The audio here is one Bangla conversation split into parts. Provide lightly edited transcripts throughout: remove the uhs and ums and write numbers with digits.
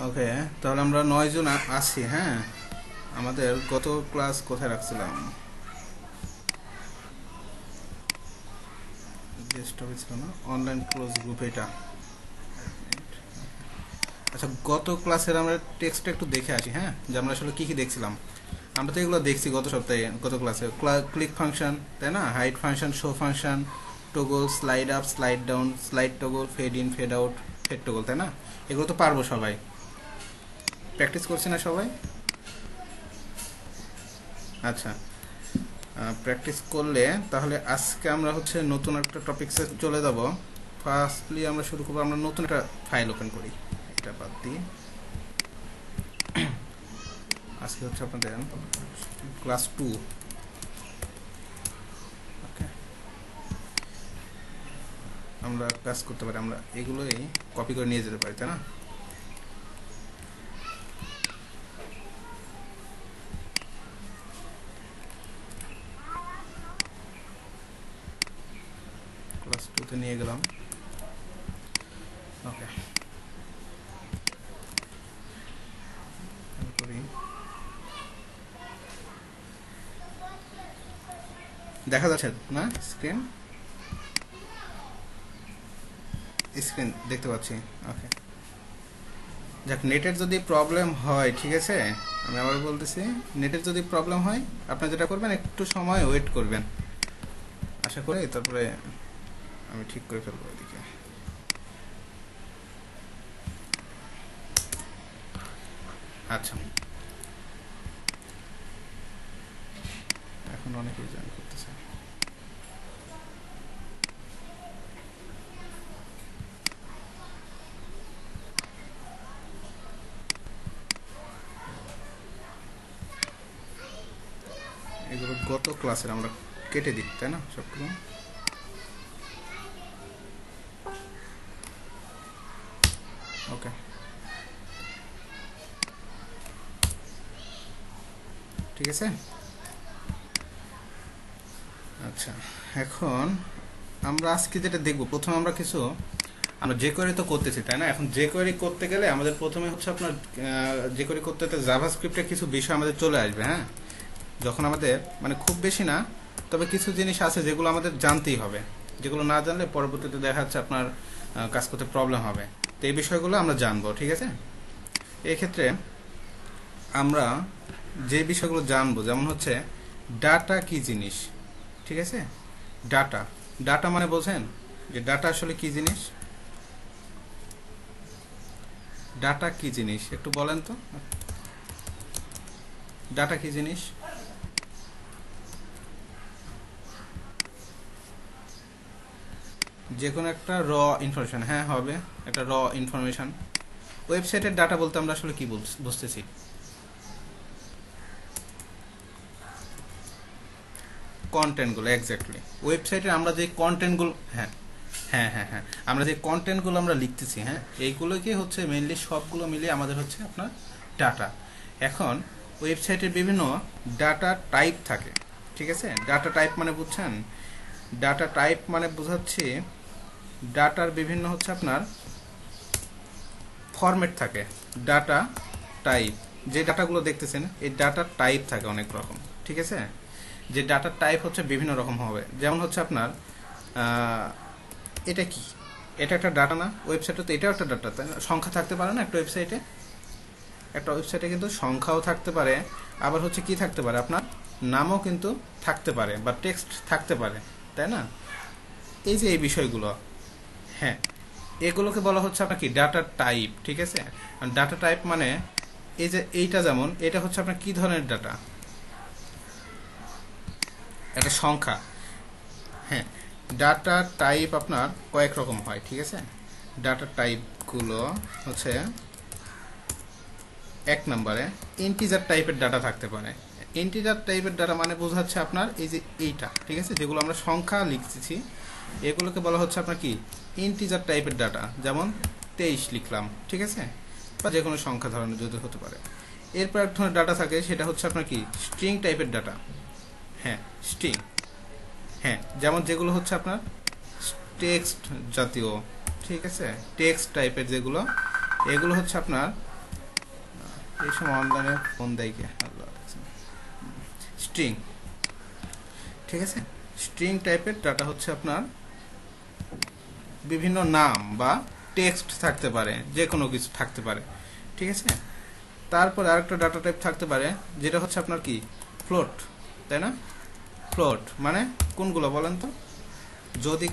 ওকে, তাহলে আমরা 9 জন আছি। হ্যাঁ, আমাদের গত ক্লাস কোথায় রাখছিলাম? ডেস্কটপে ছিল না, অনলাইন ক্লোজ গ্রুপ এটা। আচ্ছা, গত ক্লাসের আমরা টেক্সটটা একটু দেখে আসি। হ্যাঁ, যে আমরা আসলে কি কি দেখছিলাম। আমরা তো এগুলো দেখছি গত সপ্তাহে, গত ক্লাসে। ক্লিক ফাংশন, তাই না? Hide function, show function, toggle, slide up, slide down, slide toggle, fade in, fade out, fade toggle, তাই না? এগুলো তো পারবো সবাই, প্র্যাকটিস করছি না সবাই? আচ্ছা, প্র্যাকটিস করলে তাহলে আজকে আমরা হচ্ছে নতুন একটা টপিকসে চলে যাব। ফার্স্টলি আমরা শুরু করবো, আমরা নতুন একটা ফাইল ওপেন করি। এটা বাদ দিয়ে আজকে হচ্ছে আপনাদের ক্লাস 2। ওকে, আমরা কাজ করতে পারি, আমরা এগুলোই কপি করে নিয়ে যেতে পারি, তাই না? ক্লাস 2তে নিয়ে গেলাম। ওকে, করি। দেখা যাচ্ছে না স্ক্রিন? স্ক্রিন দেখতে পাচ্ছি। ওকে, যাক, নেটের যদি প্রবলেম হয়, ঠিক আছে, আমি আবার বলতেছি, নেটের যদি প্রবলেম হয় আপনি যেটা করবেন, একটু সময় ওয়েট করবেন। আশা করি তারপরে আমি ঠিক করে ফেলবো এদিকে। আচ্ছা, এখন অনেকেই জয়েন করতেছে। এগুলো গত ক্লাসের আমরা কেটে দিই, তাই না? সবগুলো ওকে। ঠিক আছে। আচ্ছা, এখন আমরা আজকে যেটা দেখব, প্রথমে আমরা যে কোয়েরি তো করতেছি, তাই না? এখন যে কোয়েরি করতে গেলে আমাদের প্রথমে হচ্ছে আপনার যে কোয়েরি করতে জাভাস্ক্রিপ্টের কিছু বিষয় আমাদের চলে আসবে। হ্যাঁ, যখন আমাদের মানে খুব বেশি না, তবে কিছু জিনিস আছে যেগুলো আমাদের জানতেই হবে, যেগুলো না জানলে পরবর্তীতে দেখা যাচ্ছে আপনার কাজ করতে প্রবলেম হবে। তো এই বিষয়গুলো আমরা জানবো, ঠিক আছে? এক্ষেত্রে আমরা যে বিষয়গুলো জানবো, যেমন হচ্ছে ডাটা কি জিনিস, ঠিক আছে? ডাটা, ডাটা মানে বোঝেন যে ডাটা আসলে কি জিনিস? ডাটা কি জিনিস একটু বলেন তো। ডাটা কি জিনিস? যে কোনো একটা র ইনফরমেশন। হ্যাঁ, হবে একটা র ইনফরমেশন। ওয়েবসাইটের ডাটা বলতে আমরা আসলে কি বুঝতেছি? কন্টেন্টগুলো, এক্স্যাক্টলি। ওয়েবসাইটে আমরা যে কন্টেন্টগুলো, হ্যাঁ হ্যাঁ হ্যাঁ হ্যাঁ, আমরা যে কন্টেন্টগুলো আমরা লিখতেছি, হ্যাঁ, এইগুলোকে হচ্ছে মেইনলি সবগুলো মিলিয়ে আমাদের হচ্ছে আপনার ডাটা। এখন ওয়েবসাইটের বিভিন্ন ডাটা টাইপ থাকে, ঠিক আছে? ডাটা টাইপ মানে বুঝছেন? ডাটা টাইপ মানে বোঝাচ্ছি ডাটার বিভিন্ন হচ্ছে আপনার ফরম্যাট থাকে। ডাটা টাইপ, যে ডাটাগুলো দেখতেছেন এই ডাটা টাইপ থাকে অনেক রকম, ঠিক আছে? যে ডাটা টাইপ হচ্ছে বিভিন্ন রকম হবে। যেমন হচ্ছে আপনার এটা কি, এটা একটা ডাটা না? ওয়েবসাইটে তো এটাও একটা ডাটা, তাই না? সংখ্যা থাকতে পারে না একটা ওয়েবসাইটে? একটা ওয়েবসাইটে কিন্তু সংখ্যাও থাকতে পারে, আবার হচ্ছে কি থাকতে পারে, আপনার নামও কিন্তু থাকতে পারে, বা টেক্সট থাকতে পারে, তাই না? এই যে এই বিষয়গুলো, হ্যাঁ, এগুলোকে বলা হচ্ছে আপনার কি ডাটা টাইপ, ঠিক আছে? ডাটা টাইপ মানে এই যে এইটা, যেমন এটা হচ্ছে আপনার কি ধরনের ডাটা? একটা সংখ্যা। হ্যাঁ, ডাটা টাইপ আপনার কয়েক রকম হয়, ঠিক আছে? ডাটা টাইপগুলো হচ্ছে, এক নম্বরে ইন্টিজার টাইপের ডাটা থাকতে পারে। ইন্টিজার টাইপের ডাটা মানে বোঝাচ্ছে আপনার এই যে এইটা, ঠিক আছে, যেগুলো আমরা সংখ্যা লিখতেছি এগুলোকে বলা হচ্ছে আপনার কি ইন্টিজার টাইপের ডাটা। যেমন 23 লিখলাম, ঠিক আছে, বা যে কোনো সংখ্যা ধরনের যদি হতে পারে। এরপর এক ধরনের ডাটা থাকে, সেটা হচ্ছে আপনার কি স্ট্রিং টাইপের ডাটা। হ্যাঁ, স্ট্রিং, হ্যাঁ, যেমন যেগুলো হচ্ছে আপনার টেক্সট জাতীয়, ঠিক আছে, টেক্সট টাইপের যেগুলো, এগুলো হচ্ছে আপনার এই সময় অনলাইনে ফোন দেয় কে? স্ট্রিং, ঠিক আছে। স্ট্রিং টাইপের ডাটা হচ্ছে আপনার বিভিন্ন নাম বা টেক্সট থাকতে পারে, যে কোনো কিছু থাকতে পারে, ঠিক আছে। তারপরে আরেকটা ডাটা টাইপ থাকতে পারে যেটা হচ্ছে আপনার কি ফ্লোট, তাই না? ফ্লোট মানে কোনগুলো বলেন তো? যদি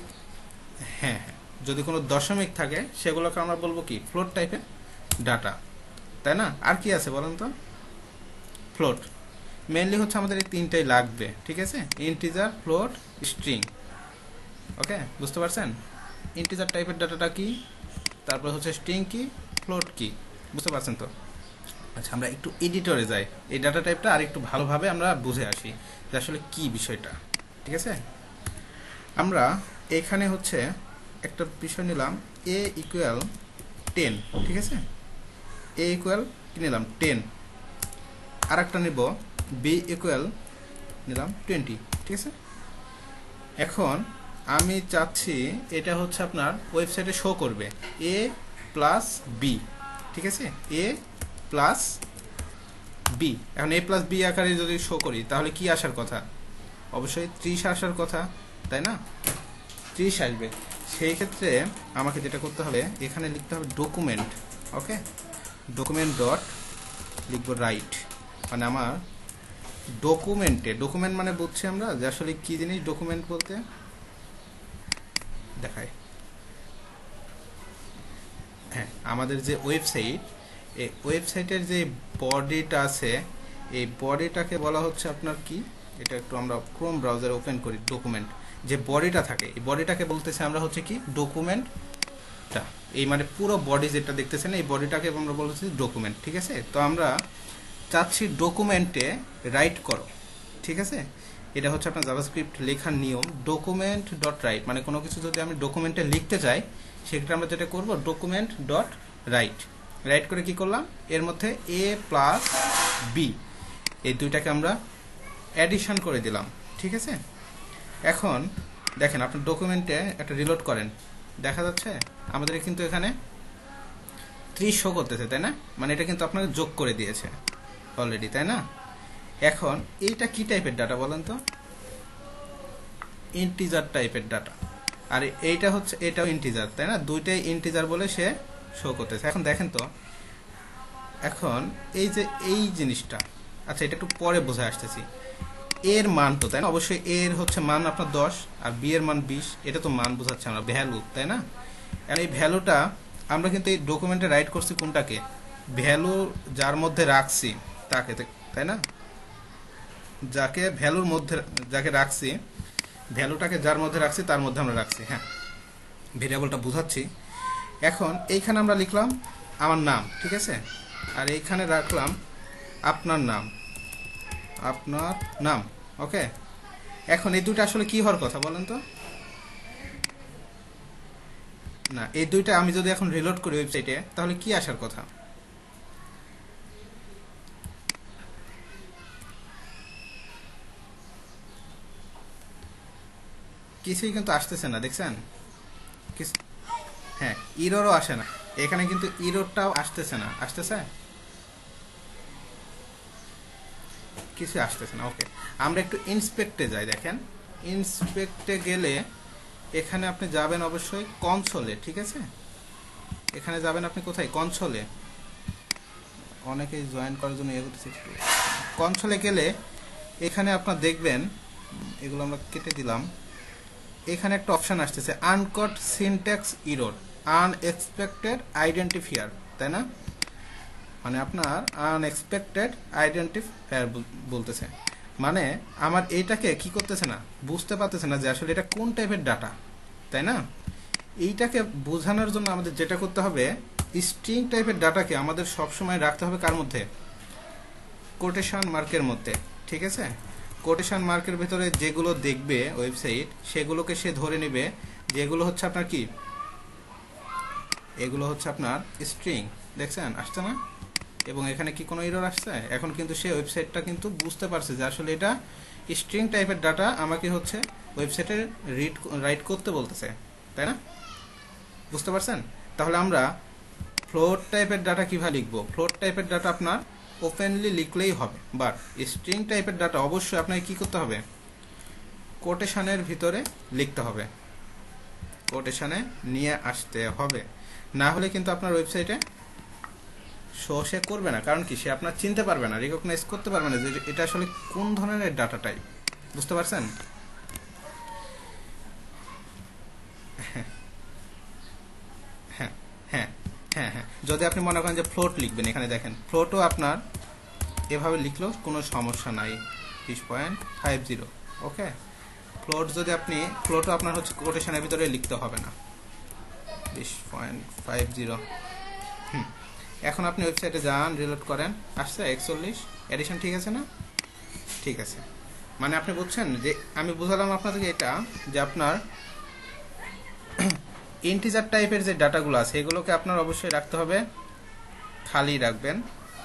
হ্যাঁ হ্যাঁ, যদি কোনো দশমিক থাকে সেগুলোকে আমরা বলবো কি ফ্লোট টাইপের ডাটা, তাই না? আর কি আছে বলেন তো? ফ্লোট মেইনলি হচ্ছে আমাদের এই তিনটাই লাগবে, ঠিক আছে। Integer, float, string. ওকে, বুঝতে পারছেন? ইন্টিজার টাইপের ডাটাটা কি, তারপর হচ্ছে স্ট্রিং কি, ফ্লোট কি, বুঝতে পারছেন তো? আচ্ছা, আমরা একটু এডিটরে যাই, এই ডাটা টাইপটা আর একটু ভালোভাবে আমরা বুঝে আসি যে আসলে কি বিষয়টা, ঠিক আছে। আমরা এখানে হচ্ছে একটা বিষয় নিলাম a ইকুয়াল 10, ঠিক আছে। a ইকুয়াল কি নিলাম 10, আর একটা নিব b ইকুয়াল নিলাম 20, ঠিক আছে। এখন আমি চাচ্ছি এটা হচ্ছে আপনার ওয়েবসাইটে শো করবে a প্লাস b, ঠিক আছে। a প্লাস b, এখন a প্লাস b আকারে যদি শো করি তাহলে কি আসার কথা? অবশ্যই 30 আসার কথা, তাই না? 30 আসবে। সেই ক্ষেত্রে আমাকে যেটা করতে হবে, এখানে লিখতে হবে ডকুমেন্ট। ওকে, ডকুমেন্ট ডট লিখবো রাইট, মানে আমার ডকুমেন্টে, ডকুমেন্ট মানে বুঝছি আমরা যে আসলে কি জিনিস ডকুমেন্ট বলতে, দেখায়। হ্যাঁ, আমাদের যে ওয়েবসাইট, এই ওয়েবসাইটের যে বডিটা আছে, এই বডিটাকে বলা হচ্ছে আপনার কি, এটা একটু আমরা ক্রোম ব্রাউজারে ওপেন করি। ডকুমেন্ট যে বডিটা থাকে, এই বডিটাকে বলতেছে আমরা হচ্ছে কি ডকুমেন্টটা, এই মানে পুরো বডি যেটা দেখতেছেন এই বডিটাকে আমরা বলতেছি ডকুমেন্ট, ঠিক আছে। তো আমরা চাচ্ছি ডকুমেন্টে রাইট করো, ঠিক আছে। এটা হচ্ছে আপনার জাভাস্ক্রিপ্ট লেখার নিয়ম, ডকুমেন্ট ডট রাইট, মানে কোনো কিছু যদি আমি ডকুমেন্টে লিখতে চাই সেক্ষেত্রে আমরা যেটা করব ডকুমেন্ট ডট রাইট, রাইট করে কি করলাম, এর মধ্যে a প্লাস b এই দুইটাকে আমরা অ্যাডিশন করে দিলাম, ঠিক আছে। এখন দেখেন আপনার ডকুমেন্টে একটা রিলোড করেন, দেখা যাচ্ছে আমাদের কিন্তু এখানে 30 শো করতেছে, তাই না? মানে এটা কিন্তু আপনাকে যোগ করে দিয়েছে অলরেডি, তাই না? এখন এইটা কি টাইপের ডাটা বলেন তো? ইন্টিজার টাইপের ডাটা। আর এইটা হচ্ছে, এটাও ইন্টিজার, তাই না? দুইটাই ইন্টিজার বলে সে শো করতেছে। এখন দেখেন তো, এখন এই যে এই জিনিসটা, আচ্ছা এটা একটু পরে বোঝা আসতেছি। এর মান তো, তাই না? অবশ্যই এর হচ্ছে মান আপনার 10 আর বি এর মান 20, এটা তো মান বোঝাচ্ছে আমরা, ভ্যালু, তাই না? আর এই ভ্যালুটা আমরা কিন্তু এই ডকুমেন্টে রাইট করছি কোনটাকে, ভ্যালু যার মধ্যে রাখছি তাকে, তাই না? যাকে ভ্যালুর মধ্যে, যাকে রাখছি, ভ্যালুটাকে যার মধ্যে রাখছি তার মধ্যে আমরা রাখছি। হ্যাঁ, ভেরিয়েবলটা বুঝাচ্ছি। এখন এইখানে আমরা লিখলাম আমার নাম, ঠিক আছে। আর এইখানে রাখলাম আপনার নাম, আপনার নাম। ওকে, এখন এই দুইটা আসলে কি হওয়ার কথা বলেন তো? না, এই দুইটা আমি যদি এখন রিলোড করি ওয়েবসাইটে তাহলে কি আসার কথা? কিছুই কিন্তু আসতেছে না, দেখছেন? হ্যাঁ, ইরোরও আসে না এখানে, কিন্তু ইরোরটাও আসতেছে না। আসতেছে? কিছু আসতেছে না। ওকে, আমরা একটু ইন্সপেক্টে যাই। দেখেন, ইন্সপেক্টে গেলে এখানে আপনি যাবেন অবশ্যই কনসোলে, ঠিক আছে। এখানে যাবেন আপনি কোথায়? কনসোলে। অনেকেই জয়েন করার জন্য ইয়ে করতেছে। কনসোলে গেলে এখানে আপনার দেখবেন, এগুলো আমরা কেটে দিলাম, এখানে একটা অপশন আসতেছে আনকট সিনট্যাক্স ইরর আনএক্সপেক্টেড আইডেন্টিফায়ার, তাই না? মানে আপনার আনএক্সপেক্টেড আইডেন্টিফায়ার বলতেছে, মানে আমার এইটাকে কি করতেছে না, বুঝতে পারতেছে না যে আসলে এটা কোন টাইপের ডাটা, তাই না? এইটাকে বোঝানোর জন্য আমাদের যেটা করতে হবে, স্ট্রিং টাইপের ডাটাকে আমাদের সবসময় রাখতে হবে কার মধ্যে? কোটেশন মার্কের মধ্যে, ঠিক আছে। কোটেশন মার্কের ভেতরে যেগুলো দেখবে ওয়েবসাইট সেগুলোকে সে ধরে নেবে যেগুলো হচ্ছে আপনার কি, এগুলো হচ্ছে আপনার স্ট্রিং। দেখছেন আসছে না? এবং এখানে কি কোনো এরর আসছে? এখন কিন্তু সে ওয়েবসাইটটা কিন্তু বুঝতে পারছে যে আসলে এটা স্ট্রিং টাইপের ডাটা আমাকে হচ্ছে ওয়েবসাইটে রাইট করতে বলতেছে, তাই না? বুঝতে পারছেন? তাহলে আমরা ফ্লোট টাইপের ডাটা কিভাবে লিখবো? ফ্লোট টাইপের ডাটা আপনার ওপেনলি লিখলেই হবে, বাট স্ট্রিং টাইপের ডাটা অবশ্যই আপনাকে কি করতে হবে, কোটেশনের ভিতরে লিখতে হবে, কোটেশনে নিয়ে আসতে হবে, না হলে কিন্তু আপনার ওয়েবসাইটে শো সে করবে না। কারণ কি, সে আপনার চিনতে পারবে না, রিকগনাইজ করতে পারবে না যে এটা আসলে কোন ধরনের ডাটা টাইপ। বুঝতে পারছেন? হ্যাঁ হ্যাঁ হ্যাঁ হ্যাঁ যদি আপনি মনে করেন যে ফ্লোট লিখবেন, এখানে দেখেন ফ্লোটও আপনার এভাবে লিখলেও কোনো সমস্যা নাই, 20.50। ওকে, ফ্লোট যদি আপনি ফ্লোটও আপনার হচ্ছে কোটেশনের ভিতরে লিখতে হবে না, 20.50। এখন আপনি ওয়েবসাইটে যান, রিলোড করেন, আসছে 41 এডিশন, ঠিক আছে না? ঠিক আছে, মানে আপনি বুঝছেন যে আমি বুঝালাম আপনাদেরকে এটা, যে আপনার ইন্টিজার টাইপের যে ডাটাগুলো আছে এগুলোকে আপনার অবশ্যই রাখতে হবে, খালি রাখবেন।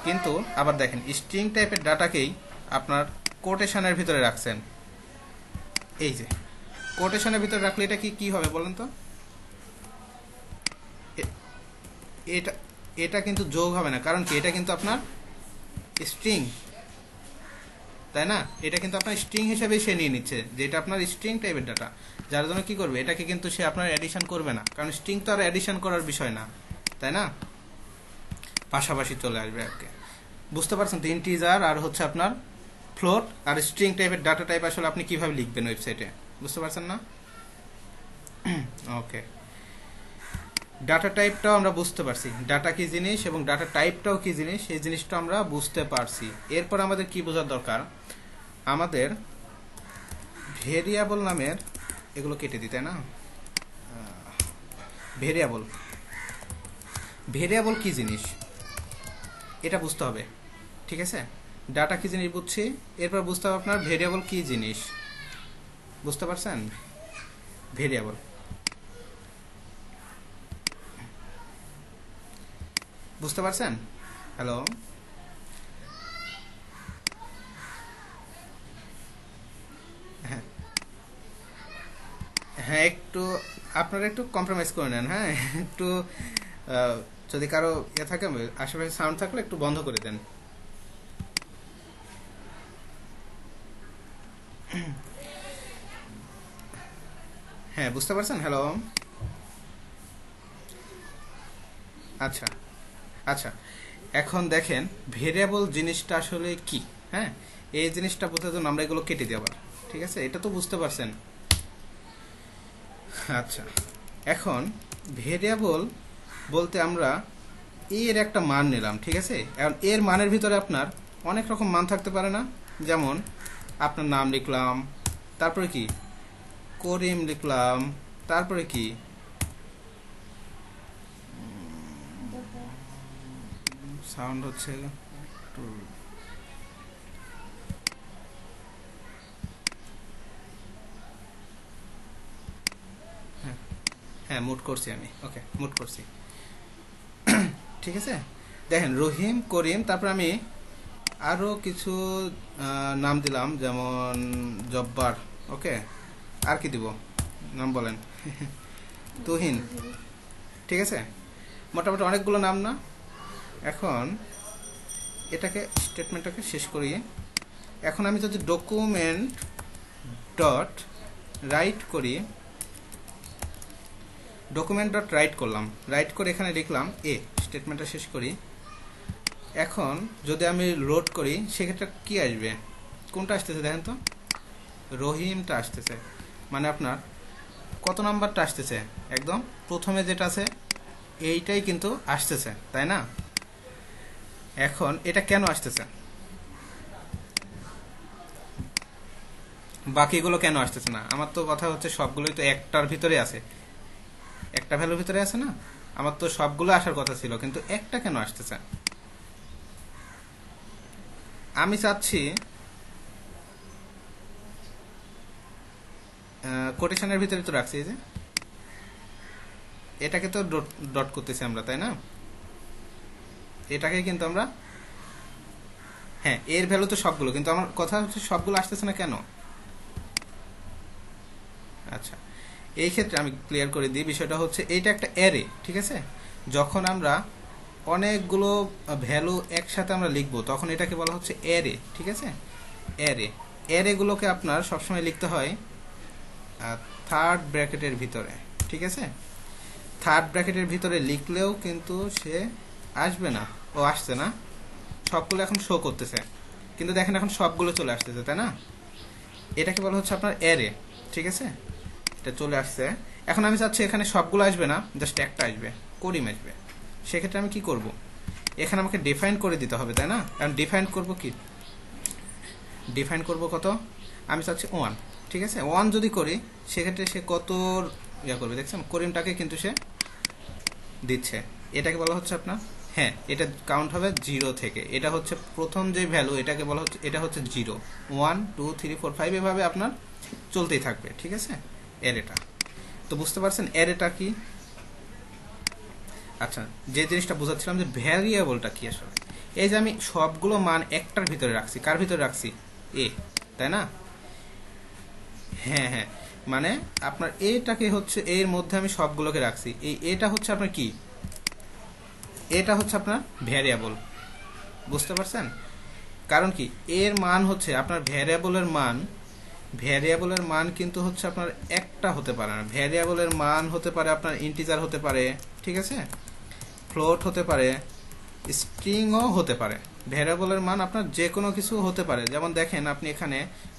কিন্তু আবার দেখেন স্ট্রিং টাইপের ডাটাকেই আপনার কোটেশনের ভিতরে রাখছেন, এই যে কোটেশনের ভিতরে রাখলে এটা কি হবে বলেন তো? এটা এটা কিন্তু যোগ হবে না, কারণ কি, এটা কিন্তু আপনার স্ট্রিং, তাই না? এটা কিন্তু আপনার স্ট্রিং হিসেবে সে নিয়ে নিচ্ছে, যে এটা আপনার স্ট্রিং টাইপের ডাটা, যার জন্য কি করবে, এটাকে কিন্তু সে আপনার এডিশন করবে না, কারণ স্ট্রিং তো আর এডিশন করার বিষয় না, তাই না? পাশাপাশি চলে আসবে আর কি। বুঝতে পারছেন তো? ইন্টিজার আর হচ্ছে আপনার ফ্লোট আর স্ট্রিং টাইপের ডাটা টাইপ আসলে আপনি কিভাবে লিখবেন ওয়েবসাইটে, বুঝতে পারছেন না? ওকে, ডাটা টাইপটাও আমরা বুঝতে পারছি, ডাটা কি জিনিস এবং ডাটা টাইপটাও কি জিনিস, এই জিনিসটা আমরা বুঝতে পারছি। এরপর আমাদের কি বোঝার দরকার, আমাদের ভেরিয়েবল নামের, এগুলো কেটে দিতে না, ভেরিয়েবল কি জিনিস এটা বুঝতে হবে, ঠিক আছে? ডাটা কি জিনিস বুঝছি, এরপর বুঝতে হবে আপনার ভেরিয়েবল কি জিনিস। বুঝতে পারছেন? ভেরিয়েবল, বুঝতে পারছেন? হ্যালো, হ্যাঁ হ্যাঁ একটু আপনারা একটু কম্প্রোমাইজ করে নেন, হ্যাঁ একটু যদি কারো ইয়ে থাকে, আশেপাশে সাউন্ড থাকলে একটু বন্ধ করে দেন। হ্যাঁ বুঝতে পারছেন? হ্যালো, আচ্ছা আচ্ছা, এখন দেখেন ভেরিয়েবল জিনিসটা আসলে কি। হ্যাঁ, এই জিনিসটা বোঝার জন্য আমরা এগুলো কেটে দিই আবার, ঠিক আছে? এটা তো বুঝতে পারছেন। আচ্ছা, এখন ভেরিয়েবল বলতে আমরা এর একটা মান নিলাম, ঠিক আছে? এখন এর মানের ভিতরে আপনার অনেক রকম মান থাকতে পারে না? যেমন আপনার নাম লিখলাম, তারপরে কি করিম লিখলাম, তারপরে কি সাউন্ড হচ্ছে হ্যাঁ মুট করছি আমি, ওকে মুট করছি, ঠিক আছে? দেখেন রহিম, করিম, তারপর আমি আরো কিছু নাম দিলাম, যেমন জব্বার, ওকে, আর কি দিব নাম বলেন, তুহিন, ঠিক আছে? মোটামুটি অনেকগুলো নাম না? এখন এটাকে স্টেটমেন্টটাকে শেষ করি। এখন আমি যদি ডকুমেন্ট ডট রাইট করি, ডকুমেন্ট ডট রাইট করলাম, রাইট করে এখানে লিখলাম এ, স্টেটমেন্টটা শেষ করি। এখন যদি আমি লোড করি, সেক্ষেত্রে কি আসবে, কোনটা আসতেছে দেখেন তো, রহিমটা আসতেছে, মানে আপনার কত নাম্বারটা আসতেছে, একদম প্রথমে যেটা আছে এইটাই কিন্তু আসতেছে, তাই না? এখন এটা কেন আসতেছে, বাকিগুলো কেন আসতেছে না? আমার তো কথা হচ্ছে সবগুলোই তো একটার ভিতরে আছে, একটা ভ্যালুর ভিতরে আছে না? আমার তো সবগুলো আসার কথা ছিল, কিন্তু একটা কেন আসতেছে? আমি চাচ্ছি কোটেশনের ভিতরে তো রাখছি, এই যে এটাকে তো ডট করতেছি আমরা, তাই না? এটাকে কিন্তু আমরা, হ্যাঁ এর ভ্যালু তো সবগুলো, কিন্তু আমার কথা হচ্ছে সবগুলো আসতেছে না কেন? আচ্ছা, এই ক্ষেত্রে আমি ক্লিয়ার করে দিই, বিষয়টা হচ্ছে এইটা একটা অ্যারে, ঠিক আছে? যখন আমরা অনেকগুলো ভ্যালু একসাথে আমরা লিখবো তখন এটাকে বলা হচ্ছে অ্যারে। ঠিক আছে, অ্যারে। অ্যারেগুলোকে আপনার সবসময় লিখতে হয় থার্ড ব্র্যাকেটের ভিতরে। ঠিক আছে, থার্ড ব্র্যাকেটের ভিতরে লিখলেও কিন্তু সে আসবে না। ও আসছে না, সবগুলো এখন শো করতেছে, কিন্তু দেখেন এখন সবগুলো চলে আসতেছে, তাই না? এটাকে বলা হচ্ছে আপনার অ্যারে। ঠিক আছে, এটা চলে আসছে। এখন আমি চাচ্ছি এখানে সবগুলো আসবে না, জাস্ট একটা আসবে, করিম আসবে। সেক্ষেত্রে আমি কি করব, এখানে আমাকে ডিফাইন করে দিতে হবে, তাই না? কারণ ডিফাইন করব কি, ডিফাইন করব কত, আমি চাচ্ছি 1। ঠিক আছে, 1 যদি করি সেক্ষেত্রে সে কত ইয়া করবে দেখছেন, করিমটাকে কিন্তু সে দিচ্ছে। এটাকে বলা হচ্ছে আপনার, হ্যাঁ, এটা কাউন্ট হবে 0 থেকে। এটা হচ্ছে প্রথম যে ভ্যালু, এটাকে বলা হচ্ছে, এটা হচ্ছে 0, 1 2 3 4 5 এভাবে আপনার চলতেই থাকবে। ঠিক আছে, অ্যারেটা তো বুঝতে পারছেন অ্যারেটা কি। আচ্ছা, যে জিনিসটা বোঝাচ্ছিলাম যে ভ্যারিয়েবলটা কি আসলে, এই যে আমি সবগুলো মান একটার ভিতরে রাখছি, কার ভিতরে রাখছি, এ, তাই না? হ্যাঁ হ্যাঁ, মানে আপনার এটাকে হচ্ছে এর মধ্যে আমি সবগুলোকে রাখছি। এই এটা হচ্ছে আপনার কি, এটা হচ্ছে আপনার ভ্যারিয়েবল। বুঝতে পারছেন? কারণ কি, এর মান হচ্ছে আপনার ভ্যারিয়েবলের মান, ভ্যারিয়েবলের মান কিন্তু হচ্ছে আপনার একটা হতে পারে না। ভ্যারিয়েবলের মান হতে পারে আপনার ইন্টিজার হতে পারে, ঠিক আছে, ফ্লোট হতে পারে, স্ট্রিংও হতে পারে। ভ্যারিয়েবলের মান আপনার যে কোনো কিছু হতে পারে। যেমন দেখেন, আপনি এখানে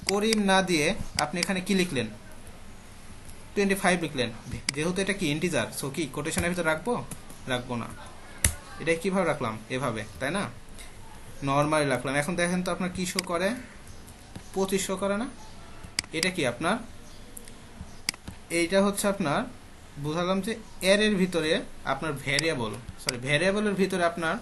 করিম না দিয়ে আপনি এখানে কি লিখলেন, 25 লিখলেন। যেহেতু এটা কি ইন্টিজার, সো কি কোটেশনের ভিতরে রাখবো, রাখবো না। এটা কিভাবে রাখলাম, এভাবে, তাই না? নর্মালি রাখলাম। এখন দেখেন তো আপনার কি শো করে, 25 শো করে না? এটা কি আপনার, এইটা হচ্ছে আপনার, বুঝালাম যে এর ভিতরে আপনার ভ্যারিয়েবল, সরি ভ্যারিয়েবলের ভিতরে আপনার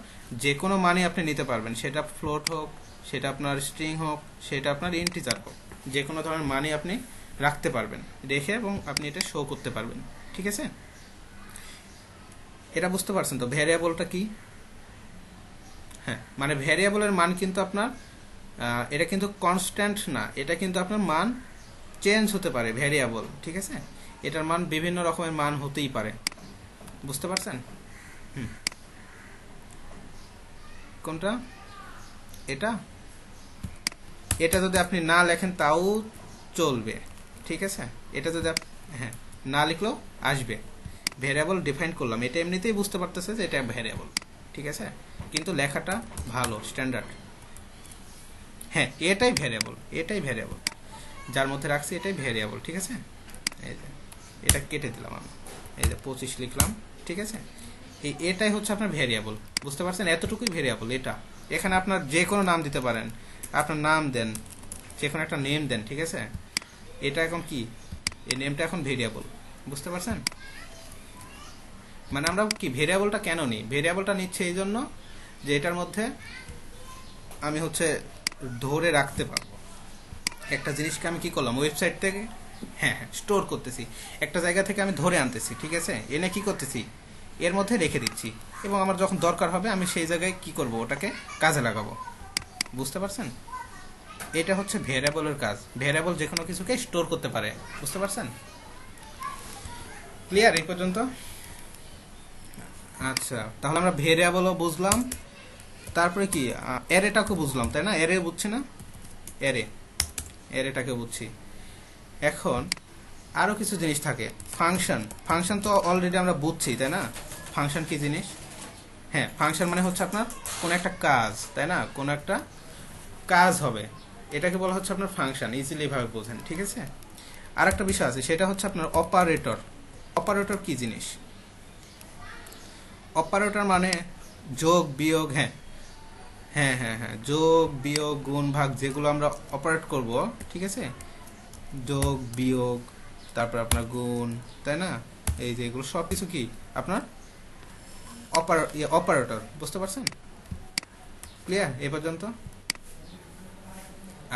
যে কোনো মানে আপনি নিতে পারবেন, সেটা ফ্লোট হোক, সেটা আপনার স্ট্রিং হোক, সেটা আপনার ইন্টিজার হোক, যে কোনো ধরনের মানে আপনি রাখতে পারবেন রেখে, এবং আপনি এটা শো করতে পারবেন। ঠিক আছে, এটা বুঝতে পারছেন তো ভ্যারিয়েবলটা কি? হ্যাঁ, মানে ভ্যারিয়েবলের মান কিন্তু আপনার এটা কিন্তু কনস্ট্যান্ট না, এটা কিন্তু আপনার মান চেঞ্জ হতে পারে ভ্যারিয়েবল। ঠিক আছে, এটার মান বিভিন্ন রকমের মান হতেই পারে। বুঝতে পারছেন? কোনটা, এটা, এটা যদি আপনি না লেখেন তাও চলবে। ঠিক আছে, এটা যদি হ্যাঁ না লিখলেও আসবে। ভ্যারিয়েবল ডিফাইন করলাম, এটা এমনিতেই বুঝতে পারতেছে যে এটা ভ্যারিয়েবল। ঠিক আছে, কিন্তু লেখাটা ভালো, স্ট্যান্ডার্ড। হ্যাঁ, এটাই ভ্যারিয়েবল, এটাই ভ্যারিয়েবল, যার মধ্যে রাখছি এটাই ভ্যারিয়েবল। ঠিক আছে, এই যে এটা কেটে দিলাম আমি, এই যে 25 লিখলাম। ঠিক আছে, এটাই হচ্ছে আপনার ভ্যারিয়েবল। বুঝতে পারছেন, এতটুকুই ভ্যারিয়েবল। এটা এখানে আপনার যে কোনো নাম দিতে পারেন, আপনার নাম দেন, যে কোনো একটা নেম দেন। ঠিক আছে, এটা এখন কি, এই নেমটা এখন ভেরিয়েবল। বুঝতে পারছেন? মানে আমরা কি ভেরিয়েবলটা কেন নিই, ভেরিয়েবলটা নিচ্ছে এই জন্য যে এটার মধ্যে আমি হচ্ছে ধরে রাখতে পারবো একটা জিনিসকে। আমি কি করলাম, ওয়েবসাইট থেকে হ্যাঁ হ্যাঁ স্টোর করতেছি, একটা জায়গা থেকে আমি ধরে আনতেছি। ঠিক আছে, এনে কি করতেছি, এর মধ্যে রেখে দিচ্ছি, এবং আমার যখন দরকার হবে আমি সেই জায়গায় কি করব, ওটাকে কাজে লাগাবো। বুঝতে পারছেন? এটা হচ্ছে ভেরিয়েবলের কাজ। ভেরিয়েবল যে কোনো কিছুকে স্টোর করতে পারে। বুঝতে পারছেন? ক্লিয়ার এই পর্যন্ত? আচ্ছা, তাহলে আমরা ভেরিয়েবলও বুঝলাম, তারপরে কি অ্যারেটাকে বুঝলাম, তাই না? অ্যারে বুঝছি না, অ্যারে, অ্যারেটাকে বুঝছি। এখন আরো কিছু জিনিস থাকে, ফাংশন। ফাংশন তো অলরেডি আমরা বুঝছি, তাই না? ফাংশন কি জিনিস? হ্যাঁ, ফাংশন মানে হচ্ছে আপনার কোন একটা কাজ, তাই না? কোন একটা কাজ হবে, এটাকে বলা হচ্ছে আপনার ফাংশন। ইজিলি ভাবে বোঝেন। ঠিক আছে, আর একটা বিষয় আছে, সেটা হচ্ছে আপনার অপারেটর। অপারেটর কি জিনিস? অপারেটর মানে যোগ বিয়োগ, হ্যাঁ হ্যাঁ হ্যাঁ হ্যাঁ, যোগ বিয়োগ গুণ ভাগ, যেগুলো আমরা অপারেট করব। ঠিক আছে, যোগ বিয়োগ, তারপর আপনার গুণ, তাই না? এই যে এগুলো সব কিছু কি আপনার অপারেটর। বুঝতে পারছেন? ক্লিয়ার এই পর্যন্ত?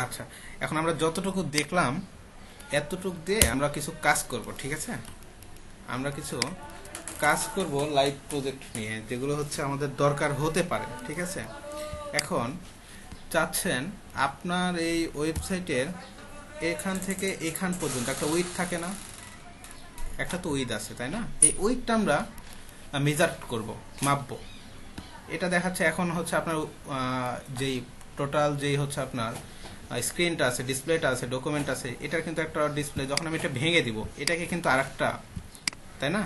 আচ্ছা, এখন আমরা যতটুকু দেখলাম এতটুকু দিয়ে আমরা কিছু কাজ করব। ঠিক আছে, আমরা কিছু কাজ করব লাইভ প্রজেক্ট নিয়ে, যেগুলো হচ্ছে আমাদের দরকার হতে পারে। ঠিক আছে, এখন চাচ্ছেন আপনার এই ওয়েবসাইটের এখান থেকে এখান পর্যন্ত একটা উইথ থাকে না, একটা তো উইথ আছে, তাই না? এই উইথটা আমরা মেজার করব, মাপবো। এটা দেখাচ্ছে এখন হচ্ছে আপনার যেই টোটাল যেই হচ্ছে আপনার স্ক্রিনটা আছে, ডিসপ্লেটা আছে, ডকুমেন্ট আছে, এটার কিন্তু একটা ডিসপ্লে। যখন আমি এটা ভেঙে দিব, এটাকে কিন্তু আরেকটা, তাই না,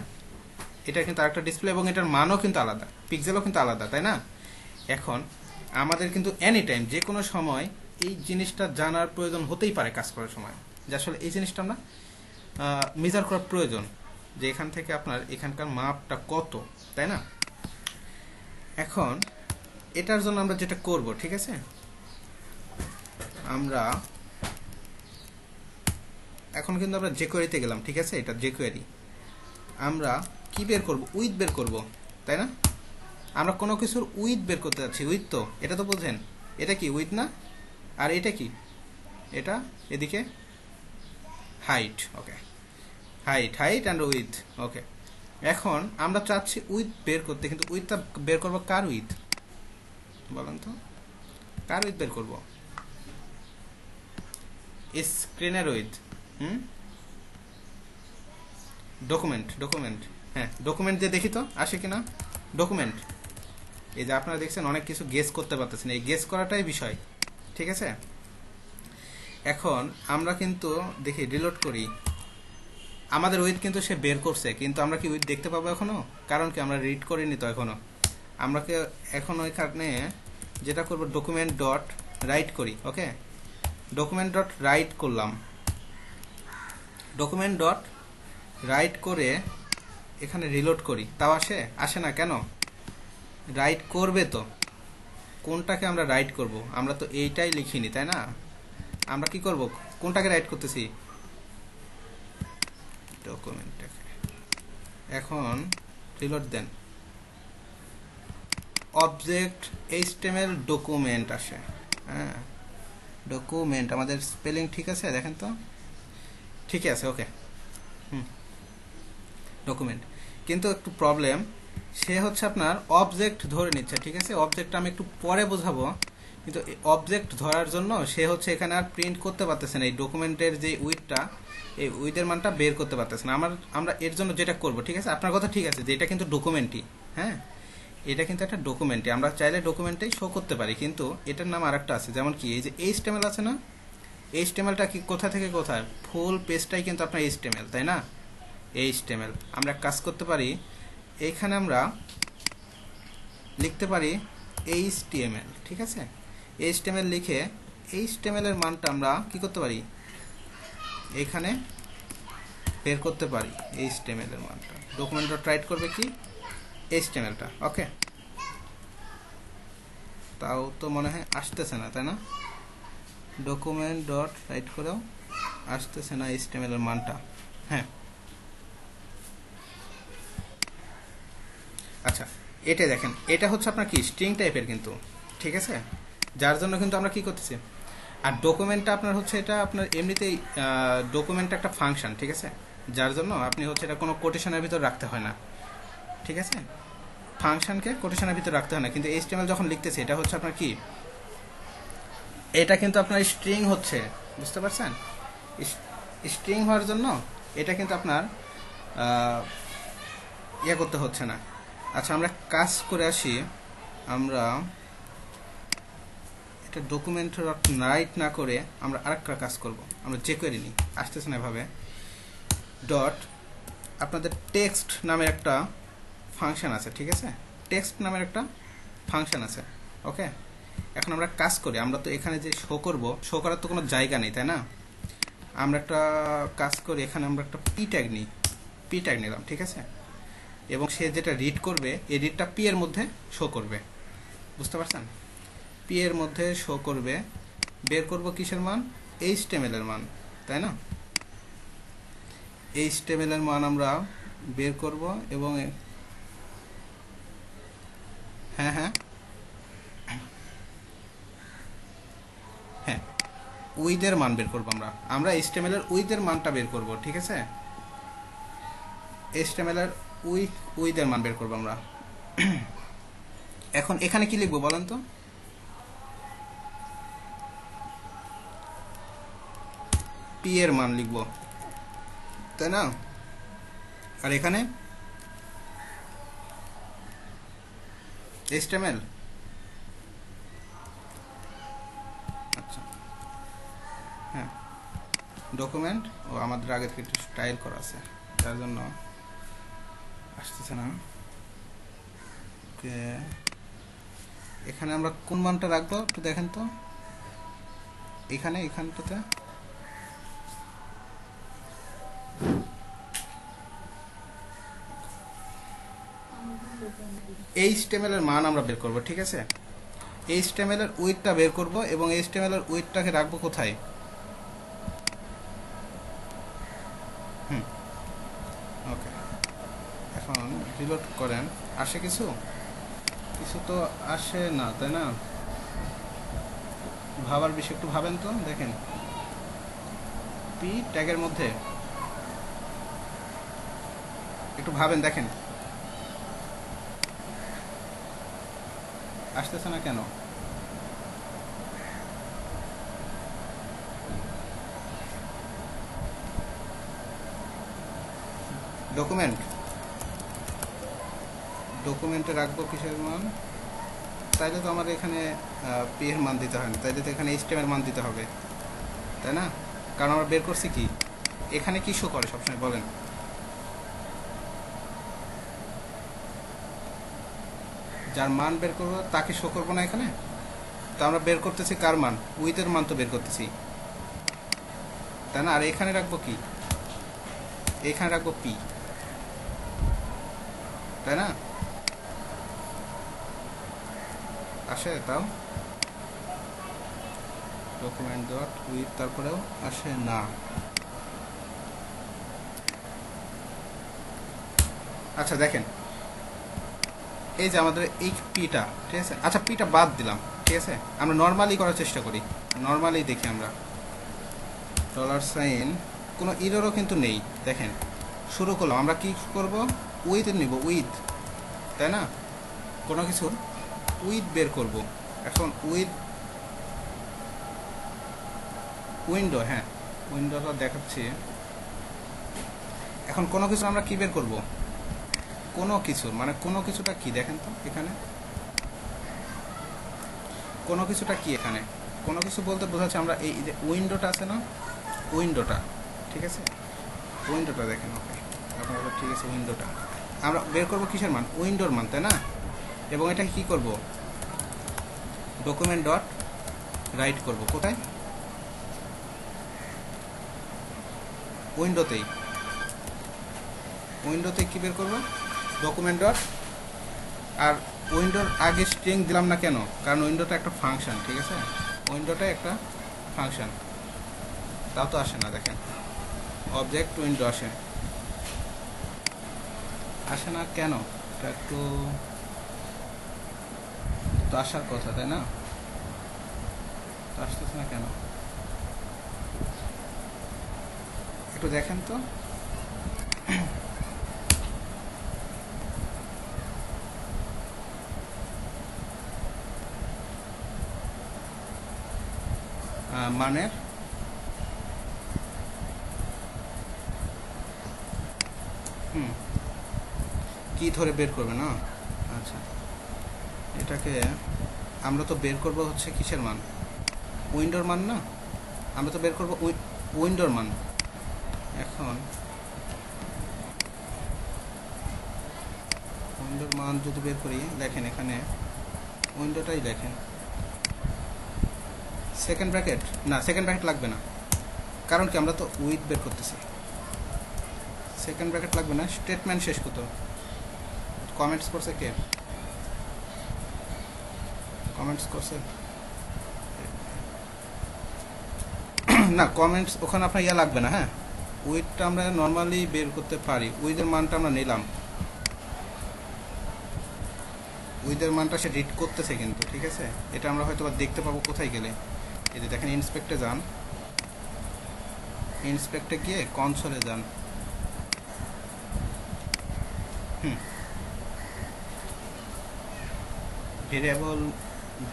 এটা কিন্তু আরেকটা ডিসপ্লে, এবং এটার মানও কিন্তু আলাদা, পিক্সেলও কিন্তু আলাদা, তাই না। এখন আমাদের কিন্তু এনি টাইম, যে কোনো সময় এই জিনিসটা জানার প্রয়োজন হতেই পারে কাজ করার সময়, যে আসলে এই জিনিসটা আমরা মেজার করার প্রয়োজন, যে এখান থেকে আপনার এখানকার মাপটা কত, তাই না। এখন এটার জন্য আমরা যেটা করব, ঠিক আছে, আমরা এখন কিন্তু আমরা jQuery-তে গেলাম, ঠিক আছে, এটা jQuery। আমরা কি বের করব? উইথ বের করব, তাই না। আমরা কোনো কিছুর উইথ বের করতে যাচ্ছি, উইথ, তো এটা তো বোঝেন, এটা কি উইথ না, আর এটা কি, এটা এদিকে height, okay, height and with, okay. এখন আমরা চাচ্ছি উইথ বের করতে, কিন্তু উইথটা বের করবো কার উইথ বলেন তো, কার উইথ বের করবো? স্ক্রিনের উইথ, ডকুমেন্ট, হ্যাঁ, ডকুমেন্ট দিয়ে দেখি তো আসে কিনা। ডকুমেন্ট, এই যে আপনারা দেখছেন অনেক কিছু গেস করতে পারতেছেন, এই গেস করাটাই বিষয়, ঠিক আছে। এখন আমরা কিন্তু দেখি, রিলোড করি, আমাদের উইথ কিন্তু সে বের করছে, কিন্তু আমরা কি উইথ দেখতে পাবো এখনো? কারণ কি আমরা রিড করিনি তো এখনো। আমরা এখন ওইখানে যেটা করবো, ডকুমেন্ট ডট রাইট করি, ওকে, ডকুমেন্ট ডট রাইট করলাম, ডকুমেন্ট ডট রাইট করে এখানে রিলোড করি, তাও আসে না কেন? রাইট করবে তো, কোনটাকে আমরা রাইট করব? আমরা তো এইটাই লিখিনি, তাই না। আমরা কি করব, কোনটাকে রাইট করতেছি? ডকুমেন্টটাকে। এখন রিলোড দেন, অবজেক্ট HTML ডকুমেন্ট আসে, হ্যাঁ, ডকুমেন্ট, আমাদের স্পেলিং ঠিক আছে, দেখেন তো, ঠিক আছে, ওকে, ডকুমেন্ট। কিন্তু একটু প্রবলেম, সে হচ্ছে আপনার অবজেক্ট ধরে নিচ্ছে, ঠিক আছে, অবজেক্টটা আমি একটু পরে বোঝাবো, কিন্তু অবজেক্ট ধরার জন্য সে হচ্ছে এখানে আর প্রিন্ট করতে পারতেছে না, এই ডকুমেন্টের যে উইথটা, এই উইথের মানটা বের করতে পারতেছে না। আমরা এর জন্য যেটা করব, ঠিক আছে, আপনার কথা ঠিক আছে, যে এটা কিন্তু ডকুমেন্টই, হ্যাঁ, এটা কিন্তু একটা ডকুমেন্টই, আমরা চাইলে ডকুমেন্টেই শো করতে পারি, কিন্তু এটার নাম আরেকটা আছে, যেমন কি এই যে HTML আছে না, HTML-টা কি কোথা থেকে কোথায়, ফুল পেজটাই কিন্তু আপনার HTML, তাই না। HTML আমরা কাজ করতে পারি, এইখানে আমরা লিখতে পারি HTML, ঠিক আছে, HTML লিখে HTML এর মানটা আমরা কি করতে পারি, এইখানে বের করতে পারি HTML এর মানটা। ডকুমেন্ট ডট রাইট করবে কি, HTML-টা, ওকে। তাও তো মনে হয় আসতেছে না, তাই না, ডকুমেন্ট ডট রাইট করেও আসতেছে না HTML এর মানটা, হ্যাঁ। আচ্ছা, এটা দেখেন, এটা হচ্ছে আপনার কি স্ট্রিং টাইপের কিন্তু, ঠিক আছে, যার জন্য কিন্তু আমরা কি করতেছি। আর ডকুমেন্টটা আপনার হচ্ছে, এটা আপনার এমনিতেই ডকুমেন্ট একটা ফাংশন, ঠিক আছে, যার জন্য আপনি হচ্ছে এটা কোনো কোটেশনের ভিতর রাখতে হয় না, ঠিক আছে, ফাংশনকে কোটেশনের ভিতর রাখতে হয় না। কিন্তু HTML যখন লিখতেছে, এটা হচ্ছে আপনার কি, এটা কিন্তু আপনার স্ট্রিং হচ্ছে, বুঝতে পারছেন, স্ট্রিং হওয়ার জন্য এটা কিন্তু আপনার ইয়ে করতে হচ্ছে না। আচ্ছা, আমরা কাজ করে আসি, আমরা এটা ডকুমেন্ট রাইট না করে আমরা আরেকটা কাজ করব, আমরা jQuery নিই, আসতেছে না এভাবে, ডট আপনাদের টেক্সট নামের একটা ফাংশন আছে, ঠিক আছে, টেক্সট নামের একটা ফাংশন আছে, ওকে। এখন আমরা কাজ করি, আমরা তো এখানে যে শো করব, শো করার তো কোনো জায়গা নেই, তাই না। আমরা একটা কাজ করি, এখানে আমরা একটা পি ট্যাগ নিলাম, ঠিক আছে, এবং সে যেটা রিড করবে, এই রিডটা পি এর মধ্যে শো করবে, বুঝতে পারছেন, পি এর মধ্যে শো করবে, বের করব কিসের মান, HTML এর মান, তাই না, HTML এর মান আমরা বের করব, এবং হ্যাঁ হ্যাঁ হ্যাঁ উইথের মান বের করবো, আমরা HTML এর উইথের মানটা বের করব, ঠিক আছে, HTML এর উইথের মান বের করবো আমরা। এখন এখানে কি লিখবো বলেন তো, পি এর মান লিখবো, তাই না, আর এখানে HTML। আচ্ছা হ্যাঁ, ডকুমেন্ট ও আমাদের আগে থেকে একটু স্টাইল করা আছে, তার জন্য আসতেছে না। ওকে, এখানে আমরা কোন মানটা রাখবো একটু দেখেন তো। এখানটাতে HTML এর মান আমরা বের করব, ঠিক আছে। HTML এর উইডথটা বের করব এবং HTML এর উইডথটাকে রাখবো কোথায়? ওকে, এখন রিলোড করেন, আসে কিছু তো আসে না, তাই না? ভাবার বিষয়, একটু ভাবেন তো, দেখেন পি ট্যাগের মধ্যে একটু ভাবেন, দেখেন আসতেছে না কেন? ডকুমেন্টে রাখবো কিসের মান? তাইলে তো আমার এখানে পি এর মান দিতে হয় না, তাইলে তো এখানে HTML মান দিতে হবে, তাই না? কারণ আমরা বের করছি কি, এখানে কি শো করে সবসময় বলেন? যার মান বের করবো তাকে শো করবো না এখানে? তো আমরা বের করতেছি কার মান? উইথের মান তো বের করতেছি, তাই না? আর এখানে রাখবো কি? এখানে রাখবো পি, তাই না? আসে তাও ডকুমেন্ট ডট উইথ, তারপরেও আসে না। আচ্ছা দেখেন, এই যে আমাদের এই পিটা, ঠিক আছে। আচ্ছা পিটা বাদ দিলাম, ঠিক আছে। আমরা নর্মালি করার চেষ্টা করি, নর্মালি দেখি আমরা $, কোনো ইররও কিন্তু নেই। দেখেন শুরু করলাম, আমরা কি করব? উইথ নিব, উইথ, তাই না? কোনো কিছুর উইথ বের করব। এখন উইন্ডো, হ্যাঁ উইন্ডোটা দেখাচ্ছি। এখন কোনো কিছু আমরা কি বের করব? কোনো কিছু, মানে কোনো কিছুটা কি দেখেন তো এখানে, কোনো কিছুটা কি এখানে? কোনো কিছু বলতে বোঝাচ্ছে আমরা এই যে উইন্ডোটা আছে না, উইন্ডোটা, ঠিক আছে, উইন্ডোটা দেখেন। ওকে আপনারা, ঠিক আছে, উইন্ডোটা আমরা বের করব কিসের মান? উইন্ডোর মান, তাই না? এবং এটা কি করব? ডকুমেন্ট ডট রাইট করব, কোথায়? উইন্ডোতেই কি বের করব? ডকুমেন্ট ডট, আর উইন্ডোর আগে স্ট্রিং দিলাম না কেন? কারণ উইন্ডোটা একটা ফাংশন, ঠিক আছে, উইন্ডোটা একটা ফাংশন। তাও তো আসে না, দেখেন অবজেক্ট উইন্ডো আসে না কেন? এটা একটু তো আসার কথা, তাই না? তো আসতেছে না কেন একটু দেখেন তো। মানের কি ধরে বের করবে না? আচ্ছা, এটাকে আমরা তো বের করব হচ্ছে কিসের মান? উইন্ডোর মান না? আমরা তো বের করব উইন্ডোর মান। এখন উইন্ডোর মান যদি বের করি, দেখেন এখানে উইন্ডোটাই দেখেন, সেকেন্ড ব্র্যাকেট না, সেকেন্ড ব্র্যাকেট লাগবে না, কারণ কি আমরা তো উইথ বের করতেছি, সেকেন্ড ব্র্যাকেট লাগবে না। স্টেটমেন্ট শেষ কত? কমেন্টস করছে কে? কমেন্টস করছে না, কমেন্টস ওখানে আপনার ইয়া লাগবে না। হ্যাঁ, উইথটা আমরা নর্মালি বের করতে পারি, উইথের মানটা আমরা নিলাম, উইথের মানটা সে রিড করতেছে কিন্তু, ঠিক আছে। এটা আমরা হয়তো দেখতে পাবো কোথায় গেলে, এই যে দেখেন ইন্সপেক্টে যান, ইন্সপেক্টে গিয়ে কনসোলে যান।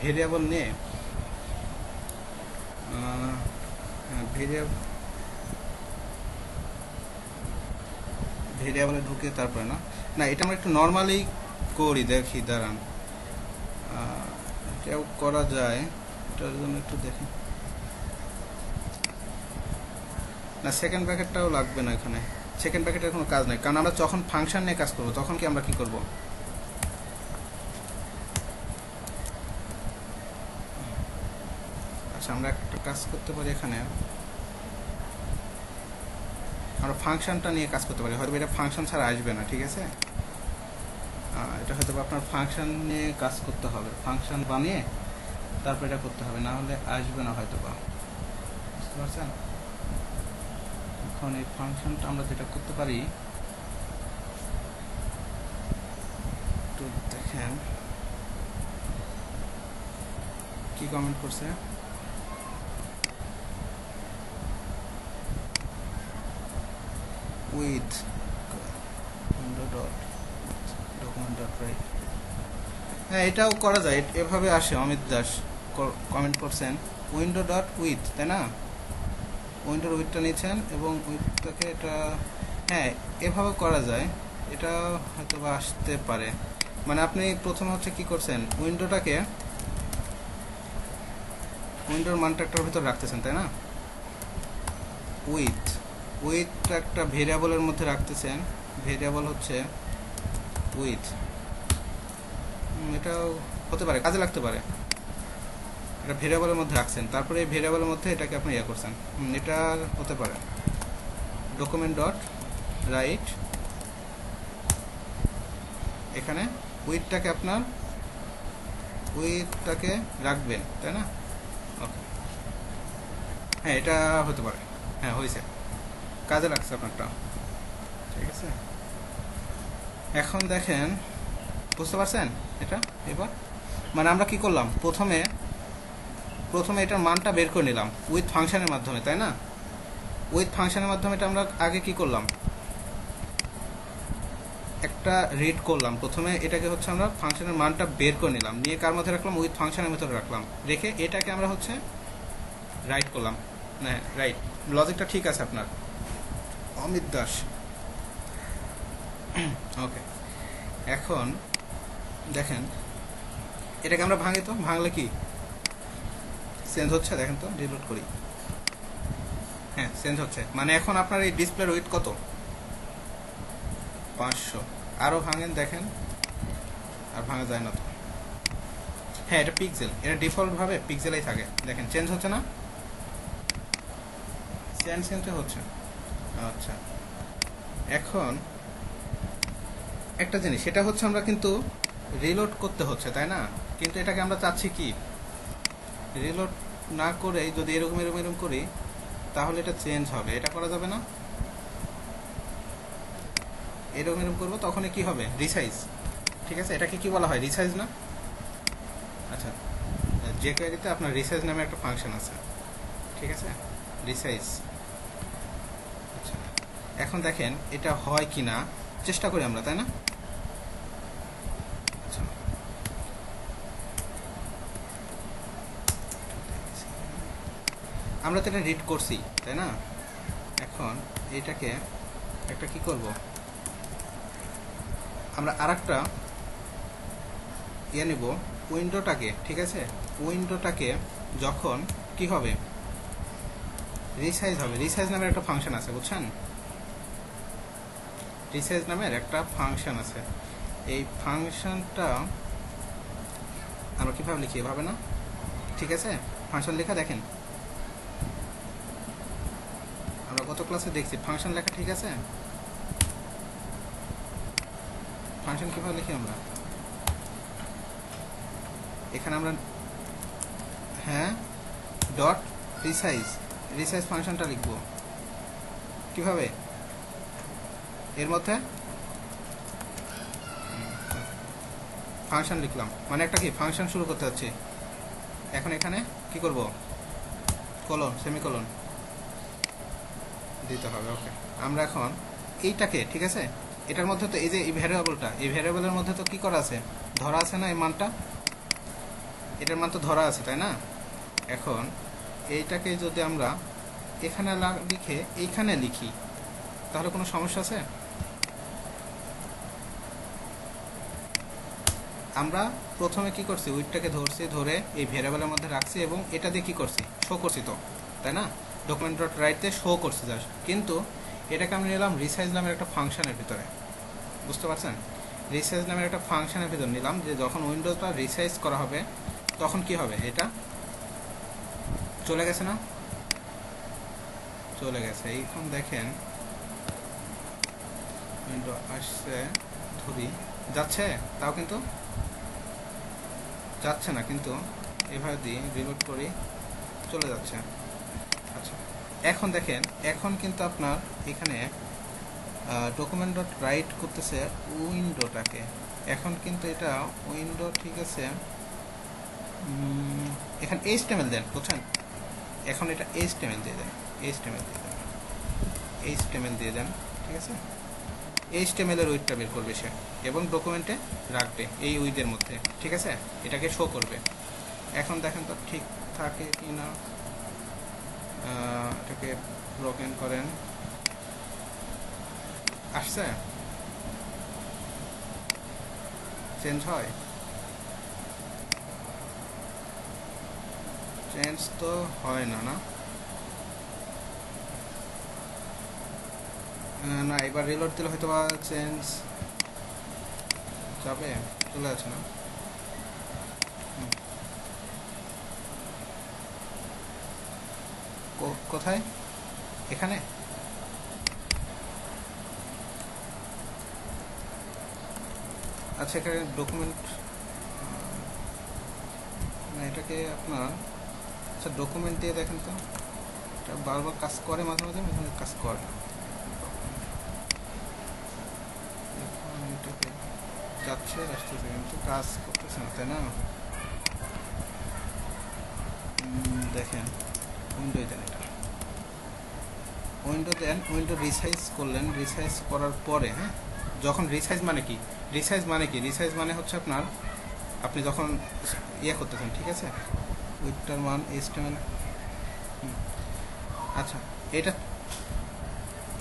ভেরিয়েবল নিয়ে ভেরিয়েবলে ঢুকে তারপরে না, এটা আমরা একটু নর্মালি করি, দেখি দাঁড়ান, এটাও করা যায়, এটার জন্য একটু দেখি না, সেকেন্ড ব্র্যাকেটটাও লাগবে না এখানে, সেকেন্ড ব্র্যাকেটের কোনো কাজ নেই, কারণ আমরা যখন ফাংশন নিয়ে কাজ করব তখন কি আমরা কি করব, আচ্ছা আমরা একটা কাজ করতে পারি, এখানে আমরা ফাংশনটা নিয়ে কাজ করতে পারি, হয়তো এটা ফাংশন ছাড়া আসবে না, ঠিক আছে, এটা হয়তো আপনার ফাংশন নিয়ে কাজ করতে হবে, ফাংশন বানিয়ে তারপর এটা করতে হবে, না হলে আসবে না হয়তো বা, বুঝতে পারছেন। এখন এই ফাংশনটা আমরা যেটা করতে পারি, একটু দেখেন কি কমেন্ট করছে, উইথ হ্যাঁ এটাও করা যায়, এভাবে আসে। অমিত দাস কমেন্ট করছেন উইন্ডো ডট উইথ, তাই না, উইন্ডোর উইথটা নিচ্ছেন এবং উইথটাকে এটা, হ্যাঁ এভাবে করা যায়, এটা হয়তো বা আসতে পারে। মানে আপনি প্রথমে হচ্ছে কি করছেন, উইন্ডোটাকে উইন্ডোর মানটা একটার ভিতর রাখতেছেন, তাই না, উইথটা একটা ভেরিয়েবলের মধ্যে রাখতেছেন, ভেরিয়েবল হচ্ছে উইথ, এটাও হতে পারে, কাজে লাগতে পারে, এটা ভেরিয়েবলের মধ্যে রাখছেন, তারপরে এই ভেরিয়েবলের মধ্যে এটাকে আপনি ইয়ে করছেন, এটা হতে পারে ডকুমেন্ট ডট রাইট, এখানে উইথটাকে রাখবেন, তাই না, ওকে হ্যাঁ এটা হতে পারে, হ্যাঁ হয়েছে, কাজে লাগছে আপনারটা, ঠিক আছে। এখন দেখেন বুঝতে পারছেন এটা, এবার মানে আমরা কি করলাম, প্রথমে এটার মানটা বের করে নিলাম উইথ ফাংশনের মাধ্যমে, তাই না, উইথ ফাংশনের মাধ্যমে এটা আমরা আগে কি করলাম, একটা রিড করলাম, প্রথমে এটাকে হচ্ছে আমরা ফাংশনের মানটা বের করে নিলাম, নিয়ে কার মধ্যে রাখলাম, উইথ ফাংশনের ভিতরে রাখলাম, রেখে এটাকে আমরা হচ্ছে রাইট করলাম, হ্যাঁ রাইট, লজিকটা ঠিক আছে আপনার অমিত দাস, ওকে। এখন দেখেন এটাকে আমরা ভাঙি, তো ভাঙলে কি চেঞ্জ হচ্ছে, দেখেন তো রিলোড করি, হ্যাঁ চেঞ্জ হচ্ছে, মানে এখন আপনার এই ডিসপ্লের উইথ কত, 500, আরও ভাঙেন দেখেন, আর ভাঙা যায় না তো, হ্যাঁ এটা পিক্সেল, এটা ডিফল্ট ভাবে পিক্সেলেই থাকে, দেখেন চেঞ্জ হচ্ছে না, চেঞ্জ হচ্ছে, আচ্ছা। এখন একটা জিনিস, সেটা হচ্ছে আমরা কিন্তু রিলোড করতে হচ্ছে, তাই না, কিন্তু এটাকে আমরা চাচ্ছি কি রিলোড না করে যদি এরকম করি তাহলে এটা চেঞ্জ হবে, এটা করা যাবে না, এরকম করবো তখনই কি হবে, রিসাইজ, ঠিক আছে, এটাকে কি বলা হয়, রিসাইজ না, আচ্ছা যে কোয়েরিতে আপনার রিসাইজ নামে একটা ফাংশন আছে, ঠিক আছে, রিসাইজ, আচ্ছা। এখন দেখেন এটা হয় কি না, চেষ্টা করি আমরা, তাই না, আচ্ছা আমরা তো এটা রিড করছি, তাই না, এখন এটাকে একটা কি করব, আমরা আরেকটা ইয়ে নিব, উইন্ডোটাকে, ঠিক আছে, উইন্ডোটাকে যখন কি হবে, রিসাইজ হবে, রিসাইজ নামের একটা ফাংশন আছে, বুঝছেন, রিসাইজ নামের একটা ফাংশন আছে, এই ফাংশনটা আমরা কিভাবে লিখি, এভাবে না, ঠিক আছে, ফাংশন লেখা দেখেন, আমরা গত ক্লাসে দেখছি ফাংশন লেখা, ঠিক আছে, ফাংশন কিভাবে লিখি আমরা, এখানে আমরা হ্যাঁ ডট রিসাইজ ফাংশনটা লিখব কিভাবে, এর মধ্যে ফাংশন লিখলাম, মানে একটা কি ফাংশন শুরু করতে হচ্ছে, এখন এখানে কি করব, কলন সেমিকলন দিতে হবে, ওকে। আমরা এখন এইটাকে, ঠিক আছে, এটার মধ্যে তো এই যে এই ভ্যারিয়েবলটা, এই ভ্যারিয়েবলের মধ্যে তো কি করা আছে, ধরা আছে না, এই মানটা, এটার মান তো ধরা আছে, তাই না, এখন এইটাকে যদি আমরা এখানে লিখে এইখানে লিখি তাহলে কোনো সমস্যা আছে, আমরা প্রথমে কি করছি, উইডটাকে ধরছি, ধরে এই ভেরিয়েবলের মধ্যে রাখছি এবং এটা দিয়ে কি করছি, শো করছি, তো তাই না, ডকুমেন্ট ডট রাইটে শো করছি জাস্ট। কিন্তু এটাকে আমি নিলাম রিসাইজ নামের একটা ফাংশনের ভিতরে, বুঝতে পারছেন? রিসাইজ নামের একটা ফাংশনের ভিতরে নিলাম, যে যখন উইন্ডোজটা রিসাইজ করা হবে তখন কি হবে, এটা চলে গেছে না, চলে গেছে। এইখান দেখেন উইন্ডো আসছে, ধরি যাচ্ছে, তাও কিন্তু যাচ্ছে না, কিন্তু এভাবে দিই, রিলোড করি, চলে যাচ্ছে। আচ্ছা, এখন দেখেন, এখন কিন্তু আপনার এখানে ডকুমেন্ট ডট রাইট করতেছে উইন্ডোটাকে, এখন কিন্তু এটা উইন্ডো, ঠিক আছে, এখানে HTML দেন, বুঝছেন? এখন এটা HTML দিয়ে দেন, HTML দিয়ে দেন, HTML দিয়ে দেন, ঠিক আছে? HTML এর উইডটা বের করবে সে এবং ডকুমেন্টে রাখবে এই উইডের মধ্যে, ঠিক আছে? এটাকে শো করবে। এখন দেখেন তো ঠিক থাকে কি না, এটাকে ব্রোকেন করেন, আসছে, চেঞ্জ হয়, চেঞ্জ তো হয় না, না না, এবার রিলোড দিলে হয়তো বা চেঞ্জ যাবে, চলে যাচ্ছে না। কোথায়, এখানে আচ্ছা, এখানে ডকুমেন্ট, এটাকে আপনার, আচ্ছা ডকুমেন্ট দিয়ে দেখেন তো, এটা বারবার কাজ করে, মাঝে মাঝে মাঝে মাঝে কাজ করে না, এটাকে যাচ্ছে আসতেছে কিন্তু কাজ করতেছে না, তাই না? দেখেন উইন্ডো দেন, এটা উইন্ডো দেন, উইন্ডো রিসাইজ করলেন, রিসাইজ করার পরে, হ্যাঁ, যখন রিসাইজ মানে কি, রিসাইজ মানে কি, রিসাইজ মানে হচ্ছে আপনার, আপনি যখন ইয়ে করতেছেন, ঠিক আছে, উইডটার মান HTML, আচ্ছা, এটা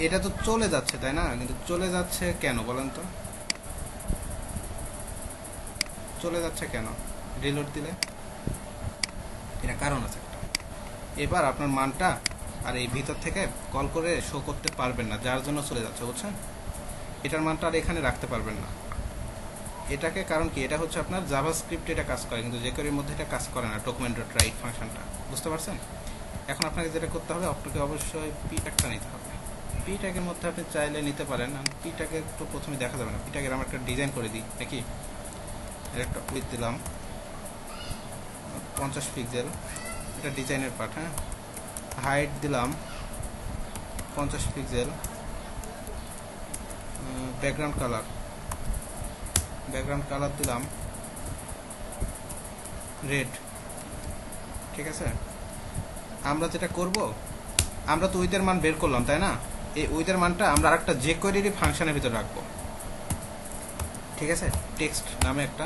এটা তো চলে যাচ্ছে, তাই না? কিন্তু চলে যাচ্ছে কেন বলেন তো, চলে যাচ্ছে কেন রিলোড দিলে? এটা কারণ আছে একটা। এবার আপনার মানটা আর এই ভিতর থেকে কল করে শো করতে পারবেন না, যার জন্য চলে যাচ্ছে, বুঝছেন? এটার মানটা আর এখানে রাখতে পারবেন না। এটাকে কারণ কি, এটা হচ্ছে আপনার জাভাস্ক্রিপ্ট, এটা কাজ করে, কিন্তু jQuery-র মধ্যে এটা কাজ করে না, ডকুমেন্ট ডট রাইট ফাংশনটা, বুঝতে পারছেন? এখন আপনাকে যেটা করতে হবে, আপনাকে অবশ্যই পি ট্যাগটা নিতে হবে। পি ট্যাগের মধ্যে আপনি চাইলে নিতে পারেন, পি ট্যাগের তো প্রথমে দেখা যাবে না, পি ট্যাগের আমরা একটা ডিজাইন করে দিই নাকি, এর একটা উইথ দিলাম 50 পিক্সেল, এটা ডিজাইনের পার্ট, হ্যাঁ, হাইট দিলাম 50 পিক্সেল, ব্যাকগ্রাউন্ড কালার দিলাম রেড, ঠিক আছে? আমরা যেটা করব, আমরা তো উইথের মান বের করলাম, তাই না? এই উইথের মানটা আমরা আরেকটা jQuery ফাংশনের ভিতরে রাখবো, ঠিক আছে? টেক্সট নামে একটা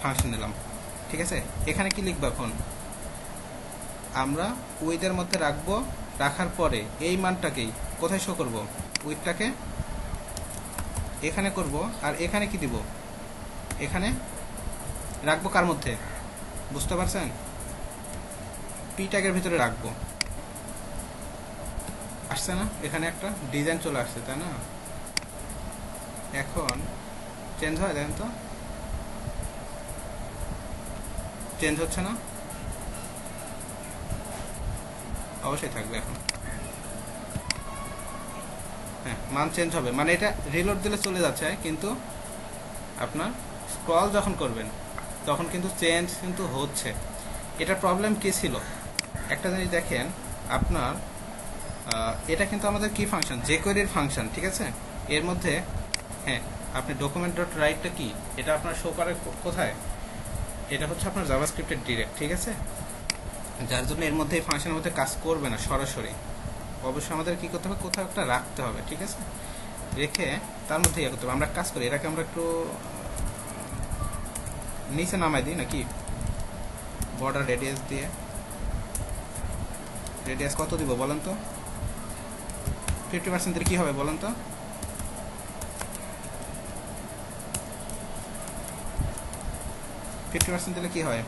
ফাংশন নিলাম, ঠিক আছে? এখানে কি লিখবো, এখন আমরা উইথের মধ্যে রাখবো, রাখার পরে এই মানটাকেই কোথায় শো করব, উইথটাকে এখানে করব, আর এখানে কি দিব, এখানে রাখবো, কার মধ্যে, বুঝতে পারছেন? পি ট্যাগের ভিতরে রাখবো, আসছে না? এখানে একটা ডিজাইন চলে আসছে, তাই না? এখন চেঞ্জ হয়, দেখেন তো, চেঞ্জ হচ্ছে না, অবশ্যই থাকবে এখন, হ্যাঁ, মান চেঞ্জ হবে, মানে এটা রিলোড দিলে চলে যাচ্ছে, কিন্তু আপনার স্ক্রল যখন করবেন তখন কিন্তু চেঞ্জ কিন্তু হচ্ছে। এটার প্রবলেম কি ছিল, একটা জিনিস দেখেন, আপনার এটা কিন্তু আমাদের কি ফাংশন, jQuery-র ফাংশন, ঠিক আছে? এর মধ্যে, হ্যাঁ, আপনি ডকুমেন্ট ডট রাইটটা কি, এটা আপনার শো করে কোথায়, এটা হচ্ছে আপনার জাভাস্ক্রিপ্টের ডিরেক্ট, ঠিক আছে? যার জন্য এর মধ্যে এই ফাংশনের মধ্যে কাজ করবে না সরাসরি, অবশ্যই আমাদের কি করতে হবে, কোথাও একটা রাখতে হবে, ঠিক আছে? রেখে তার মধ্যে ইয়ে করতে হবে। আমরা কাজ করি, এটাকে আমরা একটু নিচে নামাই দিই নাকি, বর্ডার রেডিয়াস দিয়ে, রেডিয়াস কত দিব বলেন তো, 50% দিলে কি হবে বলেন তো, 50% দিলে কি হয়?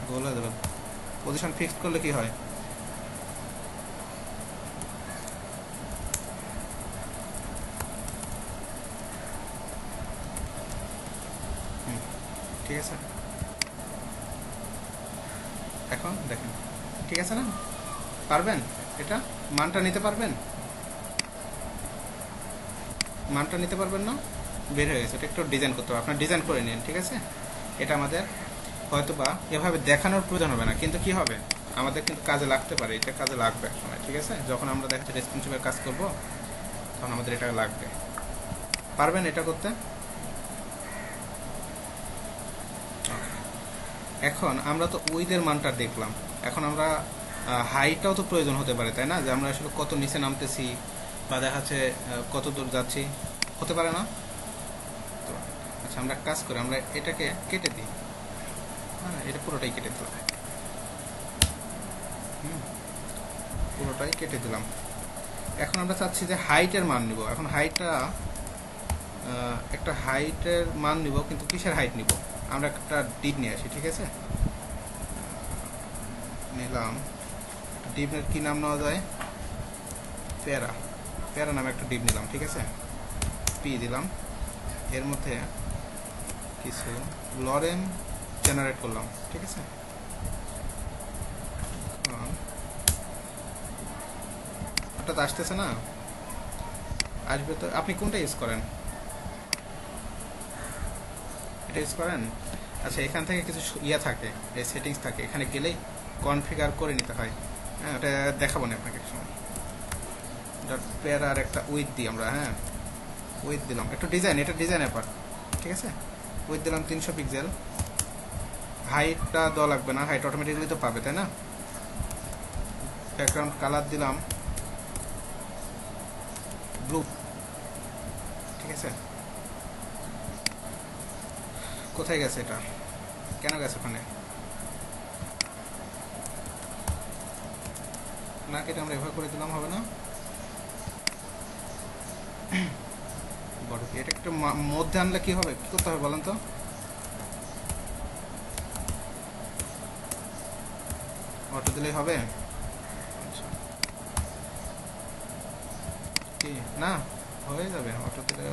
গোল হয়ে যাবে। পজিশন ফিক্সড করলে কি হয়? ঠিক আছে, এখন দেখেন ঠিক আছে না? পারবেন এটা মানটা নিতে পারবেন? মানটা নিতে পারবেন না? বের হয়ে গেছে। এটা একটু ডিজাইন করতে হবে, আপনার ডিজাইন করে নিন। ঠিক আছে, এটা আমাদের হয়তোবা এভাবে দেখানোর প্রয়োজন হবে না, কিন্তু কি হবে আমাদের কিন্তু কাজে লাগতে পারে। এটা কাজে লাগবে এক সময়। ঠিক আছে, যখন আমরা দেখা যাচ্ছে রেসপন্সিভের কাজ করব তখন আমাদের এটা লাগবে। পারবেন এটা করতে? এখন আমরা তো উইথের মানটা দেখলাম, এখন আমরা হাইটটাও তো প্রয়োজন হতে পারে, তাই না? যে আমরা আসলে কত নিচে নামতেছি বা দেখা যাচ্ছে কত দূর যাচ্ছি, হতে পারে না? তো আচ্ছা, আমরা কাজ করি, আমরা এটাকে কেটে দিই। হ্যাঁ, এটা পুরোটাই কেটে দিলাম। পুরোটাই কেটে দিলাম। এখন আমরা চাচ্ছি যে হাইটের মান নিব। এখন হাইটটা একটা হাইটের মান নিব, কিন্তু কিসের হাইট নিব? আমরা একটা ডিপ নিয়ে আসি। ঠিক আছে, নিলাম ডিপের কি নাম নেওয়া যায়? প্যারা। প্যারা নামে একটা ডিপ নিলাম। ঠিক আছে, পি দিলাম, এর মধ্যে কিছু লরেম জেনারেট করলাম। ঠিক আছে, হঠাৎ আসতেছে না? আসবে তো। আপনি কোনটা ইউজ করেন? এটা ইউজ করেন? আচ্ছা, এখান থেকে কিছু ইয়া থাকে, এই সেটিংস থাকে, এখানে গেলেই কনফিগার করে নিতে হয়। হ্যাঁ, ওটা দেখাবো না আপনাকে এক সময়। ডট প্যারার একটা উইথ দিই আমরা। হ্যাঁ, উইথ দিলাম, একটু ডিজাইন, এটা ডিজাইনের পার্ট। ঠিক আছে, উইথ দিলাম 300 পিক্সেল। হাইটটা দেওয়া লাগবে না, হাইট অটোমেটিকলি তো পাবে, তাই না? ব্যাকগ্রাউন্ড কালার দিলাম ব্লু। ঠিক আছে, কোথায় গেছে এটা? কেন গেছে ওখানে? না কেটে আমরা এভাবে করে দিলাম, হবে না? বড় কি এটা একটু মধ্যে আনলে কি হবে? কি করতে হবে বলেন তো? অটো দিলেই হবে? আচ্ছা, কি না হয়ে যাবে অটো দিলে।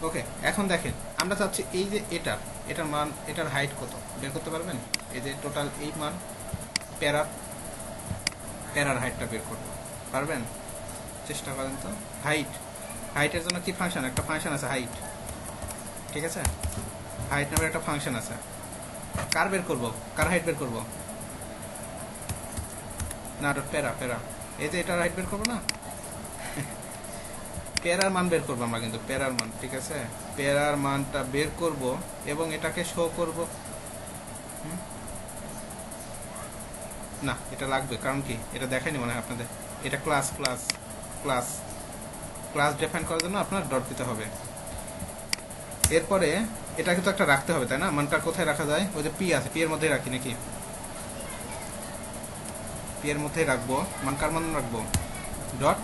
ওকে, এখন দেখেন আমরা চাচ্ছি এই যে এটার মান, এটার হাইট কত বের করতে পারবেন? এই যে টোটাল এই মান, প্যারার প্যারার হাইটটা বের করতে পারবেন? চেষ্টা করেন তো। হাইটের জন্য কি ফাংশন? একটা ফাংশন আছে হাইট। ঠিক আছে, হাইট নামের একটা ফাংশন আছে। কার বের করব? কার হাইট বের করব? না, প্যারা প্যারা, এই যে এটার হাইট বের করবো না, প্যারার মান বের করবো আমরা, কিন্তু প্যারার মান। ঠিক আছে, প্যারার মানটা বের করব এবং এটাকে শো করব। না, এটা লাগবে, কারণ কি এটা দেখায়নি মনে হয় আপনাদের। এটা class class class class define করার জন্য আপনার ডট দিতে হবে। এরপরে এটা কিন্তু একটা রাখতে হবে, তাই না? মানটা কোথায় রাখা যায়? ওই যে পি আছে, পি এর মধ্যে রাখি নাকি? পি এর মধ্যেই রাখবো। মান কার মান রাখবো? Dot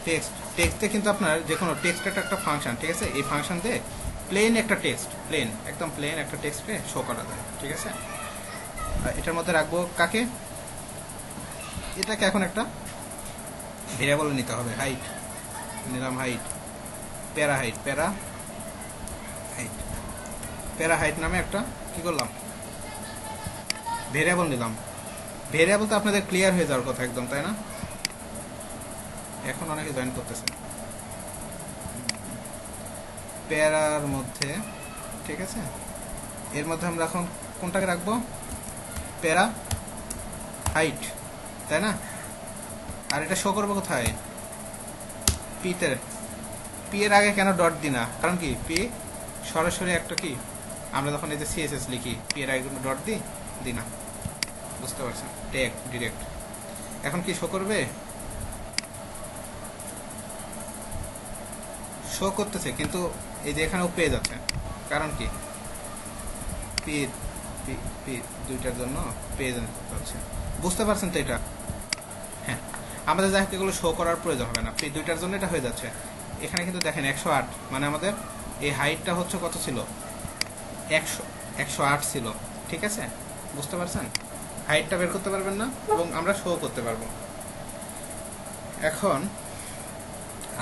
text. টেক্সটে কিন্তু আপনার যে কোনো টেক্সটের একটা ফাংশন। ঠিক আছে, এই ফাংশন দিয়ে প্লেন একটা টেক্সট, প্লেন একদম প্লেন একটা টেক্সটে শো করা যায়। ঠিক আছে, এটার মধ্যে রাখবো কাকে? এটাকে এখন একটা ভেরিয়েবল নিতে হবে। হাইট নিলাম, হাইট প্যারা হাইট, প্যারা হাইট, প্যারা হাইট নামে একটা কি করলাম ভেরিয়েবল নিলাম। ভেরিয়েবল তো আপনাদের ক্লিয়ার হয়ে যাওয়ার কথা একদম, তাই না? এখন অনেকে জয়েন করতেছে প্যারার মধ্যে। ঠিক আছে, এর মধ্যে আমরা এখন কোনটাকে রাখবো? প্যারা হাইট, তাই না? আর এটা শো করবো কোথায়? পিতে। পি এর আগে কেন ডট দিই না? কারণ কি পি সরাসরি একটা কি, আমরা যখন এই যে সিএসএস লিখি পি এর আগে কোনো ডট দিই না। বুঝতে পারছেন? Tag direct. এখন কি শো করবে? শো করতেছে, কিন্তু এই যে এখানেও পেয়ে যাচ্ছে। কারণ কি পি পি দুইটার জন্য পেজ করতে হচ্ছে। বুঝতে পারছেন তো এটা? হ্যাঁ, আমাদের যাই হোক এগুলো শো করার প্রয়োজন হবে না, এই দুইটার জন্য এটা হয়ে যাচ্ছে। এখানে কিন্তু দেখেন 108, মানে আমাদের এই হাইটটা হচ্ছে কত ছিল, 108 ছিল, ঠিক আছে, বুঝতে পারছেন? হাইটটা বের করতে পারবেন না এবং আমরা শো করতে পারবো। এখন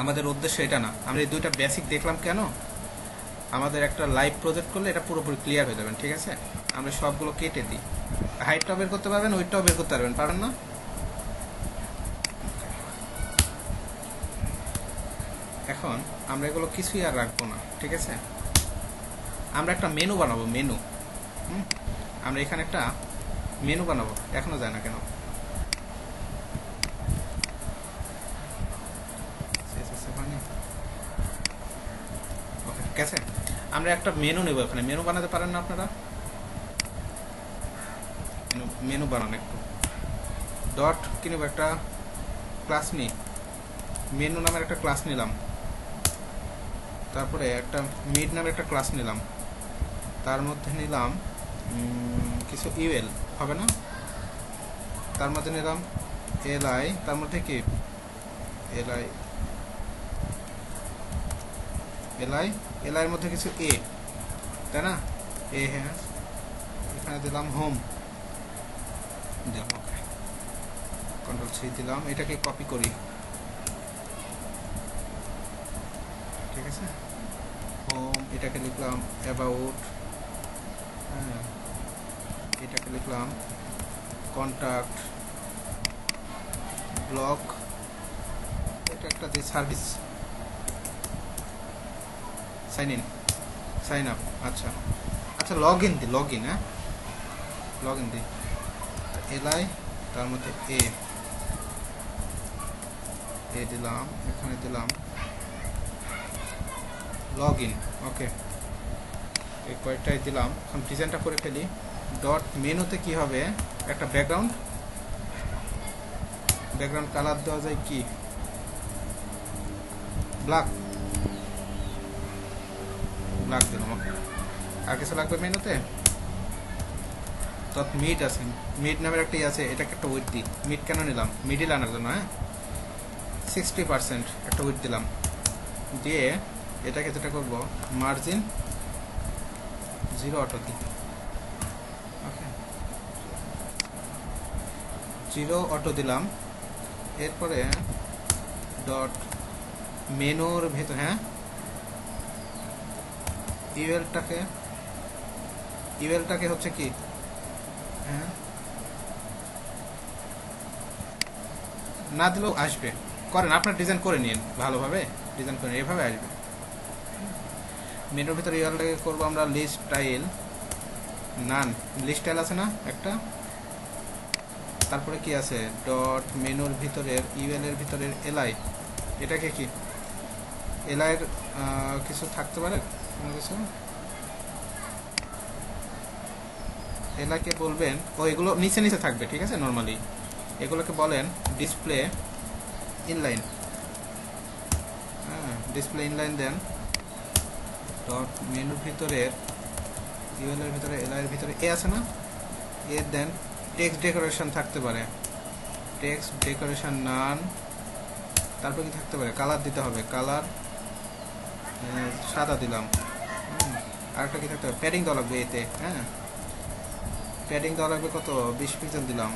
আমাদের উদ্দেশ্য এটা না, আমরা এই দুইটা বেসিক দেখলাম কেন, আমাদের একটা লাইভ প্রজেক্ট করলে এটা পুরোপুরি ক্লিয়ার হয়ে যাবেন, ঠিক আছে? আমরা সবগুলো কেটে দিই, হাইটটাও বের করতে পারবেন, ওইটাও বের করতে পারবেন না? এখন আমরা এগুলো কিছুই আর রাখবো না, ঠিক আছে? আমরা একটা মেনু বানাবো, মেনু। আমরা এখানে একটা মেনু বানাবো, এখনো যায় না কেন? ঠিক আছে, আমরা একটা মেনু নেব এখানে। মেনু বানাতে পারেন না আপনারা? মেনু বানান একটু, ডট কি নেব, একটা ক্লাস নিই, মেনু নামের একটা ক্লাস নিলাম, তারপরে একটা মিড নামের একটা ক্লাস নিলাম, তার মধ্যে নিলাম কিছু ইউএল, হবে না? তার মধ্যে নিলাম এলআই, তার মধ্যে কি এলআই, এর মধ্যে কিছু এ, তাই না? এ, হ্যাঁ, এখানে দিলাম হোম, দিলাম ওকে, কন্ট্রোল সি দিলাম, এটাকে কপি করি, ঠিক আছে? হোম, এটাকে লিখলাম অ্যাবাউট, হ্যাঁ, এটাকে লিখলাম কন্ট্যাক্ট, ব্লগ, এটা একটা দিই service, sign in, sign up, আচ্ছা আচ্ছা, লগ ইন দিই, লগ ইন, হ্যাঁ, লগ ইন দিই, এলআই, তার মধ্যে এ দিলাম, এখানে দিলাম লগ ইন, ওকে, এই কয়েকটাই দিলাম। এখন ডিজাইনটা করে ফেলি। ডট মেনুতে কি হবে, একটা ব্যাকগ্রাউন্ড কালার দেওয়া যায় কি, ব্ল্যাক দিলাম, ওকে। আর কিছু লাগবে মেনুতে? ডট মিড আছে, মিড নামের একটা আছে, এটাকে একটা উইথ দিই, মিড কেন নিলাম, মিডিল আনার জন্য, হ্যাঁ, 60% একটা উইথ দিলাম, দিয়ে এটাকে যেটা করব, মার্জিন 0 অটো দিই, ওকে, 0 অটো দিলাম। এরপরে ডট মেনুর ভেতর, হ্যাঁ, ইউএলটাকে হচ্ছে কি, হ্যাঁ, না দিলেও আসবে, করেন আপনার ডিজাইন করে নিন ভালোভাবে, ডিজাইন করে এভাবে আসবে। মেনুর ভিতরে ইউএলটাকে করবো আমরা লিস্ট স্টাইল, নান, লিস্ট স্টাইল আছে না একটা, তারপরে কি আছে, ডট মেনুর ভিতরের ইউএল এর ভিতরের এলআই, এটাকে কি এলআই এর কিছু থাকতে পারে, কোনো কিছু এলআইকে বলবেন, ও এগুলো নিচে নিচে থাকবে, ঠিক আছে, নর্মালি এগুলোকে বলেন ডিসপ্লে ইনলাইন, হ্যাঁ, ডিসপ্লে ইনলাইন দেন, ডট মেনুর ভিতরের ইউএল এর ভিতরে এলআই এর ভিতরে এ আছে না, এ দেন টেক্সট ডেকোরেশন থাকতে পারে, টেক্সট ডেকোরেশন নান, তারপর কি থাকতে পারে, কালার দিতে হবে, কালার সাদা দিলাম, আরেকটা কি থাকতে হবে, প্যাডিং দেওয়া লাগবে এতে, হ্যাঁ, প্যাডিং দেওয়া লাগবে কত, 20 পিক্সেল দিলাম।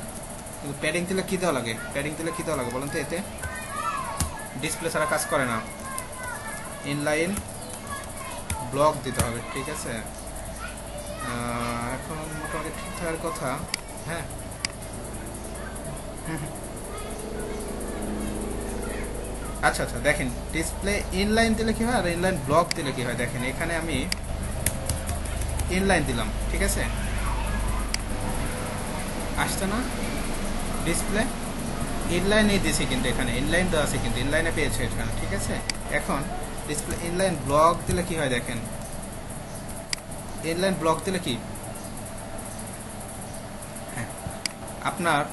কিন্তু প্যাডিং দিলে কি দেওয়া লাগে, বলেন তো, এতে ডিসপ্লে ছাড়া কাজ করে না, ইনলাইন ব্লক দিতে হবে, ঠিক আছে? এখন মোটামুটি ঠিক থাকার কথা, হ্যাঁ, আচ্ছা আচ্ছা, দেখেন ডিসপ্লে ইনলাইন দিলে কি হয় আর ইনলাইন ব্লক দিলে কি হয়, দেখেন এখানে আমি ইনলাইন দিলাম, ঠিক আছে, আসছে না ডিসপ্লে, ইনলাইনে দিয়েছি, কিন্তু এখানে ইনলাইন দেওয়া আছে, কিন্তু ইনলাইনে পেয়েছে এখানে, ঠিক আছে? এখন ডিসপ্লে ইনলাইন ব্লক দিলে কি হয়, দেখেন ইনলাইন ব্লক দিলে কি, হ্যাঁ, আপনার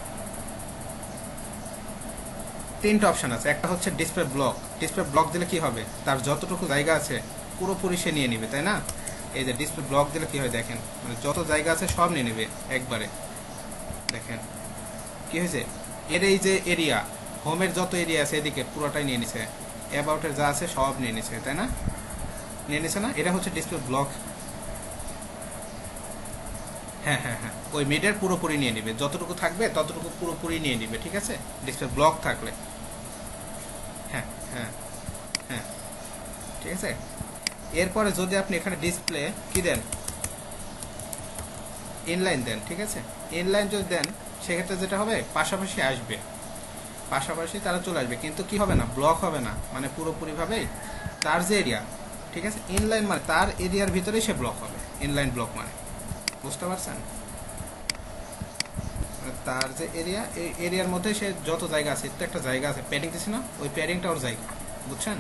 তিনটা অপশন আছে, একটা হচ্ছে ডিসপ্লে ব্লক দিলে কি হবে, তার যতটুকু জায়গা আছে পুরোপুরি সে নিয়ে নিবে, তাই না? এই যে ডিসপ্লে ব্লক দিলে কি হয়, দেখেন মানে যত জায়গা আছে সব নিয়ে নেবে একবারে, দেখেন কি হয়েছে, এর এই যে এরিয়া হোমের যত এরিয়া আছে এদিকে পুরোটাই নিয়ে নিছে, অ্যাবাউটের যা আছে সব নিয়ে নিছে, তাই না? নিয়ে নিছে না? এটা হচ্ছে ডিসপ্লে ব্লক। হ্যাঁ হ্যাঁ হ্যাঁ, ওই মিডের পুরোপুরি নিয়ে নিবে, যতটুকু থাকবে ততটুকু পুরোপুরি নিয়ে নিবে, ঠিক আছে, ডিসপ্লে ব্লক থাকলে। হ্যাঁ হ্যাঁ হ্যাঁ, ঠিক আছে। এরপরে যদি আপনি এখানে ডিসপ্লে কি দেন, ইনলাইন দেন, ঠিক আছে, ইনলাইন যদি দেন সেক্ষেত্রে যেটা হবে পাশাপাশি আসবে, পাশাপাশি তারা চলে আসবে, কিন্তু কি হবে না, ব্লক হবে না, মানে পুরোপুরিভাবেই তার যে এরিয়া, ঠিক আছে, ইনলাইন মানে তার এরিয়ার ভিতরেই সে ব্লক হবে, ইনলাইন ব্লক মানে, বুঝতে পারছেন? তার যে এরিয়া, এই এরিয়ার মধ্যে সে যত জায়গা আছে, তো একটা জায়গা আছে প্যাডিং দিছি না, ওই প্যাডিংটা ওর জায়গা, বুঝছেন?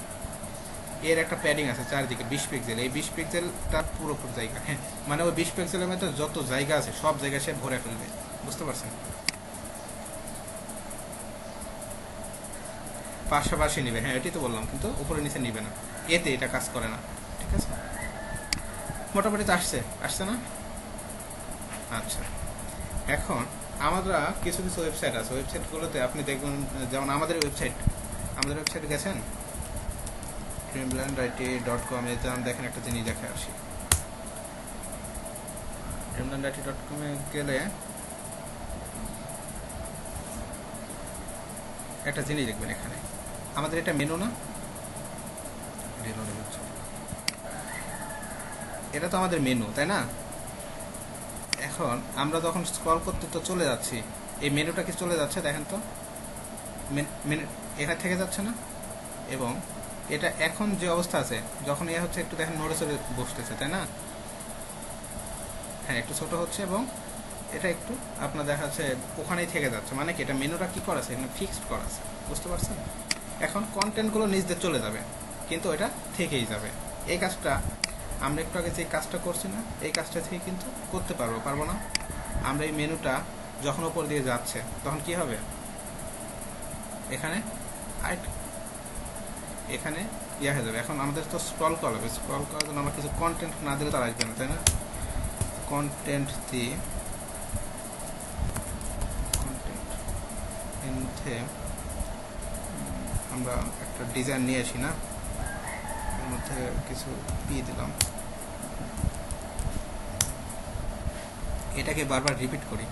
এর একটা প্যাডিং আছে চারিদিকে 20 পিক্সেল, এই 20 পিক্সেলটা পুরোপুরি জায়গা, হ্যাঁ, মানে ওই 20 পিক্সেলের মধ্যে যত জায়গা আছে সব জায়গায় সে ভরে ফেলবে, বুঝতে পারছেন? পাশাপাশি নিবে, হ্যাঁ এটাই তো বললাম, কিন্তু উপরে নিচে নিবে না, এতে এটা কাজ করে না, ঠিক আছে। মোটামুটি তো আসছে, আসছে না? আচ্ছা, এখন আমরা কিছু কিছু ওয়েবসাইট আছে, ওয়েবসাইটগুলোতে আপনি দেখবেন, যেমন আমাদের ওয়েবসাইটে গেছেন dreamlandit.com এ যান, দেখেন একটা জিনিস দেখে আসি। dreamlandit.com এ গেলে একটা জিনিস দেখবেন, এখানে আমাদের এটা মেনু না, এটা তো আমাদের মেনু, তাই না? এখন আমরা যখন স্ক্রল করতে তো চলে যাচ্ছি, এই মেনুটা কি চলে যাচ্ছে দেখেন তো, এটা থেকে যাচ্ছে না? এবং এটা এখন যে অবস্থা আছে, যখন ইয়ে হচ্ছে একটু দেখেন নড়ে চড়ে বসতেছে, তাই না? হ্যাঁ, একটু ছোট হচ্ছে, এবং এটা একটু আপনার দেখা যাচ্ছে ওখানেই থেকে যাচ্ছে, মানে কি এটা মেনুটা কি করা আছে, এখানে ফিক্সড করা আছে, বুঝতে পারছেন? এখন কন্টেন্টগুলো নিজ দিয়ে চলে যাবে, কিন্তু এটা থেকেই যাবে। এই কাজটা আমরা একটু আগে যে কাজটা করছি না, এই কাজটা থেকে কিন্তু করতে পারবো না? আমরা এই মেনুটা যখন ওপর দিয়ে যাচ্ছে তখন কি হবে, এখানে এখানে ইয়ে হয়ে যাবে। এখন আমাদের তো স্ক্রল করা হবে, স্ক্রল করার জন্য আমরা কিছু কন্টেন্ট না দিলে তার আসবে না, তাই না? কন্টেন্ট দিয়ে আমরা একটা ডিজাইন নিয়ে আসি না, এর মধ্যে কিছু দিয়ে দিলাম, এটাকে বারবার রিপিট করি,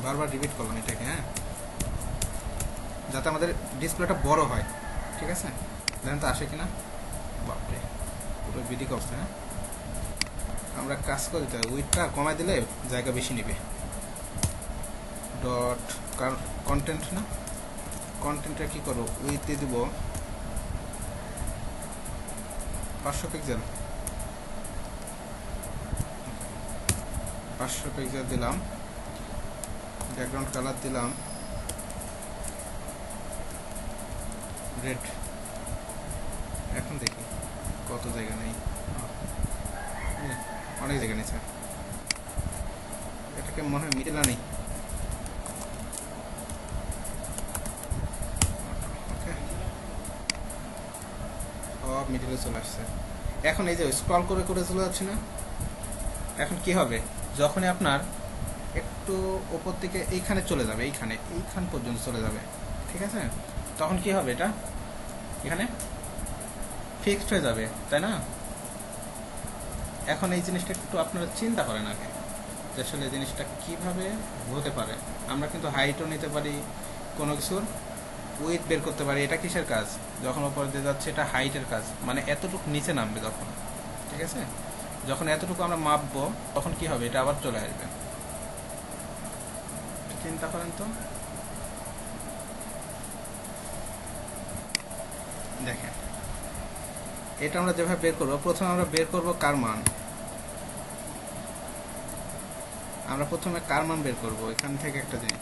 বারবার রিপিট করলাম এটাকে, হ্যাঁ, যাতে আমাদের ডিসপ্লেটা বড় হয়, ঠিক আছে। দেখেন তো আসে কিনা, বাপরে পুরো বিদিক অবস্থা। হ্যাঁ, আমরা কাজ করি তো, উইথটা কমাই দিলে জায়গা বেশি নেবে। ডট কন্টেন্ট না, কন্টেন্টটা কি করবো, উইথ দিয়ে দিব 500 পিক্সেল, 500 পিক্সেল দিলাম, ব্যাকগ্রাউন্ড কালার দিলাম রেড। এখন দেখি কত জায়গা নেই, অনেক জায়গা নিচ্ছে, এটাকে মনে হয় মিডল নেই, সব মিডলে চলে আসছে। এখন এই যে স্ক্রল করে করে চলে যাচ্ছে না, এখন কি হবে, যখনই আপনার একটু ওপর থেকে এইখানে চলে যাবে, এইখান পর্যন্ত চলে যাবে, ঠিক আছে, তখন কি হবে, এটা এখানে ফিক্সড হয়ে যাবে, তাই না? এখন এই জিনিসটা একটু আপনারা চিন্তা করেন আগে, যে আসলে জিনিসটা কিভাবে হতে পারে। আমরা কিন্তু হাইটও নিতে পারি, কোনো কিছুর উইথ বের করতে পারি, এটা কিসের কাজ, যখন ওপরে দিয়ে যাচ্ছে এটা হাইটের কাজ, মানে এতটুকু নিচে নামবে যখন, ঠিক আছে, যখন এতটুকু আমরা মাপবো তখন কি হবে, এটা আবার চলে আসবে। চিন্তা করেন তো, দেখেন এটা আমরা যেভাবে বের করবো, প্রথমে আমরা বের করবো কার মান, আমরা প্রথমে কার মান বের করবো, এখান থেকে একটা জিনিস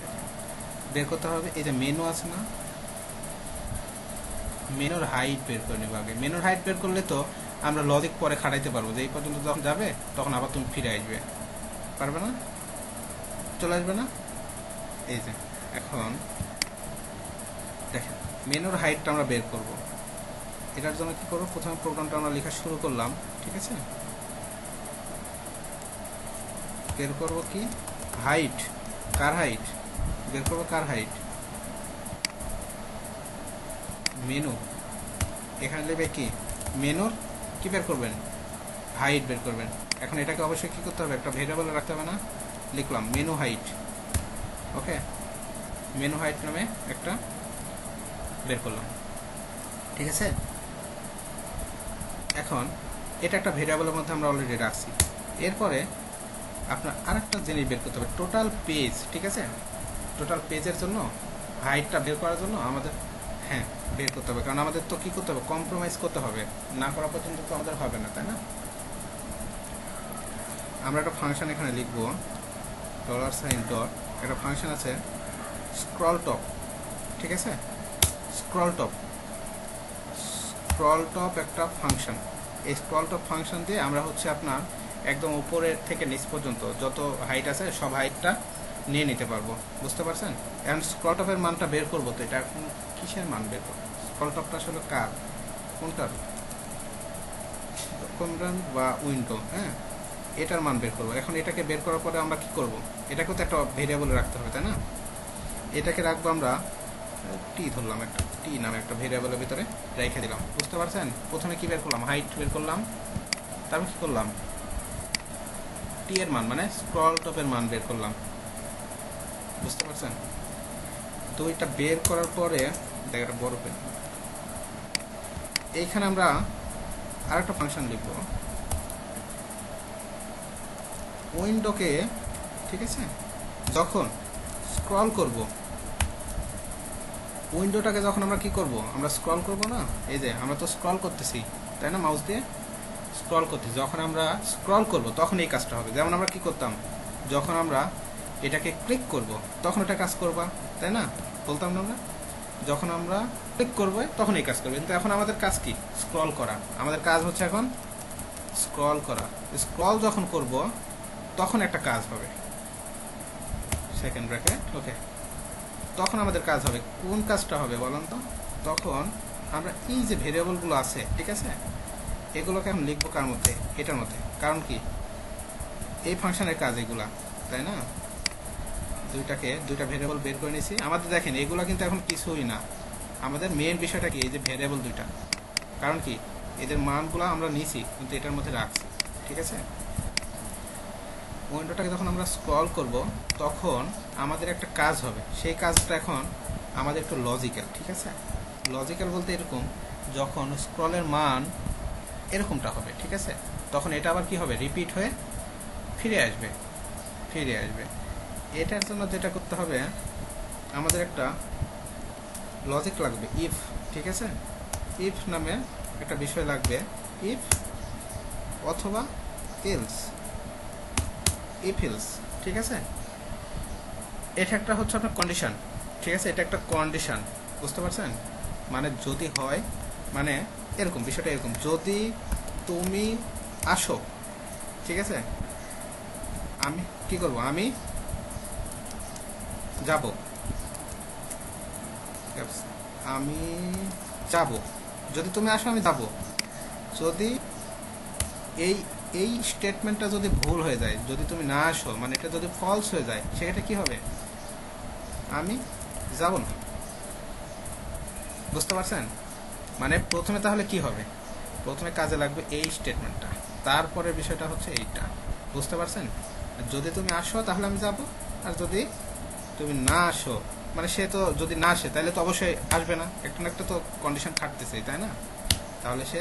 বের করতে হবে, এই যে মেনু আছে না, মেনুর হাইট বের করে নেবো আগে। মেনুর হাইট বের করলে তো আমরা লজিক পরে খাটাইতে পারবো, যে এই পর্যন্ত যখন যাবে তখন আবার তুমি ফিরে আসবে, পারবে না, চলে আসবে না। এই যে এখন দেখেন মেনুর হাইটটা আমরা বের করব, এটার জন্য কি করবো, প্রথমে প্রোগ্রামটা আমরা লেখা শুরু করলাম, ঠিক আছে, বের করবো কি হাইট, কার হাইট বের করবো, কার হাইট, মেনু, এখানে লিখবে কি মেনুর কি বের করবেন, হাইট বের করবেন। এখন এটাকে অবশ্যই কি করতে হবে, একটা ভেরিয়েবল রাখতে হবে না, লিখলাম মেনু হাইট। ওকে, মেনু হাইট নামে একটা বের করলাম, ঠিক আছে। এখন এটা একটা ভেরিয়েবলের মধ্যে আমরা অলরেডি রাখছি। এরপরে আপনার আরেকটা জিনিস বের করতে হবে, টোটাল পেজ, ঠিক আছে। টোটাল পেজের জন্য হাইটটা বের করার জন্য আমাদের হ্যাঁ বের করতে হবে, কারণ আমাদের তো কি করতে হবে, কম্প্রোমাইজ করতে হবে, না করা পর্যন্ত তো আমাদের হবে না, তাই না। আমরা একটা ফাংশন এখানে লিখব, $sign ডট, একটা ফাংশন আছে স্ক্রল টপ, ঠিক আছে। স্ক্রল টপ একটা ফাংশন। এই স্ক্রল টপ ফাংশন দিয়ে আমরা হচ্ছে আপনার একদম উপরের থেকে নিচ পর্যন্ত যত হাইট আছে সব হাইটটা নিয়ে নিতে পারবো, বুঝতে পারছেন। এখন স্ক্রল টপের মানটা বের করবো, তো এটা এখন কিসের মান বের করবো, স্ক্রল টপটা আসলে কার, কোনটার, ডকুমেন্ট বা উইন্ডো, হ্যাঁ এটার মান বের করবো। এখন এটাকে বের করার পরে আমরা কি করব, এটাকেও তো একটা ভেরিয়েবল রাখতে হবে, তাই না। এটাকে রাখবো আমরা টি, ধরলাম একটা টি নামে একটা ভেরিয়েবলের ভিতরে রেখে দিলাম, বুঝতে পারছেন। প্রথমে কি বের করলাম, হাইট বের করলাম, তারপর কি করলাম, টি এর মান মানে স্ক্রল টপের মান বের করলাম, বুঝতে পারছেন। তো এটা বের করার পরে দেখ একটা বড় পেন, এইখানে আমরা আর একটা ফাংশন লিখব উইন্ডোকে, ঠিক আছে। যখন স্ক্রল করব, উইন্ডোটাকে যখন আমরা কি করব, আমরা স্ক্রল করব না, এই যে আমরা তো স্ক্রল করতেছি, তাই না, মাউস দিয়ে স্ক্রল করতেছি। যখন আমরা স্ক্রল করব তখন এই কাজটা হবে। যেমন আমরা কি করতাম, যখন আমরা এটাকে ক্লিক করব তখন এটা কাজ করবা, তাই না, বলতাম না আমরা, যখন আমরা ক্লিক করব তখন এই কাজ করবে। কিন্তু এখন আমাদের কাজ কি, স্ক্রল করা। আমাদের কাজ হচ্ছে এখন স্ক্রল করা। স্ক্রল যখন করব তখন একটা কাজ হবে, সেকেন্ড ব্র্যাকেট, ওকে। তখন আমাদের কাজ হবে, কোন কাজটা হবে বলুন তো, তখন আমরা এই যে ভেরিয়েবলগুলো আছে, ঠিক আছে, এগুলোকে আমি লিখবো কার মধ্যে, এটার মধ্যে। কারণ কি, এই ফাংশনের কাজ এগুলা, তাই না। দুইটা ভেরিয়েবল বের করে নিয়েছি। আমাদের দেখেন এগুলো কিন্তু এখন কিছুই না, আমাদের মেইন বিষয়টা কি, এই যে ভেরিয়েবল দুইটা, কারণ কি এদের মানগুলো আমরা নিছি কিন্তু এটার মধ্যে রাখছি, ঠিক আছে। উইন্ডোটাকে যখন আমরা স্ক্রল করব তখন আমাদের একটা কাজ হবে, সেই কাজটা এখন আমাদের একটু লজিক্যাল, ঠিক আছে। লজিক্যাল বলতে এরকম, যখন স্ক্রলের মান এরকমটা হবে, ঠিক আছে, তখন এটা আবার কি হবে, রিপিট হয়ে ফিরে আসবে। এটার জন্য যেটা করতে হবে, আমাদের একটা লজিক লাগবে, ইফ, ঠিক আছে। ইফ নামে একটা বিষয় লাগবে, ইফ অথবা এলস, ইফ এলস, ঠিক আছে। এটা একটা হচ্ছে আপনার কন্ডিশন, ঠিক আছে, এটা একটা কন্ডিশন, বুঝতে পারছেন। মানে যদি হয়, মানে এরকম বিষয়টা এরকম, যদি তুমি আসো, ঠিক আছে, আমি কি করব, আমি যাব, যদি তুমি আসো আমি যাব। যদি এই স্টেটমেন্টটা যদি ভুল হয়ে যায়, যদি তুমি না আসো, মানে এটা যদি ফলস হয়ে যায়, সেটা কি হবে, আমি যাব না, বুঝতে পারছেন। মানে প্রথমে তাহলে কি হবে, প্রথমে কাজে লাগবে এই স্টেটমেন্টটা, তারপরে বিষয়টা হচ্ছে এইটা, বুঝতে পারছেন। যদি তুমি আসো তাহলে আমি যাব, আর যদি তুমি না আসো, মানে সে তো যদি না আসে তাহলে তো অবশ্যই আসবে না, একটা না একটা তো কন্ডিশন খাটতেছে, তাই না, তাহলে সে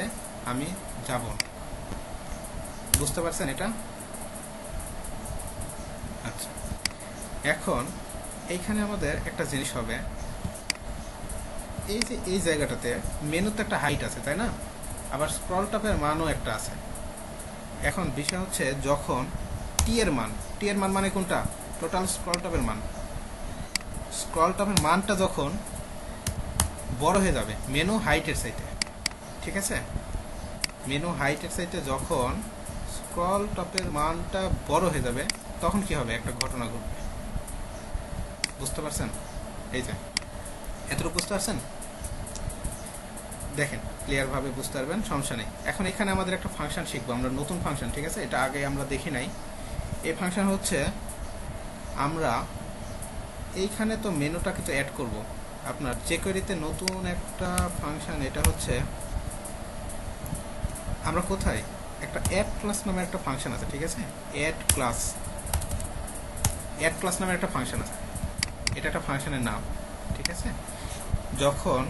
আমি যাব না, বুঝতে পারছেন এটা। আচ্ছা, এখন এইখানে আমাদের একটা জিনিস হবে, এই যে এই জায়গাটাতে মেনুতে একটা হাইট আছে, তাই না, আবার স্ক্রল টপের মানও একটা আছে। এখন বিষয় হচ্ছে যখন টি এর মান মানে কোনটা, টোটাল স্ক্রল টপের মান, স্ক্রল টপের মানটা যখন বড় হয়ে যাবে মেনু হাইটের চাইতে, ঠিক আছে, মেনু হাইটের চাইতে যখন স্ক্রল টপের মানটা বড় হয়ে যাবে তখন কি হবে, একটা ঘটনা ঘটবে, বুঝতে পারছেন। এই যে এতটুকু বুঝতে পারছেন, দেখেন ক্লিয়ার ভাবে বুঝতে পারবেন, সমস্যা নেই। এখন এখানে আমাদের একটা ফাংশন শিখবো আমরা, নতুন ফাংশন, ঠিক আছে, এটা আগে আমরা দেখি নাই। এই ফাংশন হচ্ছে আমরা এইখানে তো মেনুটা কিছু অ্যাড করব। আপনার jQuery-তে নতুন একটা ফাংশন, এটা হচ্ছে আমরা কোথায় একটা অ্যাড ক্লাস নামে একটা ফাংশন আছে, ঠিক আছে? অ্যাড ক্লাস নামে একটা ফাংশন আছে, এটা একটা ফাংশনের নাম, ঠিক আছে? যখন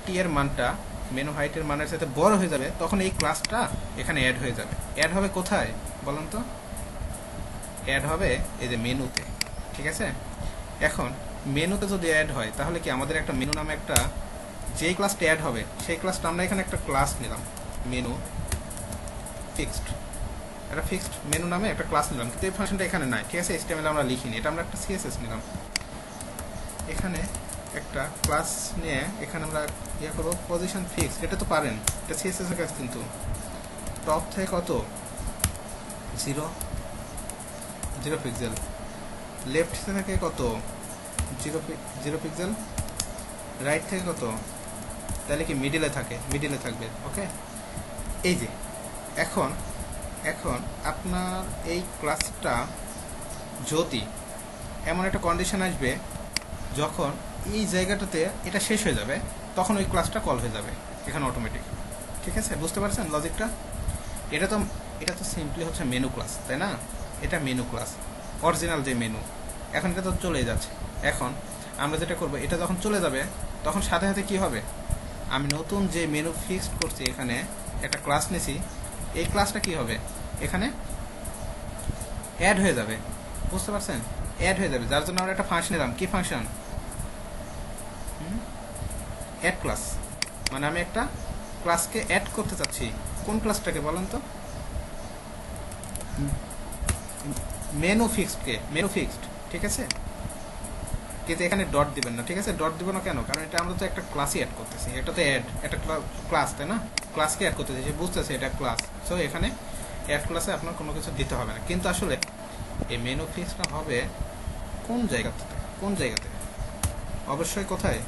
টি এর মানটা মেনু হাইটের মানের সাথে বড় হয়ে যাবে তখন এই ক্লাসটা এখানে অ্যাড হয়ে যাবে। অ্যাড হবে কোথায় বলুন তো? অ্যাড হবে এই যে মেনুতে, ঠিক আছে? এখন মেনুতে যদি অ্যাড হয় তাহলে কি আমাদের একটা মেনু নামে একটা, যেই ক্লাসটা অ্যাড হবে সেই ক্লাসটা আমরা এখানে একটা ক্লাস নিলাম, মেনু ফিক্সড, একটা ফিক্সড মেনু নামে একটা ক্লাস নিলাম, কিন্তু এই ফাংশনটা এখানে নাই, ঠিক আছে? HTML আমরা লিখিনি, এটা আমরা একটা CSS নিলাম, এখানে একটা ক্লাস নিয়ে এখানে আমরা ইয়ে করবো পজিশন ফিক্স। এটা তো পারেন, এটা CSS এর কাজ। কিন্তু টপ থেকে কত 0 পিক্সেল, লেফট থেকে কত 0 পিক্সেল, রাইট থেকে কত, তাহলে কি মিডিলে থাকবে। ওকে, এই যে এখন আপনার এই ক্লাসটা যদি এমন একটা কন্ডিশন আসবে যখন এই জায়গাটাতে এটা শেষ হয়ে যাবে তখন ওই ক্লাসটা কল হয়ে যাবে এখানে অটোমেটিক, ঠিক আছে? বুঝতে পারছেন লজিকটা? এটা তো সিম্পলি হচ্ছে মেনু ক্লাস, তাই না? এটা মেনু ক্লাস, অরিজিনাল যে মেনু। এখন এটা তো চলে যাচ্ছে। এখন আমরা যেটা করব, এটা যখন চলে যাবে তখন সাথে সাথে কি হবে, আমি নতুন যে মেনু ফিক্সড করছি এখানে একটা ক্লাস নিয়েছি, এই ক্লাসটা কি হবে এখানে অ্যাড হয়ে যাবে। বুঝতে পারছেন? অ্যাড হয়ে যাবে, যার জন্য আমরা একটা ফাংশন নিলাম। কি ফাংশন? Add class. মানে আমি একটা ক্লাসকে অ্যাড করতে চাচ্ছি। কোন ক্লাসটাকে বলেন তো? মেনু ফিক্সড, ঠিক আছে? কিন্তু এখানে ডট দিবেন না, ঠিক আছে? ডট দিব না কেন? কারণ এটা আমরা তো একটা ক্লাসই অ্যাড করতেছি, এটা তো অ্যাড একটা ক্লাস, তাই না? ক্লাসকে অ্যাড করতেছি, সে বুঝতেছে এটা ক্লাস। সো এখানে অ্যাড ক্লাসে আপনার কোনো কিছু দিতে হবে না। কিন্তু আসলে এই মেনু ফিক্সটা হবে কোন জায়গাতে? অবশ্যই কোথায়?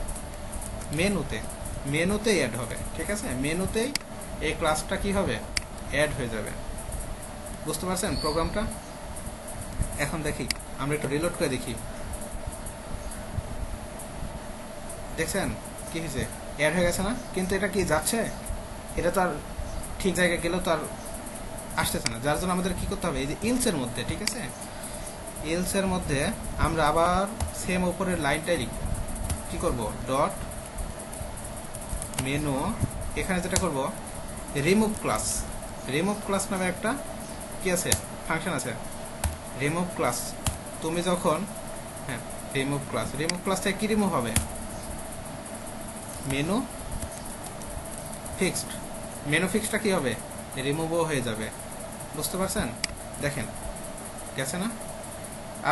মেনুতেই অ্যাড হবে, ঠিক আছে? মেনুতেই এই ক্লাসটা কি হবে, অ্যাড হয়ে যাবে। বুঝতে পারছেন প্রোগ্রামটা? এখন দেখি, আমরা একটু রিলোড করে দেখি। দেখছেন কি হয়েছে? অ্যাড হয়ে গেছে না? কিন্তু এটা কি যাচ্ছে? এটা তো আর ঠিক জায়গায় গেলেও তো আর আসতেছে না, যার জন্য আমাদের কি করতে হবে, এই যে ইলসের মধ্যে, ঠিক আছে? ইলসের মধ্যে আমরা আবার সেম উপরের লাইনটাই লিখব। কি করব? ডট মেনু, এখানে যেটা করব রিমুভ ক্লাস নামে একটা কি আছে, ফাংশন আছে, রিমুভ ক্লাস। তুমি যখন রিমুভ ক্লাস থেকে কি রিমুভ হবে? মেনু ফিক্সডটা কি হবে, রিমুভও হয়ে যাবে। বুঝতে পারছেন? দেখেন গেছে না?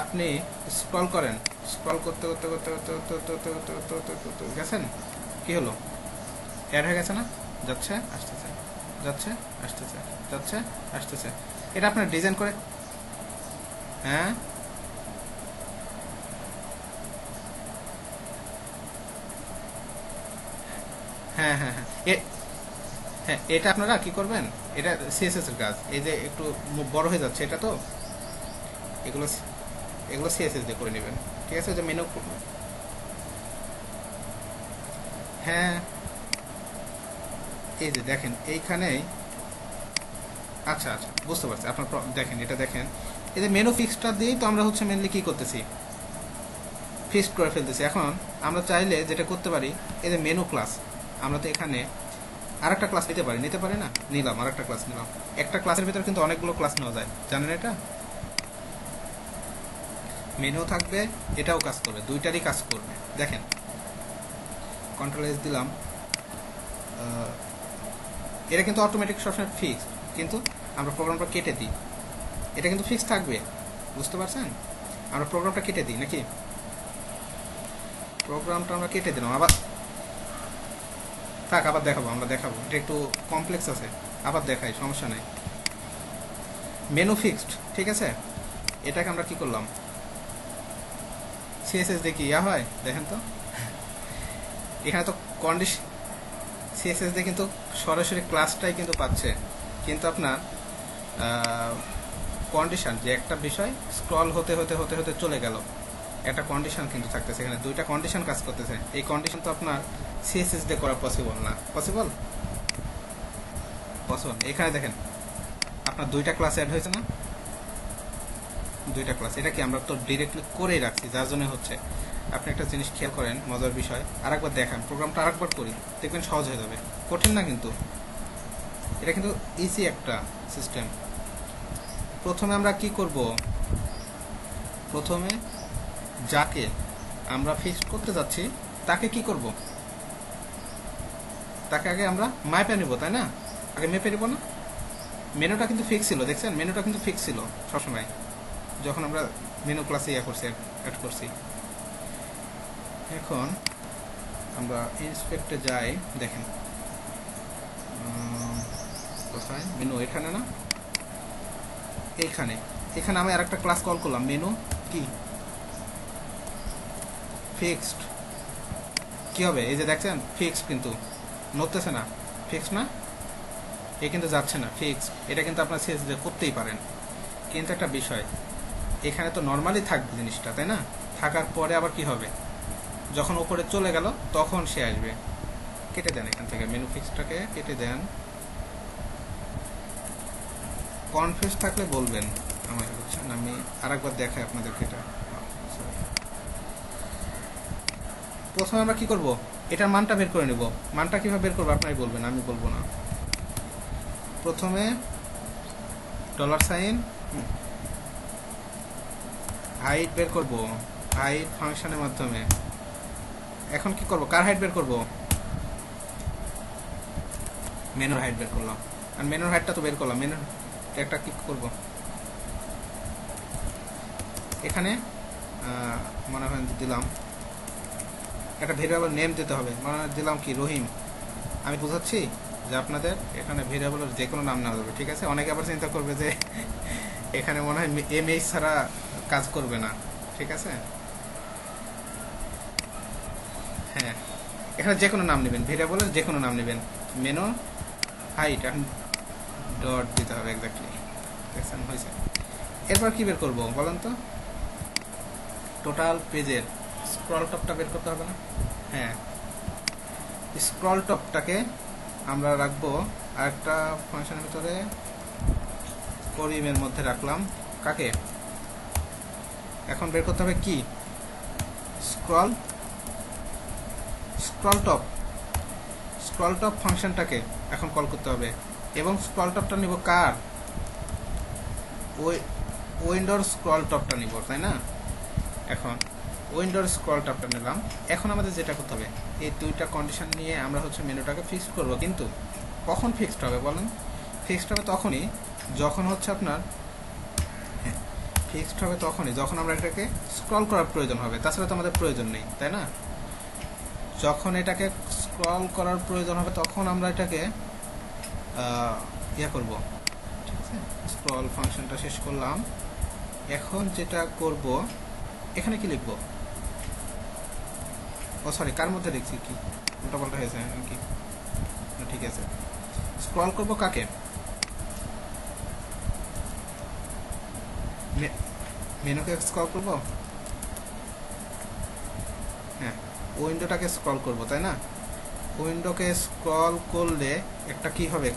আপনি স্ক্রল করেন, স্ক্রল করতে গেছেন, কি হলো? অ্যাড হয়ে গেছে না? যাচ্ছে আসতেছে। এটা আপনার ডিজাইন করে, হ্যাঁ এটা আপনারা কি করবেন, এটা CSS এর কাজ। এই যে একটু বড় হয়ে যাচ্ছে এটা, তো এগুলো CSS দিয়ে করে নেবেন, ঠিক আছে? যে মেনু, হ্যাঁ এই যে দেখেন এইখানেই, আচ্ছা বুঝতে পারছি আপনার। দেখেন এটা দেখেন, এই যে মেনু ফিক্সডটা দিয়েই তো আমরা হচ্ছে মেনলি কি করতেছি, ফিক্সড করে ফেলতেছি। এখন আমরা চাইলে যেটা করতে পারি, এই যে মেনু ক্লাস, আমরা তো এখানে আরেকটা ক্লাস নিতে পারি না? নিলাম, আরেকটা ক্লাস নিলাম। একটা ক্লাসের ভিতরে কিন্তু অনেকগুলো ক্লাস নেওয়া যায়, জানেন এটা? মেনু থাকবে, এটাও কাজ করবে, দুইটারই কাজ করবে। দেখেন কন্ট্রোল-S দিলাম, এটা কিন্তু অটোমেটিক সবসময় ফিক্সড, কিন্তু আমরা প্রোগ্রামটা কেটে দিই, এটা কিন্তু ফিক্স থাকবে। বুঝতে পারছেন? আমরা প্রোগ্রামটা কেটে দিই নাকি? প্রোগ্রামটা আমরা কেটে দিলাম, আবার আবার দেখাবো, এটা একটু কমপ্লেক্স আছে, আবার দেখাই, সমস্যা নেই। মেনু ফিক্সড, ঠিক আছে? এটাকে আমরা কি করলাম, CSS দেখি ইয়া হয়, দেখেন তো এখানে তো কন্ডিশন, CSS দিয়ে কিন্তু সরাসরি ক্লাসটাই কিন্তু পাচ্ছে, কিন্তু আপনার কন্ডিশন, যে একটা বিষয় স্ক্রল হতে হতে হতে হতে চলে গেল, একটা কন্ডিশন কিন্তু থাকতেছে এখানে, দুইটা কন্ডিশন কাজ করতেছে। এই কন্ডিশন তো আপনার সিএসএস দিয়ে করা পসিবল না। পসিবল? পসিবল। এখানে দেখেন আপনার দুইটা ক্লাস অ্যাড হয়েছে না, দুইটা ক্লাস। এটা কি আমরা তো ডিরেক্টলি করেই রাখছি, যার জন্য হচ্ছে। আপনি একটা জিনিস খেয়াল করেন, মজার বিষয়, আরেকবার দেখান, প্রোগ্রামটা আরেকবার করি, দেখবেন সহজ হয়ে যাবে। কঠিন না কিন্তু, এটা কিন্তু ইজি একটা সিস্টেম। প্রথমে আমরা কি করব, প্রথমে যাকে আমরা ফিক্সড করতে যাচ্ছি তাকে কি করব, তাকে আগে আমরা মাপে নিব, তাই না? আগে মেপে নিব না? মেনুটা কিন্তু ফিক্স ছিল, দেখছেন? মেনুটা কিন্তু ফিক্স ছিল সবসময় যখন আমরা মেনু ক্লাসে করছি, অ্যাড করছি। এখন আমরা ইন্সপেক্টে যাই, দেখেন কোথায় মেনু, এখানে না, এইখানে। এখানে আমি আরেকটা ক্লাস কল করলাম, মেনু কি ফিক্সড। কি হবে? এই যে দেখছেন ফিক্সড, কিন্তু নড়তেছে না, ফিক্সড না, এ কিন্তু যাচ্ছে না, ফিক্সড। এটা কিন্তু আপনার সিএস করতেই পারেন, কিন্তু একটা বিষয়, এখানে তো নর্মালি থাকবে জিনিসটা, তাই না? থাকার পরে আবার কি হবে, যখন উপরে চলে গেল তখন সে আসবে। কেটে দেন এখান থেকে, মেনু ফিক্সটাকে কেটে দেন। কনফিউজ থাকলে বলবেন আমাকে, বুঝছেন? আমি আরেকবার দেখাই আপনাদেরকে। এটা প্রথমে আমরা কি করব, এটার মানটা বের করে নেব। মানটা কিভাবে বের করবো আপনারাই বলবেন, আমি বলবো না। প্রথমে $, হাইট বের করব, হাইট ফাংশনের মাধ্যমে। এখন কি করব, কার হাইট বের করব, মেনুর হাইট বের করলাম। আর মেনুর হাইটটা তো বের করলাম, মেনুর একটা কি করব, এখানে মনে হয় দিলাম একটা ভেরিয়েবল নেম দিতে হবে, মনে হয় দিলাম কি রহিম। আমি বুঝাচ্ছি যে আপনাদের এখানে ভেরিয়েবলের যে কোনো নাম নেওয়া যাবে, ঠিক আছে? অনেকে আবার চিন্তা করবে যে এখানে মনে হয় এমএইচ ছাড়া কাজ করবে না, ঠিক আছে? হ্যাঁ, এখানে যে কোনো নাম নেবেন, ভেরিয়েবলের যে কোনো নাম নেবেন। মেনু হাইট, এখন ডট দিতে হবে, এক্স্যাক্টলি, দেখছেন হয়েছে। এরপর কি বের করবো বলেন তো, টোটাল পেজের স্ক্রল টপটা বের করতে হবে না? হ্যাঁ, স্ক্রল টপটাকে আমরা রাখবো আরেকটা ফাংশনের ভিতরে, করিমের মধ্যে রাখলাম। কাকে এখন বের করতে হবে, কি স্ক্রল টপ ফাংশনটাকে এখন কল করতে হবে। এবং স্ক্রল টপটা নিব কার, উইন্ডোর স্ক্রল টপটা নিব, তাই না? এখন উইন্ডোর স্ক্রল টপটা নিলাম। এখন আমাদের যেটা করতে হবে, এই দুইটা কন্ডিশন নিয়ে আমরা হচ্ছে মেনুটাকে ফিক্সড করব। কিন্তু কখন ফিক্সড হবে বলেন? ফিক্সড হবে তখনই যখন হচ্ছে আপনার, ফিক্সড হবে তখনই যখন আমরা এটাকে স্ক্রল করার প্রয়োজন হবে, তাছাড়া তো আমাদের প্রয়োজন নেই, তাই না? যখন এটাকে স্ক্রল করার প্রয়োজন হবে তখন আমরা এটাকে করব, ঠিক আছে? স্ক্রল ফাংশনটা শেষ করলাম। এখন যেটা করব, এখানে কি লিখব, ও সরি, কার মধ্যে লিখছি, কি উল্টাপাল্টা হয়েছে কি, ঠিক আছে। স্ক্রল করব কাকে, মেনুকে স্ক্রল করব, হ্যাঁ, উইন্ডোটাকে স্ক্রল করব, তাই না? উইন্ডোকে স্ক্রল করলে একটা কি হবে,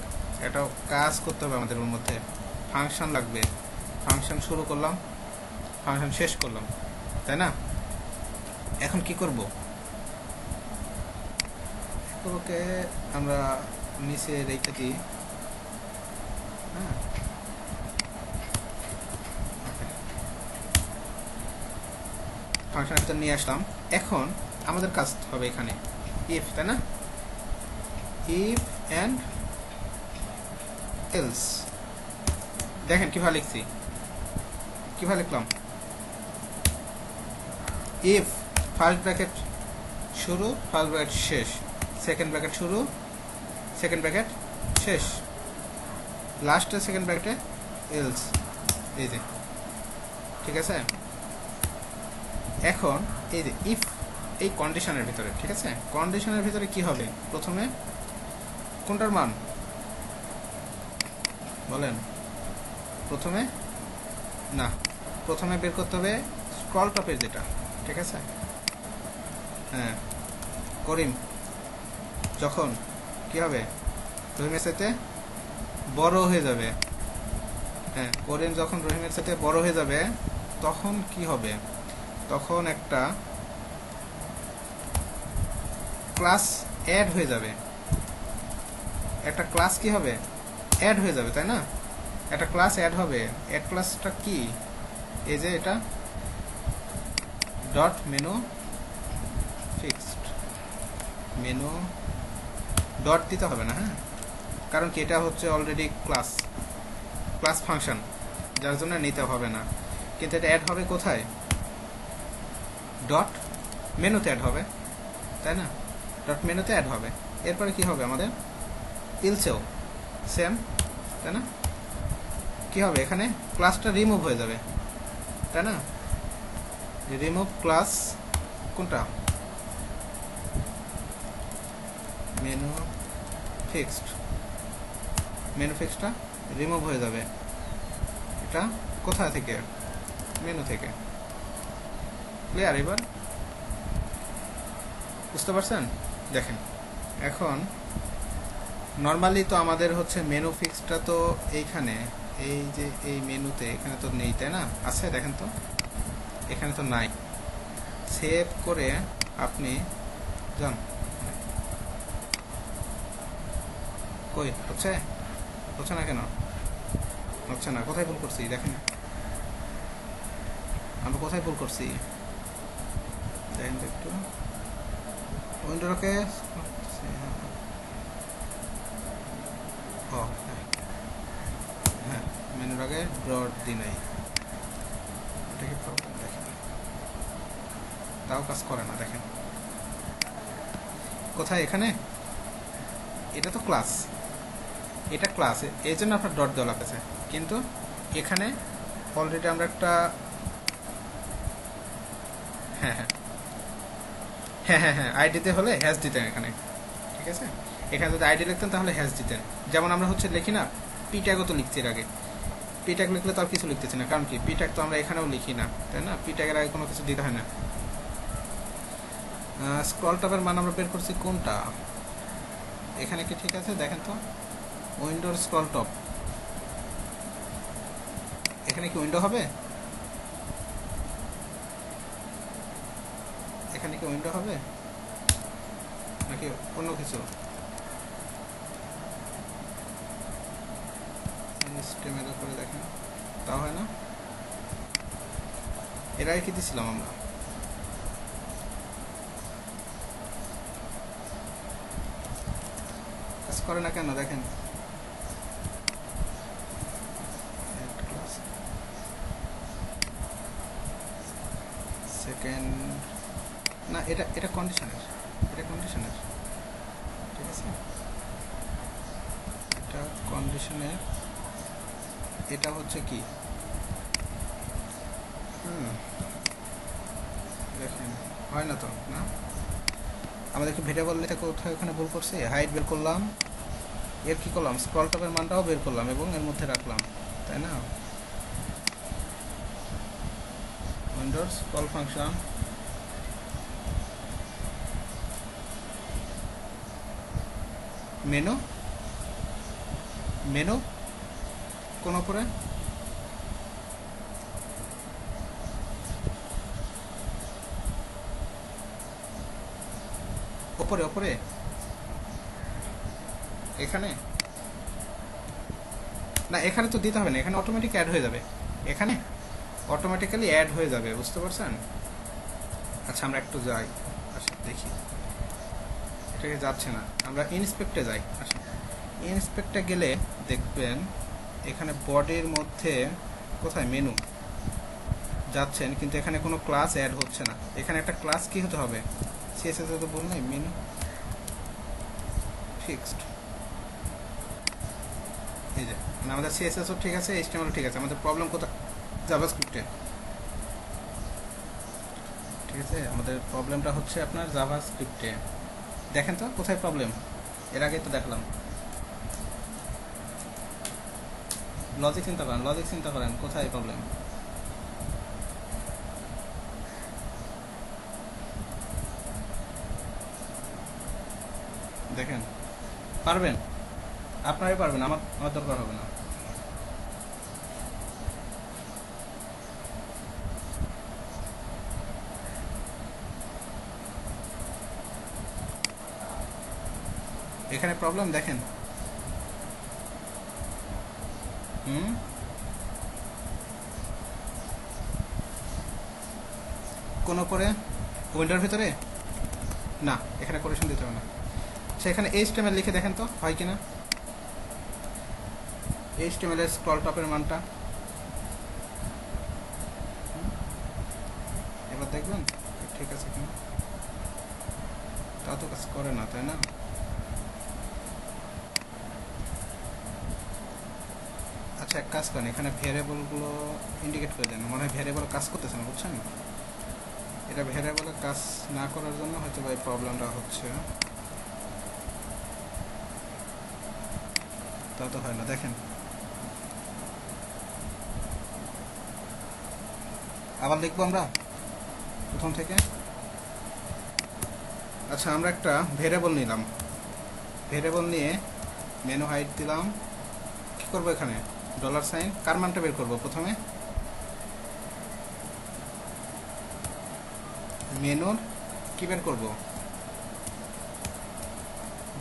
একটা কাজ করতে হবে আমাদের ওর মধ্যে, ফাংশন লাগবে। ফাংশন শুরু করলাম, ফাংশন শেষ করলাম, তাই না? এখন কি করব, ওকে আমরা নিচে রেখে দিই, হ্যাঁ, ফাংশনটা নিয়ে আসলাম। এখন আমাদের কাজ হবে এখানে ইফ, তাই না? If and else. দেখেন কিভাবে লিখছি, কিভাবে লিখলাম, ইফ ফার্স্ট ব্র্যাকেট শুরু, ফার্স্ট ব্র্যাকেট শেষ, সেকেন্ড ব্র্যাকেট শুরু, সেকেন্ড ব্র্যাকেট শেষ, লাস্টে সেকেন্ড ব্র্যাকেটে এলস, এই যে, ঠিক আছে? এখন এই যে ইফ, এই কন্ডিশনের ভিতরে, ঠিক আছে, কন্ডিশনের ভিতরে কি হবে, প্রথমে কোনটার মান বলেন, প্রথমে না, প্রথমে বের করতে হবে স্ক্রল টপের যেটা, ঠিক আছে? হ্যাঁ, করিম যখন কি হবে, রহিমের সাথে বড় হয়ে যাবে। হ্যাঁ, করিম যখন রহিমের সাথে বড় হয়ে যাবে তখন কি হবে, তখন একটা ক্লাস অ্যাড হয়ে যাবে। একটা ক্লাস কি হবে, অ্যাড হয়ে যাবে, তাই না? একটা ক্লাস অ্যাড হবে। অ্যাড ক্লাসটা কি, এই যে এটা dot menu fixed, menu dot দিতে হবে না, হ্যাঁ, কারণ কি এটা হচ্ছে অলরেডি ক্লাস ফাংশন, যার জন্য নিতে হবে না। কিন্তু এটা অ্যাড হবে কোথায়, ডট মেনুতে অ্যাড হবে, তাই না? ডট মেনুতে অ্যাড হবে। এরপরে কি হবে আমাদের, ইলসেও সেম, তাই না? কি হবে, এখানে ক্লাসটা রিমুভ হয়ে যাবে, তাই না? রিমুভ ক্লাস কোনটা, মেনু ফিক্সড, মেনু ফিক্সডটা রিমুভ হয়ে যাবে। এটা কোথা থেকে, মেনু থেকে। ক্লিয়ার? এবার বুঝতে পারছেন? দেখেন এখন নর্মালি তো আমাদের হচ্ছে মেনু ফিক্সডটা তো এইখানে, এই যে এই মেনুতে এখানে তো নেই, তাই না? আছে, দেখেন তো এখানে তো নাই। সেভ করে আপনি যান, কই হচ্ছে, হচ্ছে না কেন, হচ্ছে না, কোথায় ভুল করছি দেখেন, আমরা কোথায় ভুল করছি দেখেন তো একটু। উইন্ডোকে হ্যাঁ, মেনুর আগে ডট দিই নাই, এটা কি প্রবলেম দেখেন, তাও কাজ করে না। দেখেন কোথায়, এখানে, এটা তো ক্লাস, এটা ক্লাস, এই জন্য আপনার ডট দেওয়া লাগতেছে। কিন্তু এখানে অলরেডি আমরা একটা, হ্যাঁ হ্যাঁ হ্যাঁ হ্যাঁ হ্যাঁ আইডিতে হলে হ্যাশ দিতেন এখানে, ঠিক আছে? এখানে যদি আইডি লিখতেন তাহলে হ্যাশ দিতেন। যেমন আমরা হচ্ছে লিখি না, পি ট্যাগও তো লিখছি এর আগে, পি ট্যাগ লিখলে তো আর কিছু লিখতেছি না, কারণ কি পি ট্যাগ তো আমরা এখানেও লিখি না, তাই না? পি ট্যাগের আগে কোনো কিছু দিতে হয় না। স্ক্রল টপের মান আমরা বের করছি কোনটা, এখানে কি ঠিক আছে? দেখেন তো, উইন্ডোর স্ক্রল টপ, এখানে কি উইন্ডো হবে, এখানে কি উইন্ডো হবে নাকি অন্য কিছু? সিস্টেমের উপরে দেখেন, তা হয় না। এর আগে কি দিছিলাম আমরা, কাজ করে না কেন দেখেন, সেকেন্ড না, এটা কন্ডিশনের, এটা কন্ডিশনের, ঠিক আছে? এটা কন্ডিশনের, এটা হচ্ছে কি, দেখেন হয় না তো, না আমাদেরকে ভেরিয়েবল এটা কোথায়, ওখানে ভুল করছি, হাইট বের করলাম, এর কি করলাম, স্ক্রল টপের মানটাও বের করলাম এবং এর মধ্যে রাখলাম, তাই না? উইন্ডোর স্ক্রল ফাংশন, মেনু, মেনু কোন উপরে, ওপরে ওপরে এখানে না, এখানে তো দিতে হবে না, এখানে অটোমেটিক অ্যাড হয়ে যাবে, এখানে অটোমেটিক্যালি অ্যাড হয়ে যাবে, বুঝতে পারছেন? আচ্ছা আমরা একটু যাই, আচ্ছা দেখি, এটাকে যাচ্ছে না, আমরা ইনস্পেক্টে যাই। আচ্ছা ইনস্পেক্টে গেলে দেখবেন এখানে বডির মধ্যে কোথায় মেনু যাচ্ছেন, কিন্তু এখানে কোনো ক্লাস অ্যাড হচ্ছে না। এখানে একটা ক্লাস কি হতে হবে, সিএসএস তো বল নাই, মেনু ফিক্সড, এই যে মানে আমাদের সিএসএসও ঠিক আছে, এইচটিএমএলও ঠিক আছে, আমাদের প্রবলেম কোথায়, জাভাস্ক্রিপ্টে, ঠিক আছে? আমাদের প্রবলেমটা হচ্ছে আপনার জাভাস্ক্রিপ্টে। দেখেন তো কোথায় প্রবলেম, এর আগে তো দেখলাম। লজিক চিন্তা করেন, লজিক চিন্তা করেন, কোথায় প্রবলেম, দেখেন পারবেন, আপনারাই পারবেন, আমার আমার দরকার হবে না। এখানে প্রবলেম দেখেন। কোন করে উইন্ডোর ভিতরে না, এখানে কোটেশন দিতে হবে না। সেখানে HTML লিখে দেখেন তো হয় কিনা। HTML এর স্ক্রল টপের মানটা এবার দেখবেন ঠিক আছে কিনা। তা তো কাজ করে না, তাই না? আচ্ছা এক কাজ করেন, এখানে ভ্যারিয়েবলগুলো ইন্ডিকেট করে দেন। মনে হয় ভ্যারিয়েবল কাজ করতেছে না, বুঝছেন? এটা ভ্যারিয়েবলে কাজ না করার জন্য হয়তো এই প্রবলেমটা হচ্ছে। তা তো হয় না, দেখেন আবার লিখবো আমরা প্রথম থেকে। আচ্ছা আমরা একটা ভ্যারিয়েবল নিলাম, ভ্যারিয়েবল নিয়ে মেনু হাইট দিলাম। কি করবো এখানে $, কার মানটা বের করবো প্রথমে? মেনুর কি বের করবো?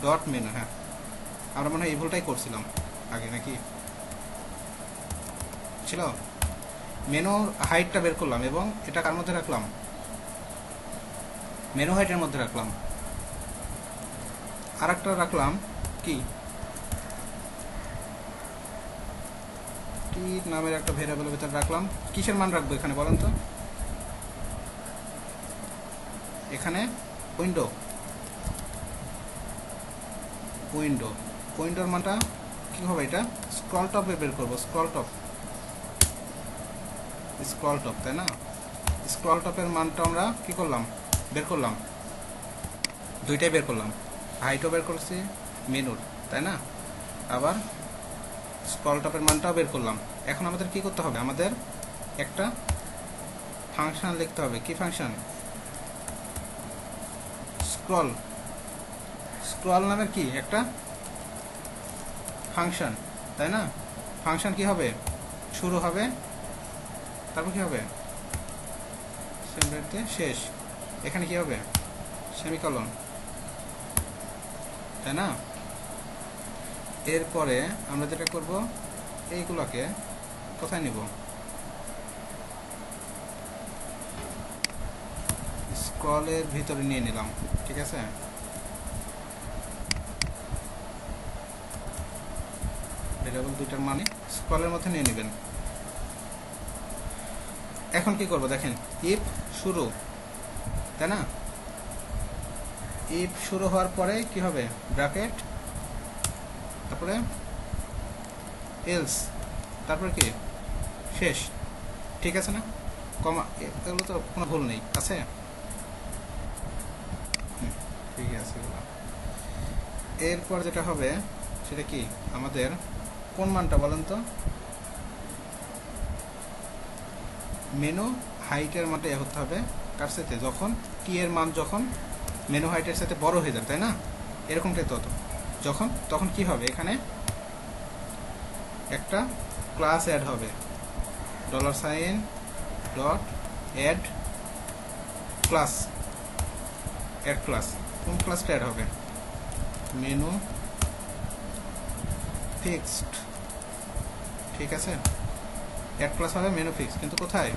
Dot menu. হ্যাঁ আমরা মনে হয় এই ভুলটাই করছিলাম আগে, নাকি ছিল? মেনু হাইটটা বের করলাম এবং এটা কার মধ্যে রাখলাম? মেনু হাইটের মধ্যে রাখলাম। আর একটা রাখলাম কি নামের একটা ভেরিয়েবলের ভিতরে রাখলাম। কিসের মান রাখবো এখানে বলেন তো? এখানে উইন্ডো, উইন্ডোর মানটা কি হবে? এটা স্ক্রল টপে বের করবো। স্ক্রল টপ, তাই না? স্ক্রল টপের মানটা আমরা কি করলাম? বের করলাম, দুইটাই বের করলাম। হাইটও বের করছি মেনুর, তাই না? আবার স্ক্রল টপের মানটাও বের করলাম। এখন আমাদের কি করতে হবে? আমাদের একটা ফাংশন লিখতে হবে। কি ফাংশন? স্ক্রল নামের কি একটা ফাংশন, তাই না? ফাংশন কি হবে? শুরু হবে, তারপর কি হবে? শেষ। এখানে কি হবে? সেমিকলন, তাই না? এরপরে আমরা যেটা করব, এইগুলোকে কোথায় নিব? স্ক্রলের ভিতরে নিয়ে নিলাম, ঠিক আছে? ভেরিয়েবল দুইটার মানে স্ক্রলের মধ্যে নিয়ে নেবেন। এখন কি করব দেখেন, ইফ শুরু, তাই না? ইফ শুরু হওয়ার পরে কি হবে? ব্র্যাকেট, তারপরে এলস, তারপরে কি শেষ, ঠিক আছে না? কমা, এগুলো তো কোনো ভুল নেই, আছে? ঠিক আছে। এরপর যেটা হবে সেটা কি? আমাদের কোন মানটা বলেন তো? মেনু হাইটের মানটা হতে হবে কার সাথে? যখন কি এর মান যখন মেনু হাইটের সাথে বড় হয়ে যাবে, তাই না? এরকমটাই তো যখন, তখন কি হবে? এখানে একটা ক্লাস অ্যাড হবে, $, add ক্লাস, অ্যাড ক্লাস। কোন ক্লাসটা অ্যাড হবে? মেনু ফিক্সড, ঠিক আছে? অ্যাড ক্লাস হবে মেনু ফিক্সড, কিন্তু কোথায়?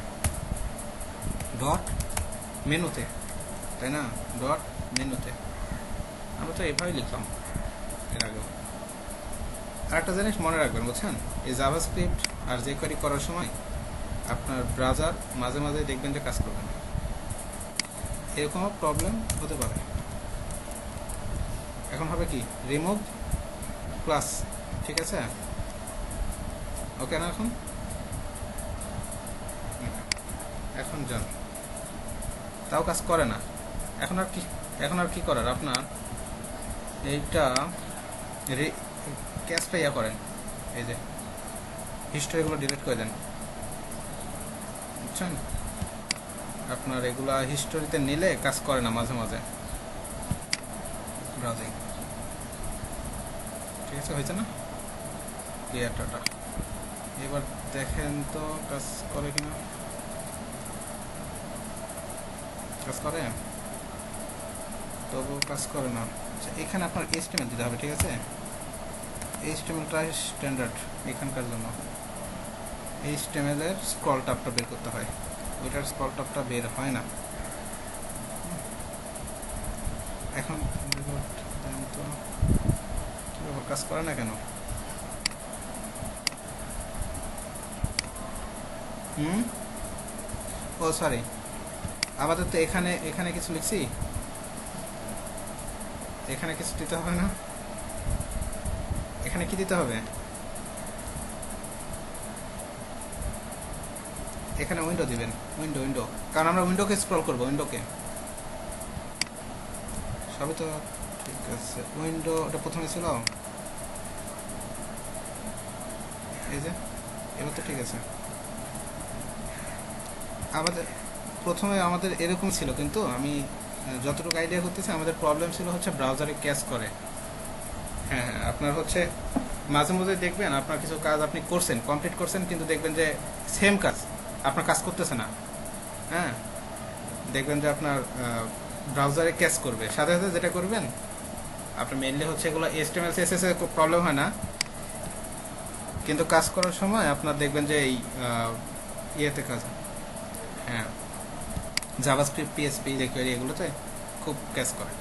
ডট মেনুতে, তাই না? ডট মেনুতে। আমরা তো এভাবেই লিখলাম এর আগে। আরেকটা জিনিস মনে রাখবেন, বুঝছেন? এই জাভাস্ক্রিপ্ট আর jQuery করার সময় আপনার ব্রাউজার মাঝে মাঝে দেখবেন যে কাজ করবে না, এরকমও প্রবলেম হতে পারে। এখন হবে কি? রিমুভ ক্লাস, ঠিক আছে? ওকে না? এখন যান, তাও কাজ করে না। এখন আর কি করার? আপনার এইটা ক্যাশটা ইয়া করেন, এই যে হিস্ট্রিগুলো ডিলিট করে দেন, বুঝছেন? আপনার এগুলা হিস্টোরিতে নিলে কাজ করে না মাঝে মাঝে ব্রাউজিং। আছে, হয়েছে না? Clear data. এবার দেখেন তো কাজ করে কিনা। কাজ করে, তবু কাজ করে না। আচ্ছা, এখানে আপনার HTML দিতে হবে, ঠিক আছে? HTMLটা স্ট্যান্ডার্ড এখানকার জন্য। HTML এর স্ক্রল ট্যাবটা বের করতে হয়, ওইটার স্ক্রল ট্যাবটা বের হয় না। এখন তো কী ব্যাপার, কাজ করে না কেন? ও সরি, আমাদের তো এখানে এখানে কিছু লিখছি, এখানে কিছু দিতে হবে না? এখানে কি দিতে হবে? এখানে উইন্ডো দিবেন, উইন্ডো, কারণ আমরা উইন্ডোকে স্ক্রল করবো, উইন্ডোকে। সবই তো ঠিক আছে। উইন্ডো ওটা প্রথমে ছিল, এই যে, এবার তো ঠিক আছে। আমাদের প্রথমে আমাদের এরকম ছিল, কিন্তু আমি যতটুকু আইডিয়া করতেছি আমাদের প্রবলেম ছিল হচ্ছে ব্রাউজারে ক্যাচ করে। হ্যাঁ হ্যাঁ, আপনার হচ্ছে মাঝে মাঝে দেখবেন আপনার কিছু কাজ আপনি করছেন, কমপ্লিট করছেন, কিন্তু দেখবেন যে সেম কাজ আপনার কাজ করতেছে না। হ্যাঁ, দেখবেন যে আপনার ব্রাউজারে ক্যাচ করবে, সাথে সাথে যেটা করবেন আপনার মেইনলি হচ্ছে এগুলো HTML CSS এর প্রবলেম হয় না, কিন্তু কাজ করার সময় আপনার দেখবেন যে এই ইয়েতে কাজ, হ্যাঁ, জাভাস্ক্রিপ্ট, PHP, jQuery এগুলোতে খুব ক্যাচ করে।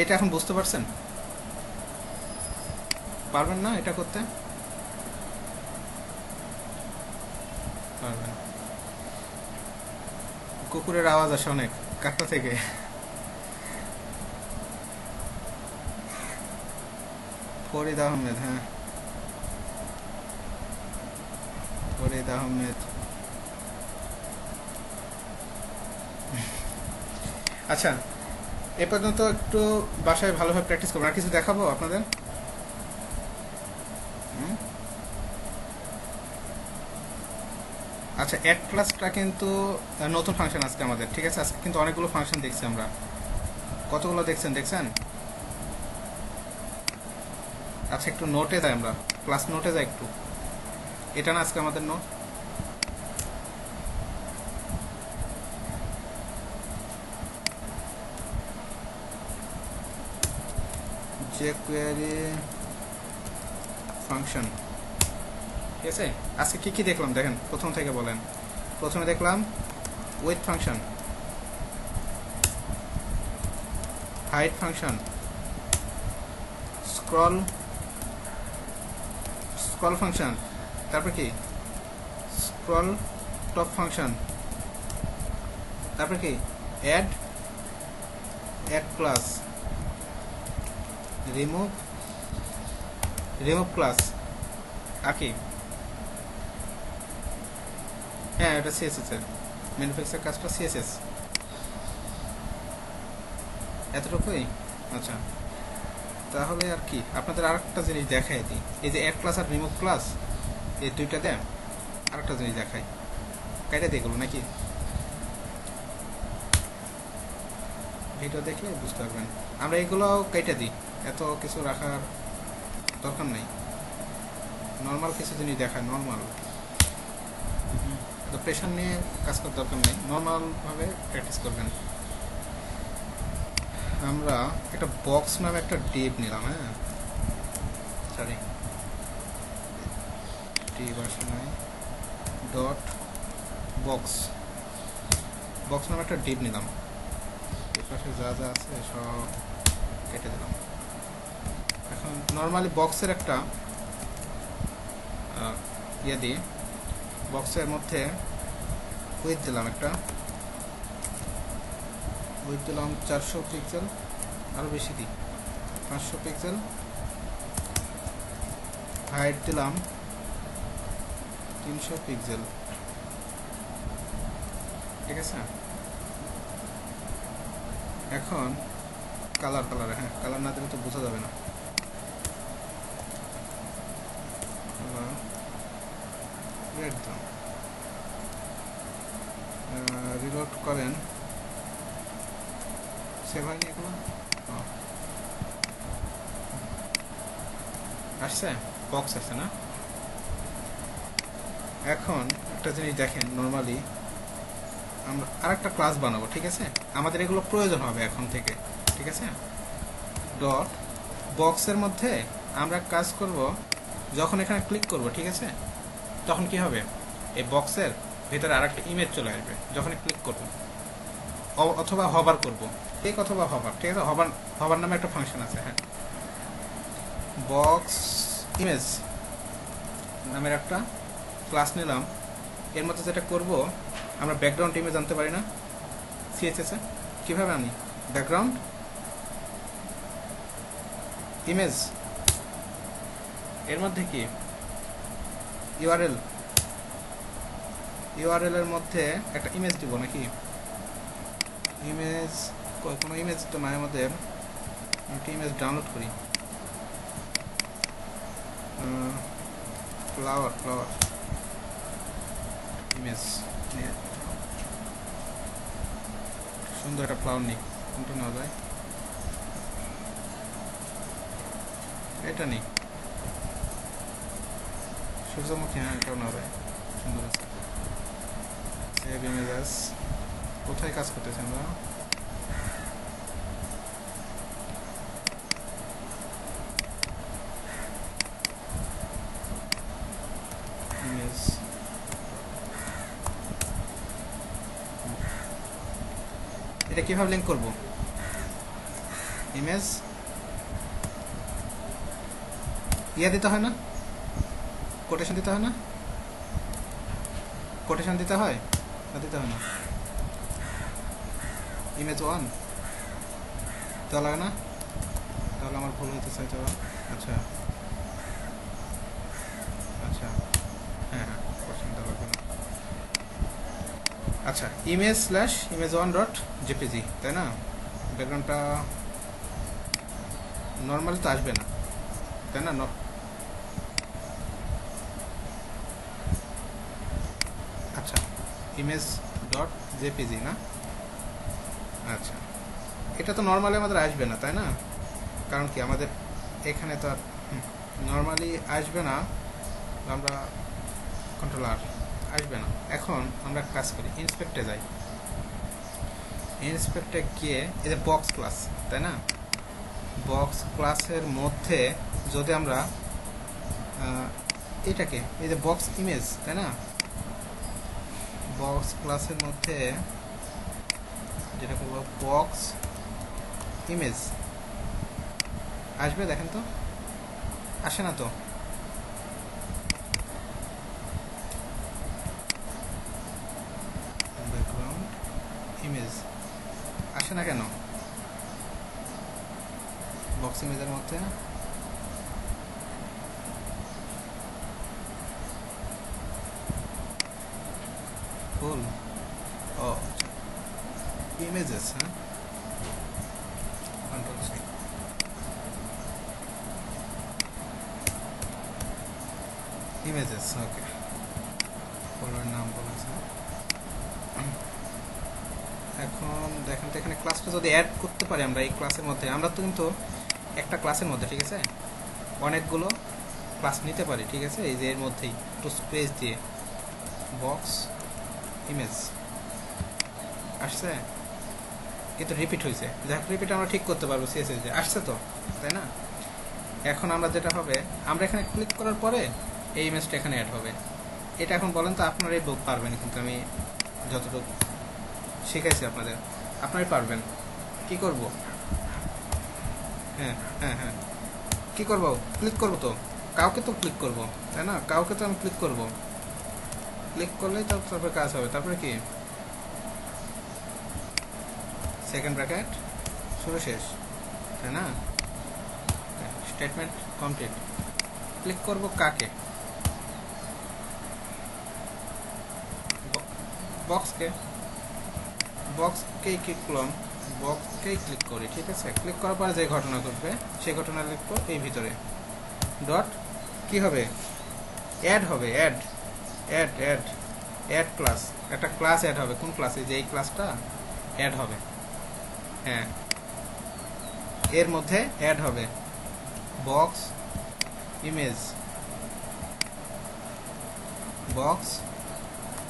এটা এখন বুঝতে পারছেন? পারবেন না এটা করতে? পারবেন। কুকুরের আওয়াজ আসে অনেক, কাটটা থেকে। ফরিদ আহমেদ, হ্যাঁ, ফরিদ আহমেদ। আচ্ছা, এ পর্যন্ত একটু বাসায় ভালোভাবে প্র্যাকটিস করবো। আর কিছু দেখাবো আপনাদের? আচ্ছা, অ্যাড ক্লাসটা কিন্তু নতুন ফাংশন আজকে আমাদের, ঠিক আছে? আজকে কিন্তু অনেকগুলো ফাংশন দেখছি আমরা। কতগুলো দেখছেন? আচ্ছা, একটু নোটে যাই, আমরা ক্লাস নোটে যাই একটু। এটা না আজকে আমাদের নোট। jQuery ফাংশন, ঠিক আছে? আজকে কি কি দেখলাম দেখেন, প্রথম থেকে বলেন। প্রথমে দেখলাম with function, height function, scroll function, তারপর কি স্ক্রল টপ ফাংশন, তারপর কি অ্যাড ক্লাস, রিমুভ ক্লাস, আর কি? হ্যাঁ, এটা CSS এর ম্যানুফ্যাকচার কাজটা CSS, এতটুকুই। আচ্ছা, তাহলে আর কি আপনাদের আরেকটা জিনিস দেখাই দিই। এই যে অ্যাড ক্লাস আর রিমুভ ক্লাস, এই দুইটা দেন। আরেকটা জিনিস দেখাই, কাইটা দিয়ে গেলো নাকি? ভিডিও দেখলে বুঝতে পারবেন। আমরা এগুলো কাইটা দিই, এত কিছু রাখার দরকার নেই। নর্মাল কিছু জিনিস দেখায়, নর্মাল, তো প্রেশার নিয়ে কাজ করার দরকার নেই, নর্মালভাবে প্র্যাকটিস করবেন। আমরা একটা বক্স নামে একটা ডিভ নিলাম, হ্যাঁ, সরি, ডিভ আসে নাই, ডট বক্স নামে একটা ডিভ নিলাম। এর পাশে যা যা আছে সব কেটে দিলাম। এখন নর্মালি বক্সের একটা ইয়ে দিই, বক্সের মধ্যে উইথ দিলাম, একটা উইথ দিলাম 400 পিক্সেল, আরও বেশি দিই 500 পিক্সেল, হাইট দিলাম 300 পিক্সেল, ঠিক আছে? এখন কালার, হ্যাঁ, কালার না দিলে তো বোঝা যাবে না। রেড দাম, রিলোড করেন, সেভ হয়নি এগুলো। আসছে, বক্স আছে না? এখন একটা জিনিস দেখেন, নর্মালি আমরা আরেকটা ক্লাস বানাবো, ঠিক আছে? আমাদের এগুলো প্রয়োজন হবে এখন থেকে, ঠিক আছে? ডট বক্সের মধ্যে আমরা কাজ করব, যখন এখানে ক্লিক করব, ঠিক আছে, তখন কি হবে, এই বক্সের ভিতরে আরেকটা ইমেজ চলে আসবে যখন ক্লিক করব, অথবা হবার করব, ঠিক, অথবা হবার, ঠিক আছে? হবার, হবার নামে একটা ফাংশন আছে, হ্যাঁ, বক্স ইমেজ নামের একটা ক্লাস নিলাম। এর মধ্যে যেটা করব, আমরা ব্যাকগ্রাউন্ড ইমেজ আনতে পারি না সিএসএস এ? কীভাবে আনি ব্যাকগ্রাউন্ড ইমেজ? এর মধ্যে কি ইউআরএল, ইউআরএল এর মধ্যে একটা ইমেজ দিব নাকি? ইমেজ, কোনো ইমেজ তো নাই আমাদের, একটা ইমেজ ডাউনলোড করি, ফ্লাওয়ার, ফ্লাওয়ার ইমেজ, সুন্দর একটা ফ্লাওয়ার নিই, কোনটা নেওয়া যায়? এটা নেই, সূর্যমুখী, হ্যাঁ এটাও নেওয়া যায়, সুন্দর আছে। সেভ ইমেজেস, কোথায় কাজ করতেছি আমরা? ইমেজ, এটা কিভাবে লিঙ্ক করব? ইমেজ ইয়া দিতে হয় না, কোটেশন দিতে হয় না, কোটেশন দিতে হয় না, দিতে হয় না? ইমেজ 1 দেওয়া লাগে না? তাহলে আমার ভুল হইতে চাইতে হবে। আচ্ছা আচ্ছা, হ্যাঁ হ্যাঁ, কোটেশন দেওয়া লাগবে না। আচ্ছা, image slash image 1 dot JPG, তাই না? ব্যাকগ্রাউন্ডটা নর্মালি তো আসবে না, তাই না? আচ্ছা, ইমেজ ডট জেপিজি না? আচ্ছা, এটা তো নর্মালি আমাদের আসবে না, তাই না? কারণ কি, আমাদের এখানে তো আর নর্মালি আসবে না, আমরা কন্ট্রোলার আসবে না। এখন আমরা কাজ করি, ইন্সপেক্টে যাই, ইন্সপেক্টে গিয়ে এই যে বক্স ক্লাস, তাই না? বক্স ক্লাসের মধ্যে যদি আমরা এটাকে, এই যে বক্স ইমেজ, তাই না? বক্স ক্লাসের মধ্যে যেটা করবো, বক্স ইমেজ আসবে, দেখেন তো, আসে না তো? ব্যাকগ্রাউন্ড ইমেজ আসে না কেন বক্স ইমেজের মধ্যে? ফুল, ও ইমেজেস, হ্যাঁ, কন্ট্রোল সি, ইমেজেস, ওকে, ফোল্ডার নাম বলেছে। এখন দেখেন তো, এখানে ক্লাসটা যদি অ্যাড করতে পারি আমরা এই ক্লাসের মধ্যে, আমরা তো কিন্তু একটা ক্লাসের মধ্যে, ঠিক আছে, অনেকগুলো ক্লাস নিতে পারি, ঠিক আছে? এই যে এর মধ্যেই একটু স্পেস দিয়ে বক্স ইমেজ আসছে, কিন্তু রিপিট হয়েছে, যাক রিপিট আমরা ঠিক করতে পারবো সিএসএস যে আসছে তো, তাই না? এখন আমরা যেটা হবে, আমরা এখানে ক্লিক করার পরে এই ইমেজটা এখানে অ্যাড হবে। এটা এখন বলেন তো আপনারাই পারবেন, কিন্তু আমি যতটুকু শিখাইছি আপনাদের, আপনারাই পারবেন। কি করব? হ্যাঁ হ্যাঁ হ্যাঁ, কি করব? ক্লিক করব তো, কাউকে তো ক্লিক করব, তাই না? কাউকে তো আমি ক্লিক করব, ক্লিক করলেই তারপরে কাজ হবে। তারপরে কি, সেকেন্ড ব্র্যাকেট শুরু শেষ, তাই না? Statement complete. ক্লিক করব কাকে? বক্সকে, বক্সকেই ক্লিক করলাম, বক্সকেই ক্লিক করি, ঠিক আছে? ক্লিক করার পরে যে ঘটনা ঘটবে সেই ঘটনা লিখবো এই ভিতরে, ডট কি হবে, অ্যাড হবে, add add add add class, একটা ক্লাস অ্যাড হবে। কোন ক্লাসে? যে এই ক্লাসটা অ্যাড হবে, হ্যাঁ, এর মধ্যে অ্যাড হবে বক্স ইমেজ বক্স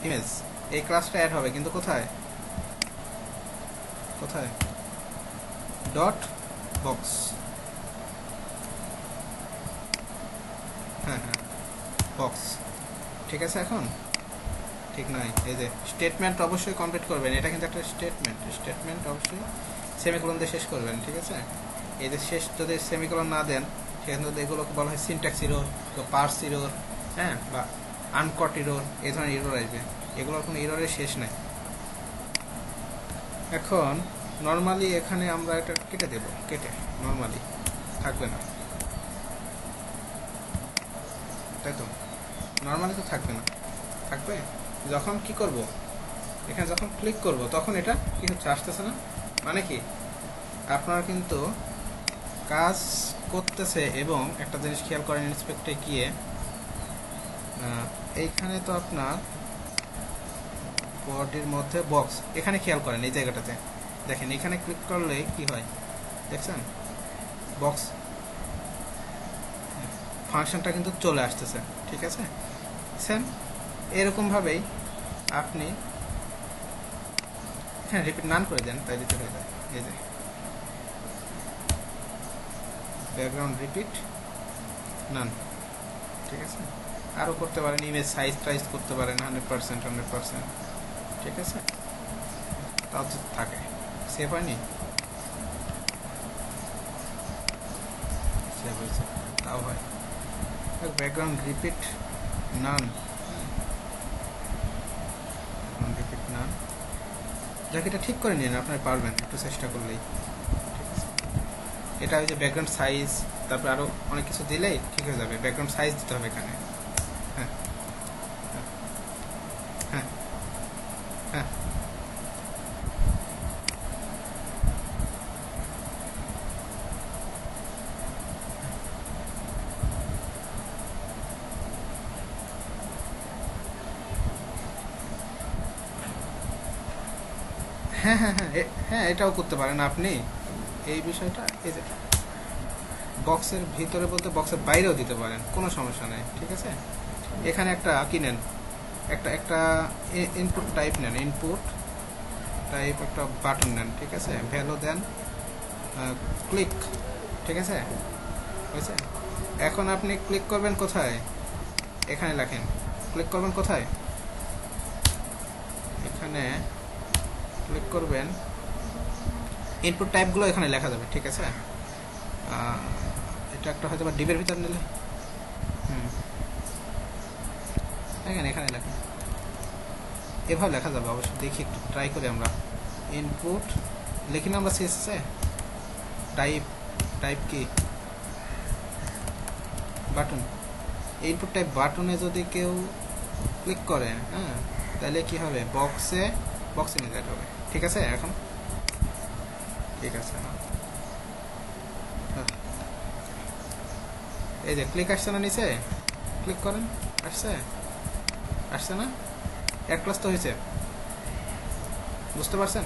ইমেজ, এই ক্লাসটা অ্যাড হবে, কিন্তু কোথায় কোথায় ডট বক্স, হ্যাঁ হ্যাঁ বক্স, ঠিক আছে। এখন ঠিক নয়, এই যে স্টেটমেন্ট অবশ্যই কমপ্লিট করবেন, এটা কিন্তু একটা স্টেটমেন্ট অবশ্যই সেমিকোলন দিয়ে শেষ করবেন, ঠিক আছে। এই যে শেষ যদি সেমিকোলন না দেন সেখানে এগুলোকে বলা হয় সিনট্যাক্স ইরর, পার্স ইরর, হ্যাঁ, বা আনকট ইরর, এই ধরনের ইরর আসবে, এগুলোর কোনো ইররের শেষ নাই। এখন নর্মালি এখানে আমরা এটা কেটে দেব, কেটে নর্মালি থাকবে না, তাই তো, নর্মালি তো থাকবে না, থাকবে যখন কি করব, এখানে যখন ক্লিক করব তখন এটা কি হচ্ছে, আসতেছে না, মানে কি আপনারা কিন্তু কাজ করতেছে। এবং একটা জিনিস খেয়াল করেন, ইন্সপেক্টে গিয়ে এইখানে তো আপনার বডির মধ্যে বক্স, এখানে খেয়াল করেন এই জায়গাটাতে দেখেন, এখানে ক্লিক করলে কি হয় দেখছেন, বক্স ফাংশনটা কিন্তু চলে আসতেছে, ঠিক আছে। সেম এরকমভাবেই আপনি হ্যাঁ রিপিট নান করে দেন, তাই দিতে হয়ে যায়। এই যে ব্যাকগ্রাউন্ড রিপিট নান, ঠিক আছে। আরও করতে পারেন, ইমেজ সাইজ টাইজ করতে পারেন 100%, ঠিক আছে, তাও তো থাকে, সেভ হয়নি, সেভ হয়েছে, তাও হয়। ব্যাকগ্রাউন্ড রিপিট নান, রিপিট নান, যাকে এটা ঠিক করে নিন, আপনার পারবেন একটু চেষ্টা করলেই, ঠিক আছে। এটা হচ্ছে ব্যাকগ্রাউন্ড সাইজ, তারপর আরও অনেক কিছু দিলেই ঠিক হয়ে যাবে। ব্যাকগ্রাউন্ড সাইজ দিতে হবে এখানে, হ্যাঁ হ্যাঁ হ্যাঁ হ্যাঁ হ্যাঁ হ্যাঁ হ্যাঁ এটাও করতে পারেন আপনি। এই বিষয়টা এই যে বক্সের ভিতরে বলতে বক্সের বাইরেও দিতে পারেন, কোনো সমস্যা নেই, ঠিক আছে। এখানে একটা কি নেন, একটা ইনপুট টাইপ নেন, ইনপুট টাইপ একটা বাটন নেন, ঠিক আছে, ভ্যালু দেন ক্লিক, ঠিক আছে, হয়েছে। এখন আপনি ক্লিক করবেন কোথায়, এখানে লেখেন, ক্লিক করবেন কোথায়, এখানে ক্লিক করবেন, ইনপুট টাইপগুলো এখানে লেখা যাবে, ঠিক আছে। এটা একটা হয়তো বা ডিবের ভিতর নিলে এখানে এখানে লেখেন, এভাবে লেখা যাবে অবশ্যই, দেখি একটু ট্রাই করি আমরা। ইনপুট লিখি না আমরা সিএসএসে, টাইপ টাইপ কি বাটন, ইনপুট টাইপ বাটনে যদি কেউ ক্লিক করে, হ্যাঁ, তাহলে কি হবে, বক্সে নিয়ে যেতে হবে, ঠিক আছে। এখন ঠিক আছে, এই যে ক্লিক আসছে না নিচে, ক্লিক করেন, আসছে আসছে না, এক ক্লাস তো হয়েছে, বুঝতে পারছেন।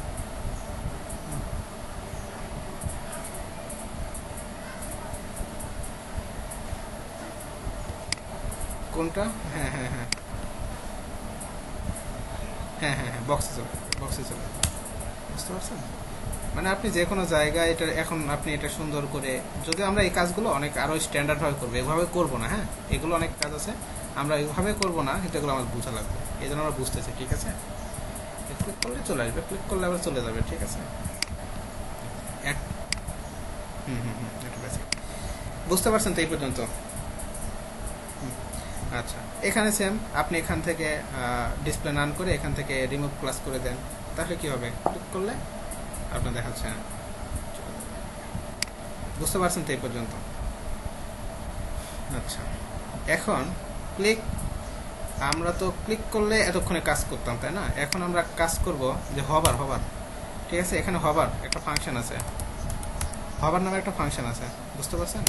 কোনটা, হ্যাঁ হ্যাঁ হ্যাঁ হ্যাঁ হ্যাঁ হ্যাঁ বক্সে চলে, বুঝতে পারছেন। মানে আপনি যে কোনো জায়গায় এটা, এখন আপনি এটা সুন্দর করে, যদি আমরা এই কাজগুলো অনেক আরও স্ট্যান্ডার্ডভাবে করবো, এভাবে করবো না, হ্যাঁ, এগুলো অনেক কাজ আছে আমরা এভাবে করবো না, কিন্তু এগুলো আমার বোঝা লাগবে, এই জন্য আমরা বুঝতেছি, ঠিক আছে। ক্লিক করলে চলে আসবে, ক্লিক করলে আবার চলে যাবে, ঠিক আছে। একটু বেশি বুঝতে পারছেন তো এই পর্যন্ত। আচ্ছা, এখানে সেম আপনি এখান থেকে ডিসপ্লে নান করে এখান থেকে রিমুভ ক্লাস করে দেন, তাহলে কি হবে, ক্লিক করলে আপনার দেখাচ্ছে না, বুঝতে পারছেন তো এই পর্যন্ত। আচ্ছা, এখন ক্লিক, আমরা তো ক্লিক করলে এতক্ষণে কাজ করতাম, তাই না। এখন আমরা কাজ করব যে হবার, ঠিক আছে, এখানে হবার একটা ফাংশন আছে, হবার নামে একটা ফাংশন আছে, বুঝতে পারছেন।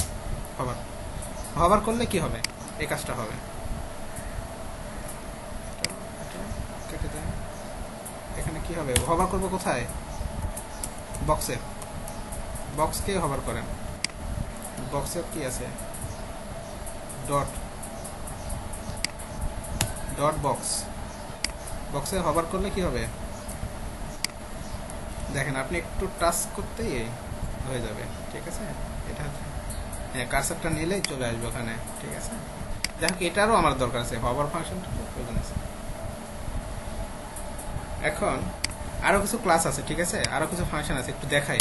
হবার করলে কি হবে, এই কাজটা হবে, কেটে দেন। এখানে কি হবে, হবার করবো কোথায়, বক্সকে হবার করেন, বক্সে কি আছে, ডট ডট বক্স, বক্সে হভার করলে কি হবে দেখেন, আপনি একটু টাচ করতেই হয়ে যাবে, ঠিক আছে। এটা হ্যাঁ, কার্সারটা নিলেই চলে আসবে ওখানে, ঠিক আছে। যাই হোক, এটারও আমার দরকার আছে, হভার ফাংশনটা প্রয়োজন আছে। এখন আরও কিছু ক্লাস আছে, ঠিক আছে, আরও কিছু ফাংশন আছে, একটু দেখাই।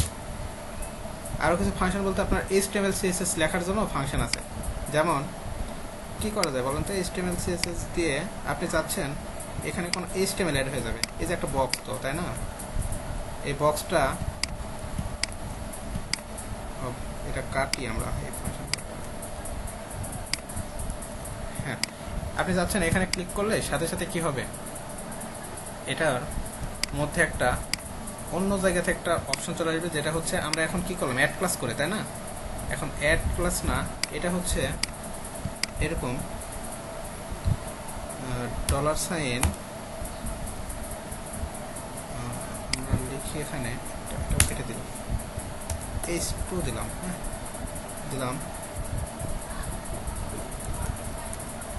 আরও কিছু ফাংশন বলতে আপনার HTML CSS লেখার জন্য ফাংশন আছে। যেমন কি করা যায় বলেন তো, HTML CSS দিয়ে আপনি চাচ্ছেন এখানে কোনো HTML অ্যাড হয়ে যাবে, এই যে একটা বক্স তো, তাই না। এই বক্সটা এটা কাটি আমরা এই ফাংশনটা। হ্যাঁ, আপনি চাচ্ছেন এখানে ক্লিক করলে সাথে সাথে কি হবে, এটার মধ্যে একটা অন্য জায়গাতে একটা অপশন চলে আসবে, যেটা হচ্ছে আমরা এখন কি করলাম, অ্যাড ক্লাস করে, তাই না। এখন অ্যাড ক্লাস না, এটা হচ্ছে এরকম $, আমরা লিখি এখানে, এটাও কেটে দিলাম, H2 দিলাম, হ্যাঁ দিলাম,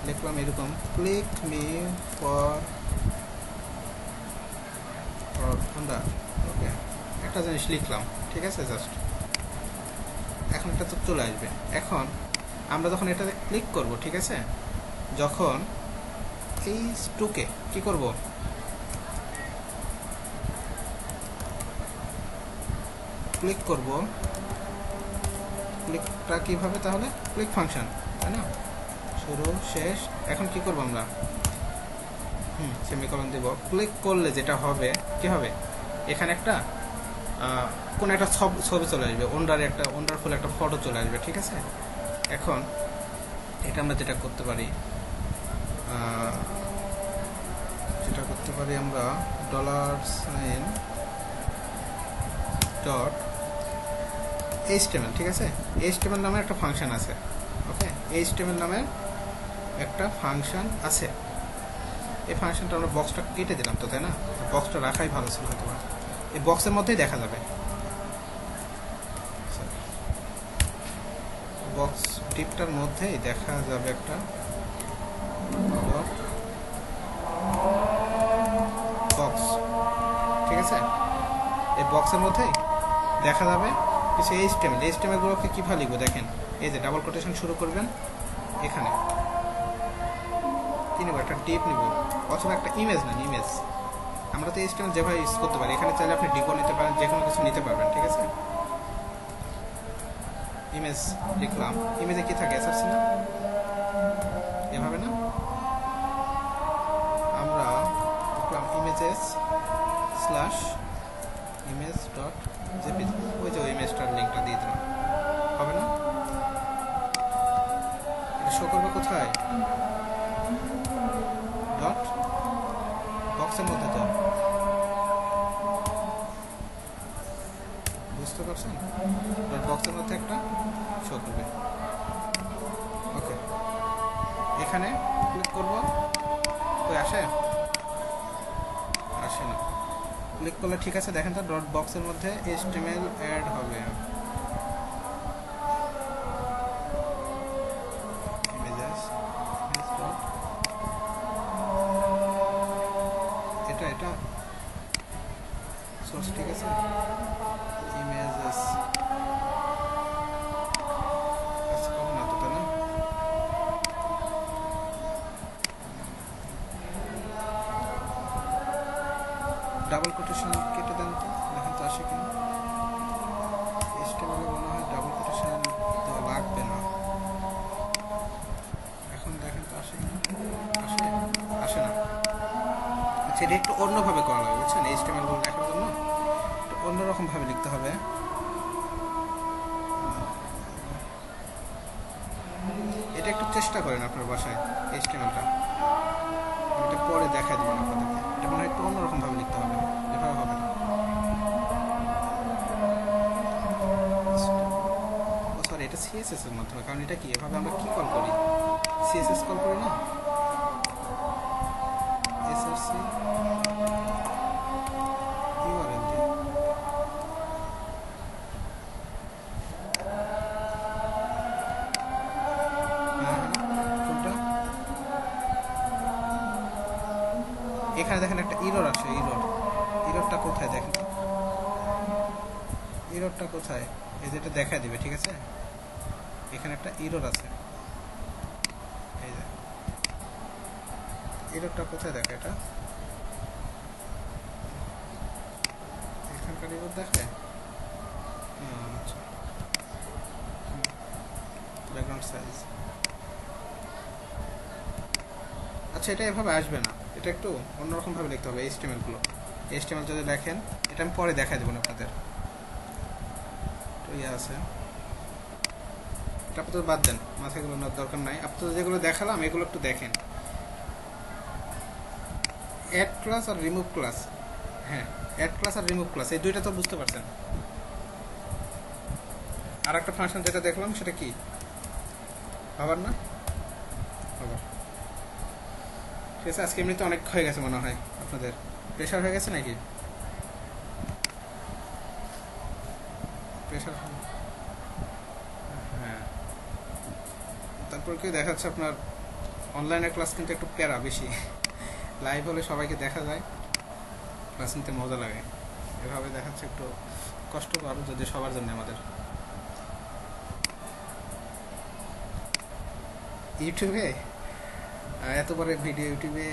লিখলাম এরকম ক্লিক মি ফর ওকে, একটা জিনিস লিখলাম, ঠিক আছে। জাস্ট এখন এটা তো চলে আসবে। এখন আমরা যখন এটাতে ক্লিক করব, ঠিক আছে, যখন এই টুকে কি করব, ক্লিক করব, ক্লিকটা কিভাবে, তাহলে ক্লিক ফাংশন, তাই না, শুরু শেষ। এখন কি করব আমরা, সেমিকোলন দেব। ক্লিক করলে যেটা হবে কি হবে, এখানে একটা কোন একটা ছবি চলে আসবে, ওয়ান্ডারফুল একটা ফটো চলে আসবে, ঠিক আছে। এখন এটা আমরা যেটা করতে পারি আমরা $HTML, ঠিক আছে। HTML নামে একটা ফাংশন আছে, ওকে, HTML নামে একটা ফাংশন আছে। এই ফাংশনটা আমরা বক্সটা কেটে দিলাম তো, তাই না, বক্সটা রাখাই ভালো ছিল হয়তো, এই বক্সের মধ্যেই দেখা যাবে, বক্স টিপটার মধ্যেই দেখা যাবে একটা বক্স, ঠিক আছে। এই বক্সের মধ্যেই দেখা যাবে কিছু HTML গুলোকে কীভাবে লিখবো দেখেন, এই যে ডাবল কোটেশন শুরু করবেন, এখানে কি নেব, একটা টিপ নিব, অথবা একটা ইমেজ নেন, ইমেজ। আমরা তো HTML যেভাবে ইউজ করতে পারি, এখানে চাইলে আপনি ডিপো নিতে পারেন, যে কোনো কিছু নিতে পারবেন, ঠিক আছে। ইমেজ লিখলাম, ইমেজে কি থাকে, এসআরসি না, এভাবে না, আমরা লিখলাম images/image.jpg, ওই যে ওই ইমেজটার লিঙ্কটা দিয়ে দিলাম, হবে না, এটা শো করবে কোথায়, ডট বক্সের মধ্যে, তো বুঝতে পারছেন, ডট বক্সের মধ্যে একটা শো করবে, ওকে। এখানে ক্লিক করব, ওই আসে না, ক্লিক করলে ঠিক আছে, দেখেন তো ডট বক্সের মধ্যে HTML অ্যাড হবে, এটা সোর্স, ঠিক আছে, ইমেজেস না তো, তাই না, ডাবল কোটেশন কেটে দেন তো, দেখেন তো আসে কিনা। HTML মনে হয় ডাবল কোটেশন দেওয়া লাগবে না, এখন দেখেন তো আসে কিনা, আসে না। আচ্ছা, এটা একটু অন্যভাবে করা হবে, বুঝছেন, HTML গুলো লেখার জন্য একটু অন্যরকম ভাবে লিখতে হবে। এটা একটু চেষ্টা করেন আপনার বাসায়, HTML-টা এটা পরে দেখা দেবেন আপনাদেরকে, এটা মনে হয় একটু অন্যরকম ভাবে লিখতে হবে, এভাবে হবে না। সরি, এটা CSS এর মাধ্যমে, কারণ এটা কি, এভাবে আমরা কি কল করি, CSS কল করি না, src URL দিয়ে। এখানে দেখেন একটা ইরর আসে, ইররটা কোথায় দেখেন তো, ইররটা কোথায়, এই যেটা দেখা দিবে, ঠিক আছে, এখানে একটা ইরর আছে, এই যে ইররটা কোথায় দেখে, এটা এখানকার ইরর দেখে। আচ্ছা, ব্যাকগ্রাউন্ড সাইজ, আচ্ছা এটা এভাবে আসবে না, এটা একটু অন্যরকম ভাবে লিখতে হবে HTML গুলো। HTML যদি দেখেন, এটা আমি পরে দেখাই দেবো আপনাদের, তো ইয়ে আছে, এটা আপাতত বাদ দেন, মাথাগুলো নেওয়ার দরকার নাই। আপাতত যেগুলো দেখালাম এগুলো একটু দেখেন, অ্যাড ক্লাস আর রিমুভ ক্লাস, হ্যাঁ অ্যাড ক্লাস আর রিমুভ ক্লাস এই দুইটা তো বুঝতে পারছেন। আর একটা ফাংশন যেটা দেখলাম সেটা কি, আবার না আবার, ঠিক আছে। আজকে এমনিতে অনেক হয়ে গেছে মনে হয়, আপনাদের প্রেশার হয়ে গেছে নাকি, প্রেশার, হ্যাঁ। তারপর কি দেখাচ্ছে আপনার অনলাইনের ক্লাস কিন্তু একটু প্যারা বেশি, লাইভ হলে সবাইকে দেখা যায়, ক্লাস নিতে মজা লাগে, এভাবে দেখাচ্ছে একটু কষ্টকর, যদি সবার জন্য। আমাদের ইউটিউবে এত বড় ভিডিও ইউটিউবে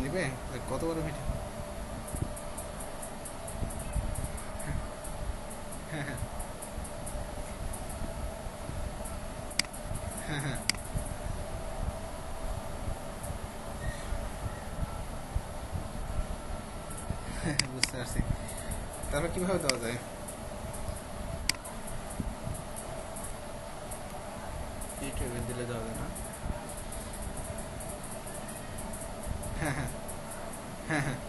নেবে, কত বড় ভিডিও, হ্যাঁ হ্যাঁ হ্যাঁ হ্যাঁ, বুঝতে পারছি। তারপর কিভাবে দেওয়া যায়, ইউটিউবে দিলে দেওয়া যায় না, হ্যাঁ হ্যাঁ হ্যাঁ হ্যাঁ,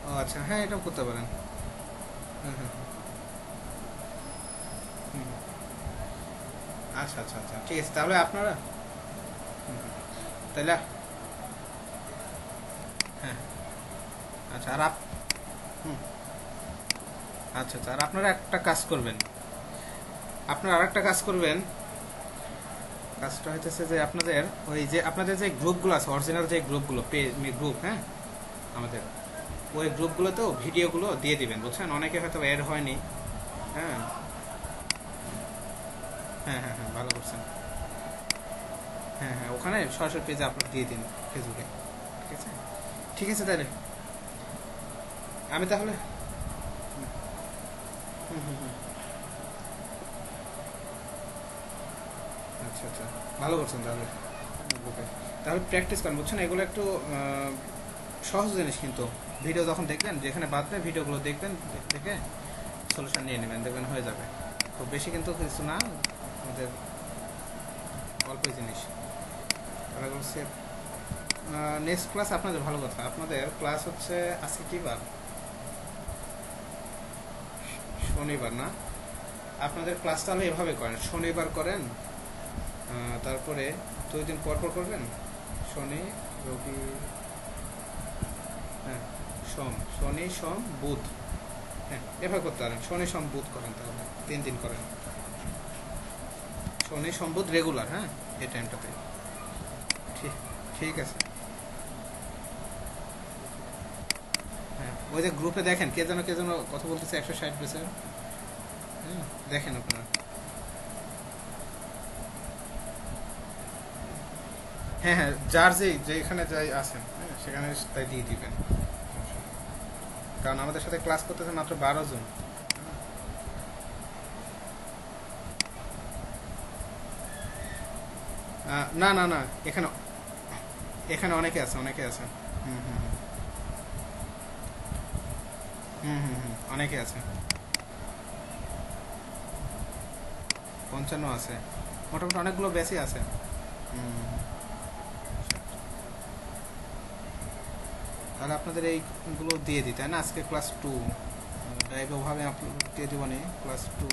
ও আচ্ছা, হ্যাঁ এটাও করতে পারেন, হ্যাঁ হ্যাঁ, হুম, আচ্ছা আচ্ছা আচ্ছা, ঠিক আছে। তাহলে আপনারা, তাহলে হ্যাঁ, আচ্ছা আর হুম, আচ্ছা আচ্ছা, আর আপনারা একটা কাজ করবেন, আপনারা আর একটা কাজ করবেন, কাজটা হইতেছে যে আপনাদের ওই যে আপনাদের যে গ্রুপগুলো আছে, অরিজিনাল যে গ্রুপগুলো, গ্রুপ, হ্যাঁ আমাদের ওই গ্রুপগুলোতেও ভিডিওগুলো দিয়ে দিবেন, বুঝছেন, অনেকে হয়তো অ্যাড হয়নি, হ্যাঁ হ্যাঁ হ্যাঁ হ্যাঁ, ভালো করছেন, হ্যাঁ হ্যাঁ, ওখানে সরাসরি পেজে আপলোড দিয়ে দিন ফেসবুকে, ঠিক আছে, ঠিক আছে। তাহলে আমি তাহলে, হুম হুম হুম, আচ্ছা আচ্ছা, ভালো করছেন তাহলে, গ্রুপে তাহলে প্র্যাকটিস করেন, বুঝছেন, এগুলো একটু সহজ জিনিস, কিন্তু ভিডিও যখন দেখবেন, যেখানে বাদবে ভিডিওগুলো দেখবেন, দেখে সলিউশন নিয়ে নেবেন, দেখবেন হয়ে যাবে, খুব বেশি কিন্তু কিছু না, আমাদের অল্পই জিনিস। তাহলে বলছে নেক্সট ক্লাস আপনাদের, ভালো কথা, আপনাদের ক্লাস হচ্ছে আজকে কি বার, শনিবার না, আপনাদের ক্লাস তাহলে এভাবে করেন, শনিবার করেন, তারপরে 2 দিন পর পর করবেন, শনি রবি, হ্যাঁ শনি সোম বুধ, হ্যাঁ এভাবে করতে পারেন, শনি সোম বুধ করেন, তাহলে 3 দিন করেন, শনি সোম বুধ রেগুলার, হ্যাঁ এই টাইমটাতে, ঠিক ঠিক আছে। হ্যাঁ ওই যে গ্রুপে দেখেন কে যেন কথা বলতেছে 160 পেজের, হ্যাঁ দেখেন আপনারা, হ্যাঁ হ্যাঁ, যার যেখানে যাই আছেন, হ্যাঁ সেখানে তাই দিয়ে দিবেন, কারণ আমাদের সাথে ক্লাস করতেছে মাত্র 12 জন। না না না, এখানে এখানে অনেকে আছে, অনেকে আছে, হুম হুম হুম হুম হুম, অনেকে আছে, 55 আছে, মোটামুটি অনেকগুলো বেশি আছে, হুম। তাহলে আপনাদের এইগুলো দিয়ে দিই, তাই না, আজকে ক্লাস 2 ড্রাইভ ওভাবে আপলোড দিয়ে দেবো, ক্লাস 2